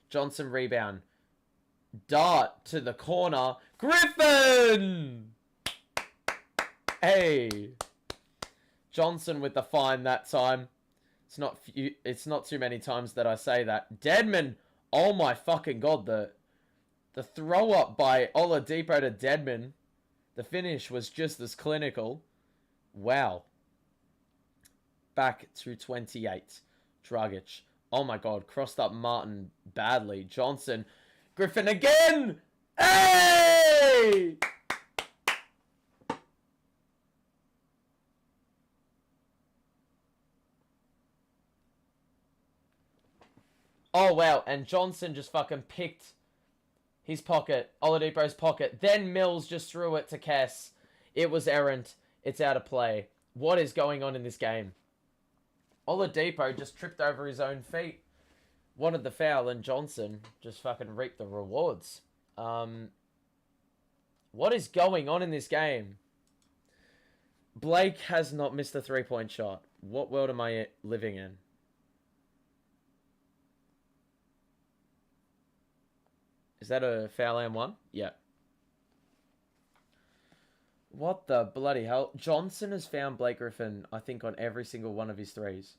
Johnson rebound. Dart to the corner. Griffin! Hey. Johnson with the find that time. It's not too many times that I say that. Deadman. Oh my fucking God. The throw up by Oladipo to Deadman. The finish was just as clinical. Wow. Back to 28. Dragic. Oh my God. Crossed up Martin badly. Johnson. Griffin again. Hey! Oh, wow. And Johnson just fucking picked his pocket. Oladipo's pocket. Then Mills just threw it to Kess. It was errant. It's out of play. What is going on in this game? Oladipo just tripped over his own feet. Wanted the foul, and Johnson just fucking reaped the rewards. What is going on in this game? Blake has not missed a 3-point shot. What world am I living in? Is that a foul and one? Yeah. What the bloody hell? Johnson has found Blake Griffin, I think, on every single one of his threes.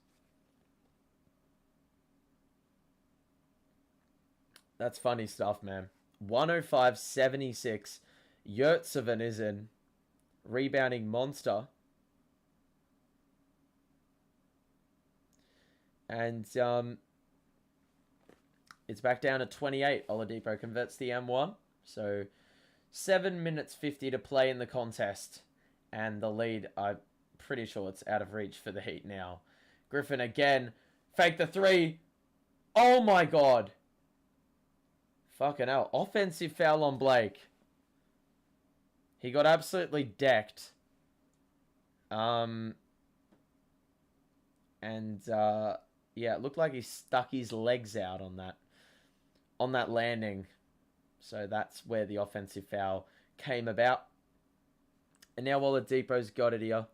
That's funny stuff, man. 105-76. Yurtseven is in. Rebounding monster. And it's back down to 28. Oladipo converts the M1. So 7 minutes 50 to play in the contest. And the lead, I'm pretty sure it's out of reach for the Heat now. Griffin again. Fake the three. Oh my god. Fucking hell. Offensive foul on Blake. He got absolutely decked. And yeah, it looked like he stuck his legs out on that landing. So that's where the offensive foul came about. And now Oladipo's got it here.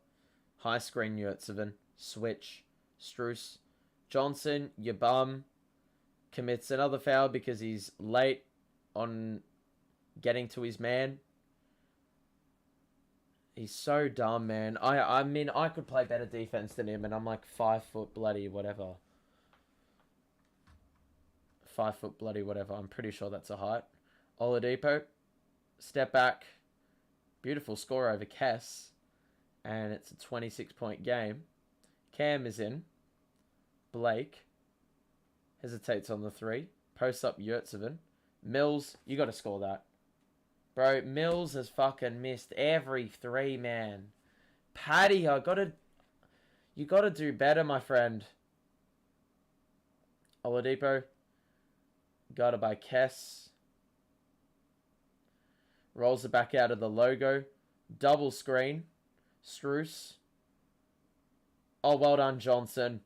High screen Yurtseven. Switch. Strus. Johnson, your bum. Commits another foul because he's late on getting to his man. He's so dumb, man. I mean, I could play better defense than him, and I'm like 5 foot bloody whatever. 5 foot bloody whatever. I'm pretty sure that's a height. Oladipo. Step back. Beautiful score over Kess. And it's a 26-point game. Cam is in. Blake. Hesitates on the three. Posts up Yurtseven. Mills, you got to score that. Bro, Mills has fucking missed every three, man. Paddy, you got to do better, my friend. Oladipo. Got it by Kess. Rolls it back out of the logo. Double screen. Strus. Oh, well done, Johnson.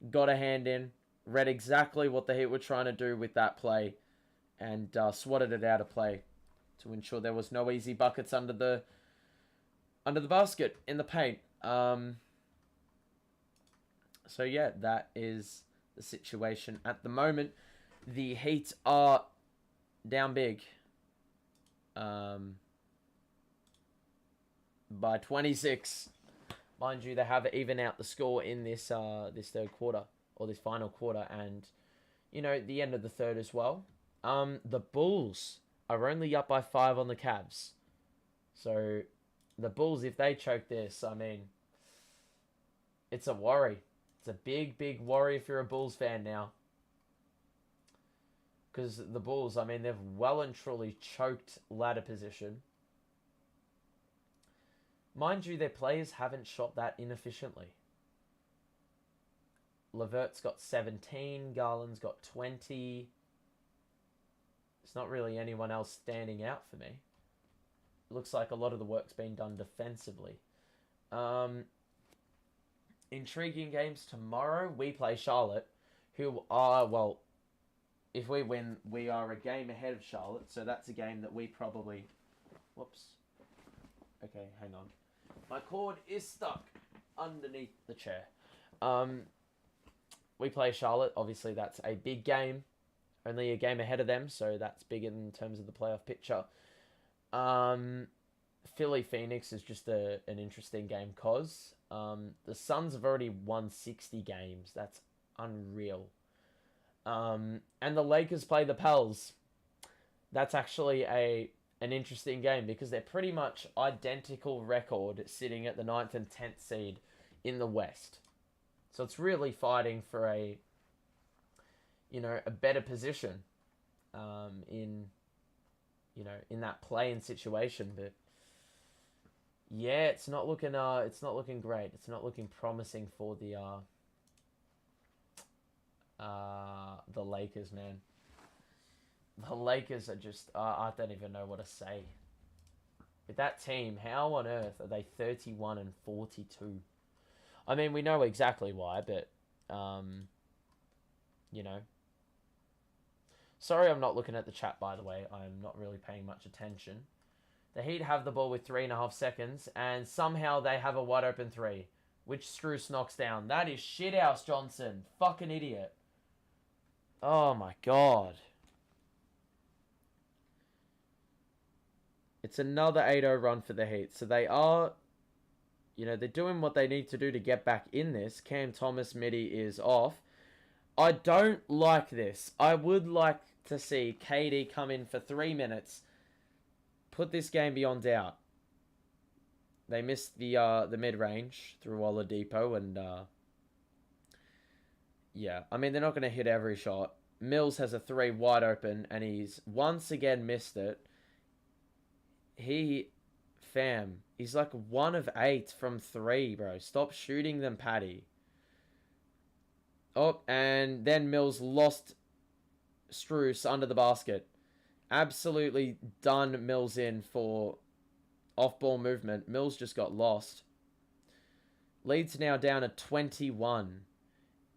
Got a hand in. Read exactly what the Heat were trying to do with that play. And swatted it out of play. To ensure there was no easy buckets under the basket in the paint. So yeah, that is the situation at the moment. The Heat are down big. By 26. Mind you, they have even out the score in this third quarter, or this final quarter, and you know, the end of the third as well. The Bulls are only up by 5 on the Cavs. So the Bulls, if they choke this, I mean, it's a worry. It's a big, big worry if you're a Bulls fan now. Because the Bulls, I mean, they've well and truly choked ladder position. Mind you, their players haven't shot that inefficiently. Levert's got 17. Garland's got 20. It's not really anyone else standing out for me. It looks like a lot of the work's been done defensively. Intriguing games tomorrow. We play Charlotte, who are, well, if we win, we are a game ahead of Charlotte. So that's a game that we probably... Whoops. Okay, hang on. My cord is stuck underneath the chair. We play Charlotte. Obviously, that's a big game. Only a game ahead of them, so that's big in terms of the playoff picture. Philly Phoenix is just an interesting game because the Suns have already won 60 games. That's unreal. And the Lakers play the Pels. That's actually an interesting game because they're pretty much identical record sitting at the 9th and 10th seed in the West. So it's really fighting for a better position in that play-in situation. But yeah, it's not looking great. It's not looking promising for the Lakers, man. The Lakers are just I don't even know what to say. With that team, how on earth are they 31-42? I mean, we know exactly why, but Sorry I'm not looking at the chat, by the way. I'm not really paying much attention. The Heat have the ball with 3.5 seconds, and somehow they have a wide open three. which Strus knocks down. That is shithouse Johnson. Fucking idiot. Oh my god. It's another 8-0 run for the Heat. So they are, you know, they're doing what they need to do to get back in this. Cam Thomas midi is off. I don't like this. I would like to see KD come in for 3 minutes. Put this game beyond doubt. They missed the mid-range through Oladipo and yeah. I mean, they're not going to hit every shot. Mills has a 3 wide open and he's once again missed it. He's like 1 of 8 from 3, bro. Stop shooting them, Patty. Oh, and then Mills lost Strus under the basket. Absolutely done Mills in for off-ball movement. Mills just got lost. Leads now down at 21.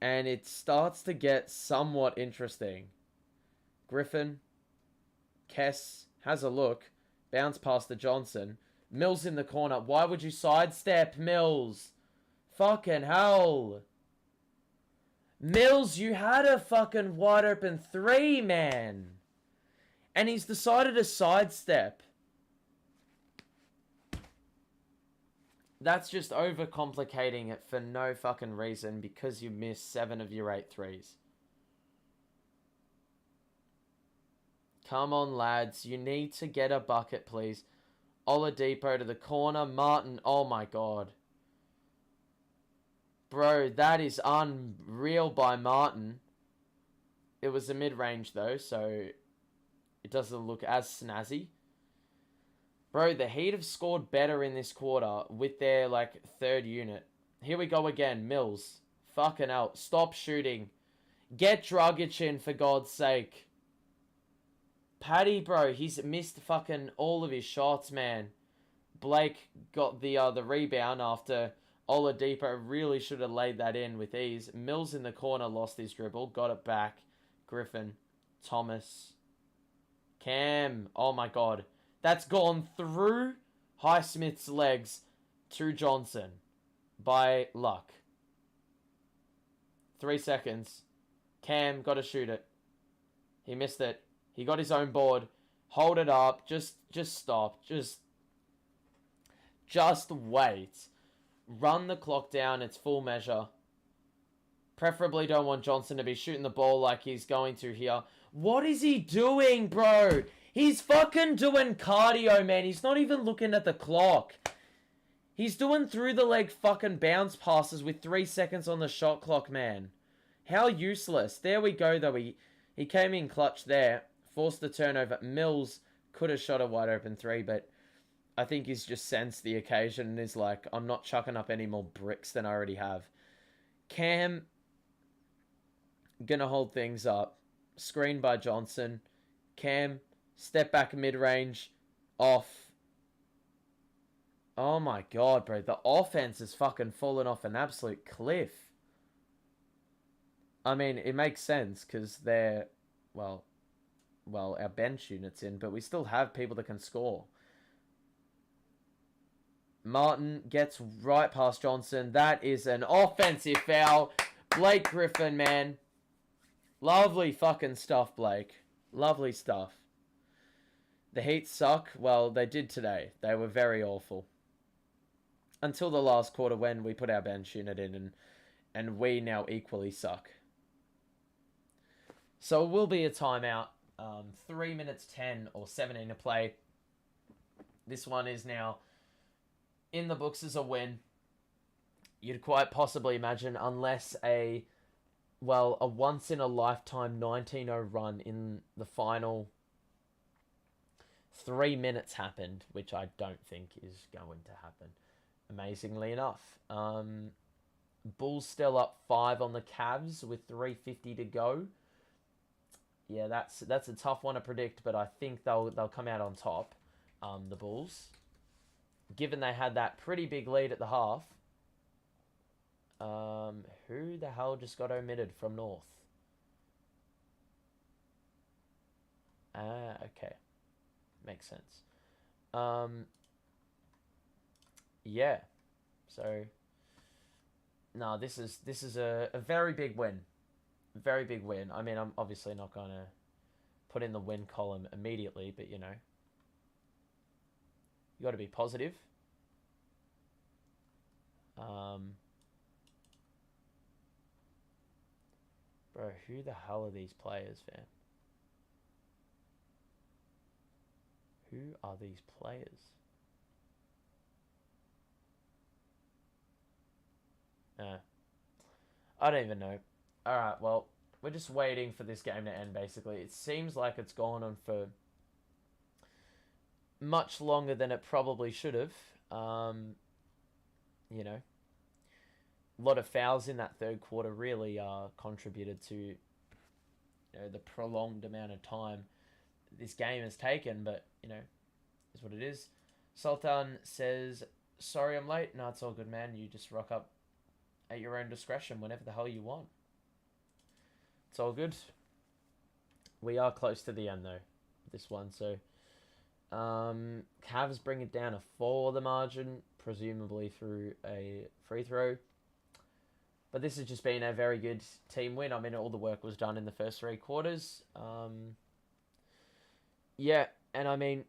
And it starts to get somewhat interesting. Griffin. Kess has a look. Bounce past the Johnson. Mills in the corner. Why would you sidestep, Mills? Fucking hell. Mills, you had a fucking wide open 3, man. And he's decided to sidestep. That's just overcomplicating it for no fucking reason because you missed 7 of your 8 threes. Come on, lads. You need to get a bucket, please. Oladipo to the corner. Martin. Oh, my God. Bro, that is unreal by Martin. It was a mid-range, though, so it doesn't look as snazzy. Bro, the Heat have scored better in this quarter with their, like, 3rd unit. Here we go again. Mills. Fucking hell. Stop shooting. Get Dragic in, for God's sake. Paddy, bro, he's missed fucking all of his shots, man. Blake got the rebound after Oladipo really should have laid that in with ease. Mills in the corner lost his dribble. Got it back. Griffin. Thomas. Cam. Oh, my God. That's gone through Highsmith's legs to Johnson by luck. 3 seconds. Cam got to shoot it. He missed it. He got his own board. Hold it up. Just stop. Just wait. Run the clock down. It's full measure. Preferably don't want Johnson to be shooting the ball like he's going to here. What is he doing, bro? He's fucking doing cardio, man. He's not even looking at the clock. He's doing through the leg fucking bounce passes with 3 seconds on the shot clock, man. How useless. There we go, though. He came in clutch there. Forced the turnover. Mills could have shot a wide open 3, but I think he's just sensed the occasion and is like, I'm not chucking up any more bricks than I already have. Cam, gonna hold things up. Screen by Johnson. Cam, step back mid-range. Off. Oh my God, bro. The offense is fucking fallen off an absolute cliff. I mean, it makes sense because they're, well, our bench unit's in, but we still have people that can score. Martin gets right past Johnson. That is an offensive foul. Blake Griffin, man. Lovely fucking stuff, Blake. Lovely stuff. The Heat suck. Well, they did today. They were very awful. Until the last quarter when we put our bench unit in and we now equally suck. So it will be a timeout. 3 minutes 10 or 17 to play. This one is now in the books as a win. You'd quite possibly imagine, unless a once-in-a-lifetime 19-0 run in the final 3 minutes happened, which I don't think is going to happen, amazingly enough. Bulls still up 5 on the Cavs with 3:50 to go. Yeah, that's a tough one to predict, but I think they'll come out on top, the Bulls. Given they had that pretty big lead at the half. Who the hell just got omitted from North? Okay. Makes sense. Yeah. So, No, this is a very big win. Very big win. I mean, I'm obviously not going to put in the win column immediately, but you got to be positive. Bro, who the hell are these players, fam? Who are these players? I don't even know. Alright, well, we're just waiting for this game to end, basically. It seems like it's gone on for much longer than it probably should have. You know, a lot of fouls in that third quarter really contributed to the prolonged amount of time this game has taken, but, is what it is. Sultan says, sorry I'm late. No, it's all good, man. You just rock up at your own discretion whenever the hell you want. It's all good. We are close to the end, though, this one. So, Cavs bring it down to 4 the margin, presumably through a free throw. But this has just been a very good team win. I mean, all the work was done in the first 3 quarters. Yeah, and I mean,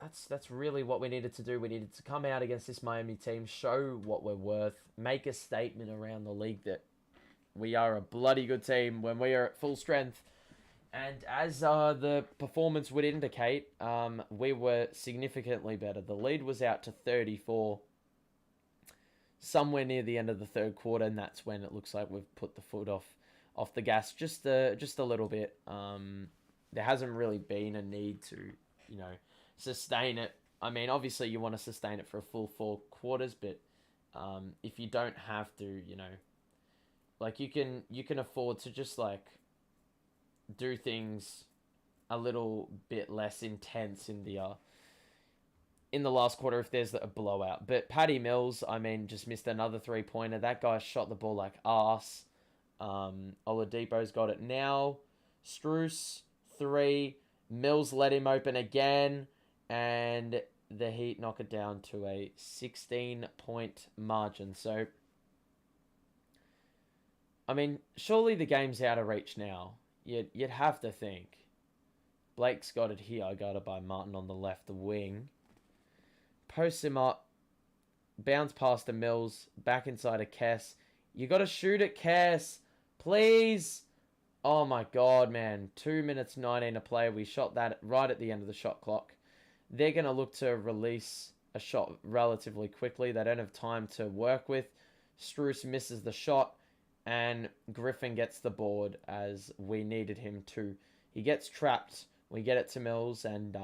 that's really what we needed to do. We needed to come out against this Miami team, show what we're worth, make a statement around the league that we are a bloody good team when we are at full strength. And as the performance would indicate, we were significantly better. The lead was out to 34 somewhere near the end of the third quarter, and that's when it looks like we've put the foot off the gas just a little bit. There hasn't really been a need to, sustain it. I mean, obviously you want to sustain it for a full 4 quarters, but if you don't have to, like you can afford to just like do things a little bit less intense in the last quarter if there's a blowout. But Patty Mills, I mean, just missed another 3-pointer. That guy shot the ball like arse. Oladipo's got it now. Strus, 3. Mills let him open again. And the Heat knock it down to a 16-point margin. So, I mean, surely the game's out of reach now. You'd have to think. Blake's got it here, guarded by Martin on the left wing. Posts him up. Bounce past the Mills. Back inside of Kess. You got to shoot it, Kess. Please. Oh my god, man. 2 minutes 19 to play. We shot that right at the end of the shot clock. They're going to look to release a shot relatively quickly. They don't have time to work with. Strus misses the shot. And Griffin gets the board as we needed him to. He gets trapped. We get it to Mills. And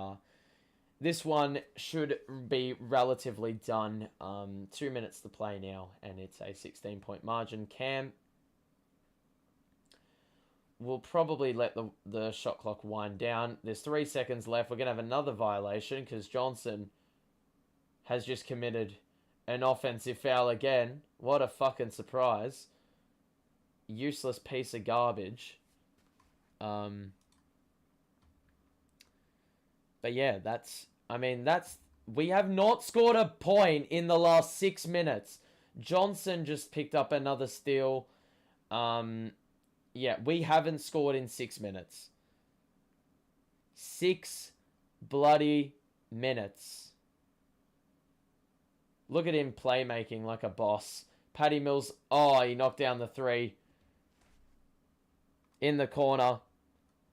this one should be relatively done. 2 minutes to play now. And it's a 16-point margin. Cam will probably let the shot clock wind down. There's 3 seconds left. We're going to have another violation because Johnson has just committed an offensive foul again. What a fucking surprise. Useless piece of garbage. But yeah, we have not scored a point in the last 6 minutes. Johnson just picked up another steal. Yeah, we haven't scored in 6 minutes. 6 bloody minutes. Look at him playmaking like a boss. Patty Mills, he knocked down the 3. In the corner.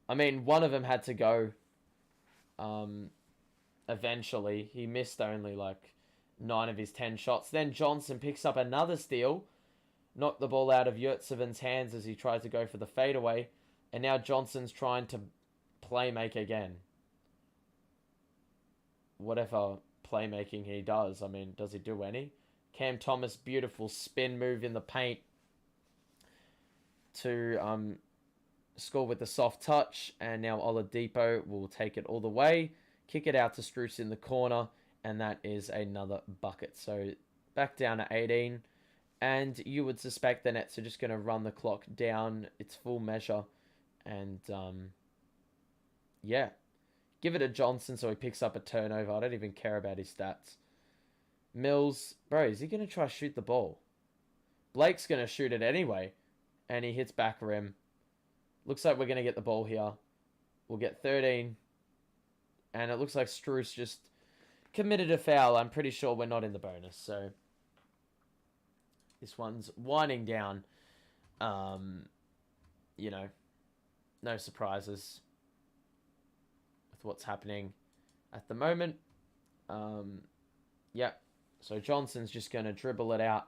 I mean, one of them had to go. Eventually. He missed only like 9 of his 10 shots. Then Johnson picks up another steal. Knocked the ball out of Yurtseven's hands as he tried to go for the fadeaway. And now Johnson's trying to playmake again. Whatever playmaking he does. I mean, does he do any? Cam Thomas, beautiful spin move in the paint. To score with the soft touch. And now Oladipo will take it all the way. Kick it out to Strus in the corner. And that is another bucket. So back down to 18. And you would suspect the Nets are just going to run the clock down its full measure. And, yeah. Give it to Johnson so he picks up a turnover. I don't even care about his stats. Mills. Bro, is he going to try to shoot the ball? Blake's going to shoot it anyway. And he hits back rim. Looks like we're going to get the ball here. We'll get 13. And it looks like Struce just committed a foul. I'm pretty sure we're not in the bonus. So this one's winding down. You know, no surprises with what's happening at the moment. Yep. So Johnson's just going to dribble it out.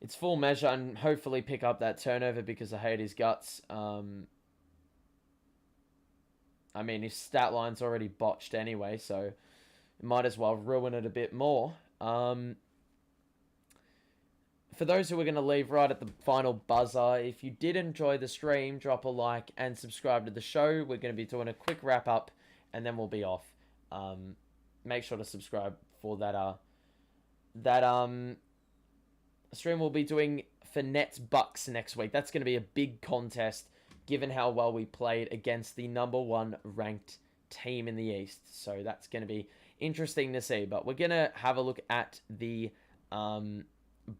It's full measure and hopefully pick up that turnover because I hate his guts. I mean, his stat line's already botched anyway, so might as well ruin it a bit more. For those who are going to leave right at the final buzzer, if you did enjoy the stream, drop a like and subscribe to the show. We're going to be doing a quick wrap up and then we'll be off. Make sure to subscribe for that stream we'll be doing for Nets Bucks next week. That's going to be a big contest given how well we played against the #1 ranked team in the East. So that's going to be interesting to see. But we're going to have a look at the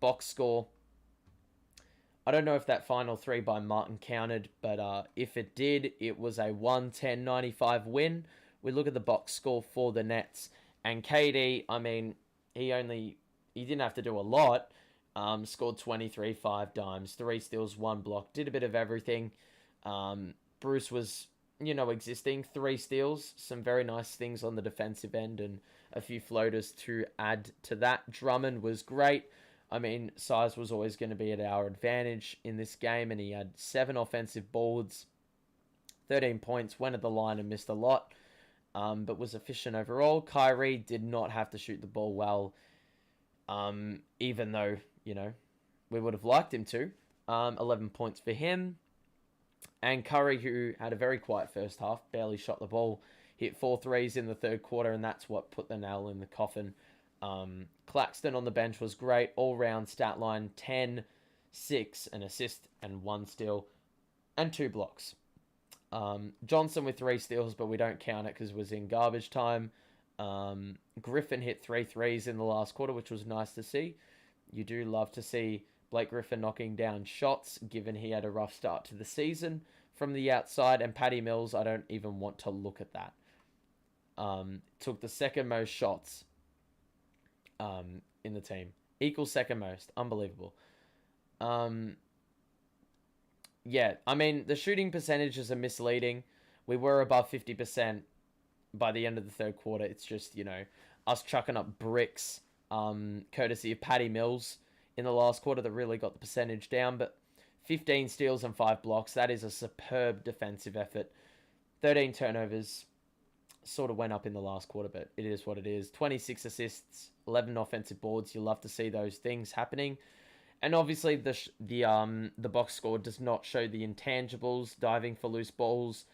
box score. I don't know if that final 3 by Martin counted, but if it did, it was a 110-95 win. We look at the box score for the Nets. And KD, I mean, he didn't have to do a lot. Scored 23, 5 dimes, 3 steals, 1 block. Did a bit of everything. Bruce was, existing. 3 steals. Some very nice things on the defensive end and a few floaters to add to that. Drummond was great. I mean, size was always going to be at our advantage in this game, and he had 7 offensive boards, 13 points, went at the line and missed a lot, but was efficient overall. Kyrie did not have to shoot the ball well, even though, we would have liked him to. 11 points for him. And Curry, who had a very quiet first half, barely shot the ball, hit 4 threes in the third quarter, and that's what put the nail in the coffin. Claxton on the bench was great. All-round stat line, 10, 6, an assist, and 1 steal, and 2 blocks. Johnson with 3 steals, but we don't count it because it was in garbage time. Griffin hit 3 threes in the last quarter, which was nice to see. You do love to see Blake Griffin knocking down shots, given he had a rough start to the season from the outside. And Patty Mills, I don't even want to look at that. Took the second most shots in the team. Equals second most. Unbelievable. Yeah, I mean, the shooting percentages are misleading. We were above 50% by the end of the third quarter. It's just, us chucking up bricks, courtesy of Patty Mills in the last quarter that really got the percentage down. But 15 steals and 5 blocks, that is a superb defensive effort. 13 turnovers, sort of went up in the last quarter, but it is what it is. 26 assists, 11 offensive boards. You love to see those things happening. And obviously the box score does not show the intangibles, diving for loose balls,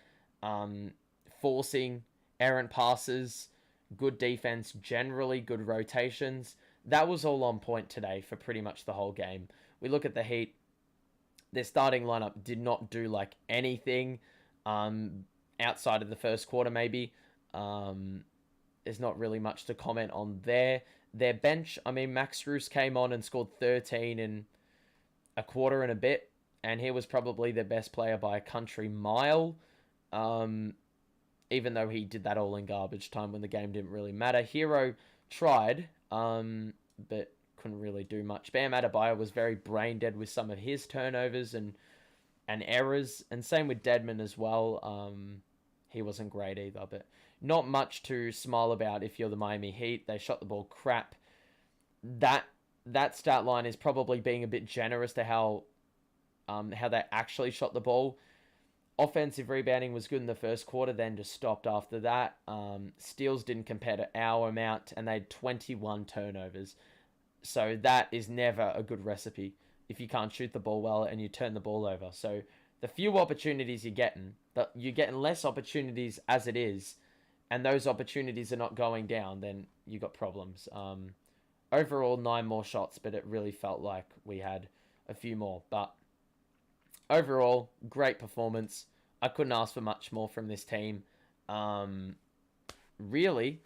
forcing errant passes, good defense, generally good rotations. That was all on point today for pretty much the whole game. We look at the Heat. Their starting lineup did not do anything outside of the first quarter maybe. There's not really much to comment on there. Their bench, I mean, Max Strus came on and scored 13 in a quarter and a bit, and he was probably their best player by a country mile, even though he did that all in garbage time when the game didn't really matter. Hero tried, but couldn't really do much. Bam Adebayo was very brain dead with some of his turnovers and errors, and same with Dedmon as well. He wasn't great either, but not much to smile about if you're the Miami Heat. They shot the ball crap. That stat line is probably being a bit generous to how they actually shot the ball. Offensive rebounding was good in the first quarter, then just stopped after that. Steals didn't compare to our amount, and they had 21 turnovers. So that is never a good recipe if you can't shoot the ball well and you turn the ball over. So the few opportunities you're getting less opportunities as it is, and those opportunities are not going down, then you got problems. Overall, 9 more shots, but it really felt like we had a few more. But overall, great performance. I couldn't ask for much more from this team. Really,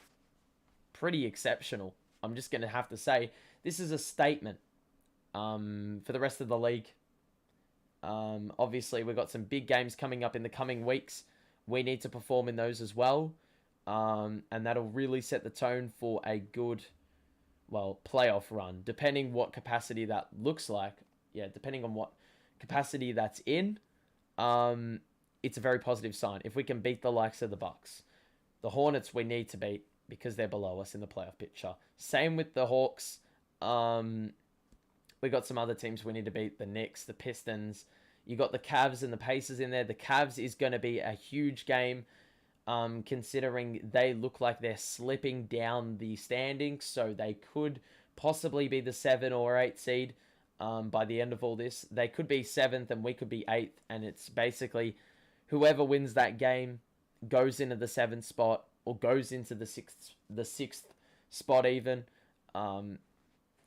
pretty exceptional. I'm just going to have to say, this is a statement. for the rest of the league. Obviously, we've got some big games coming up in the coming weeks. We need to perform in those as well. And that'll really set the tone for a good, well, playoff run, depending what capacity that looks like. Yeah, depending on what capacity that's in, it's a very positive sign. If we can beat the likes of the Bucks, the Hornets we need to beat because they're below us in the playoff picture. Same with the Hawks. We got some other teams we need to beat, the Knicks, the Pistons. You got the Cavs and the Pacers in there. The Cavs is going to be a huge game, considering they look like they're slipping down the standings, so they could possibly be the 7 or 8 seed by the end of all this. They could be 7th and we could be 8th, and it's basically whoever wins that game goes into the 7th spot or goes into the 6th spot even.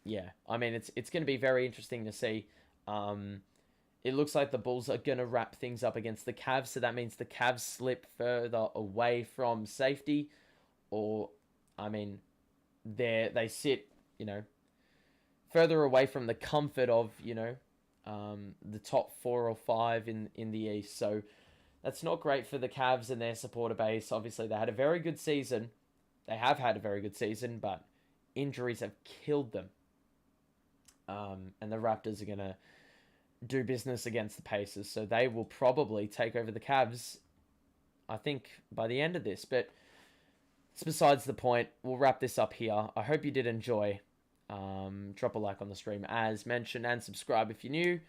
Yeah, I mean, it's going to be very interesting to see. It looks like the Bulls are going to wrap things up against the Cavs, so that means the Cavs slip further away from safety, or, I mean, they sit, further away from the comfort of, the top 4 or 5 in the East. So that's not great for the Cavs and their supporter base. Obviously, they had a very good season. They have had a very good season, but injuries have killed them. And the Raptors are going to do business against the Pacers, so they will probably take over the Cavs, I think, by the end of this. But it's besides the point. We'll wrap this up here. I hope you did enjoy. Drop a like on the stream as mentioned, and subscribe if you're new.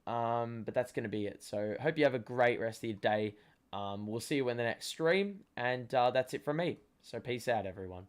But that's going to be it. So hope you have a great rest of your day. We'll see you in the next stream, and that's it from me. So peace out, everyone.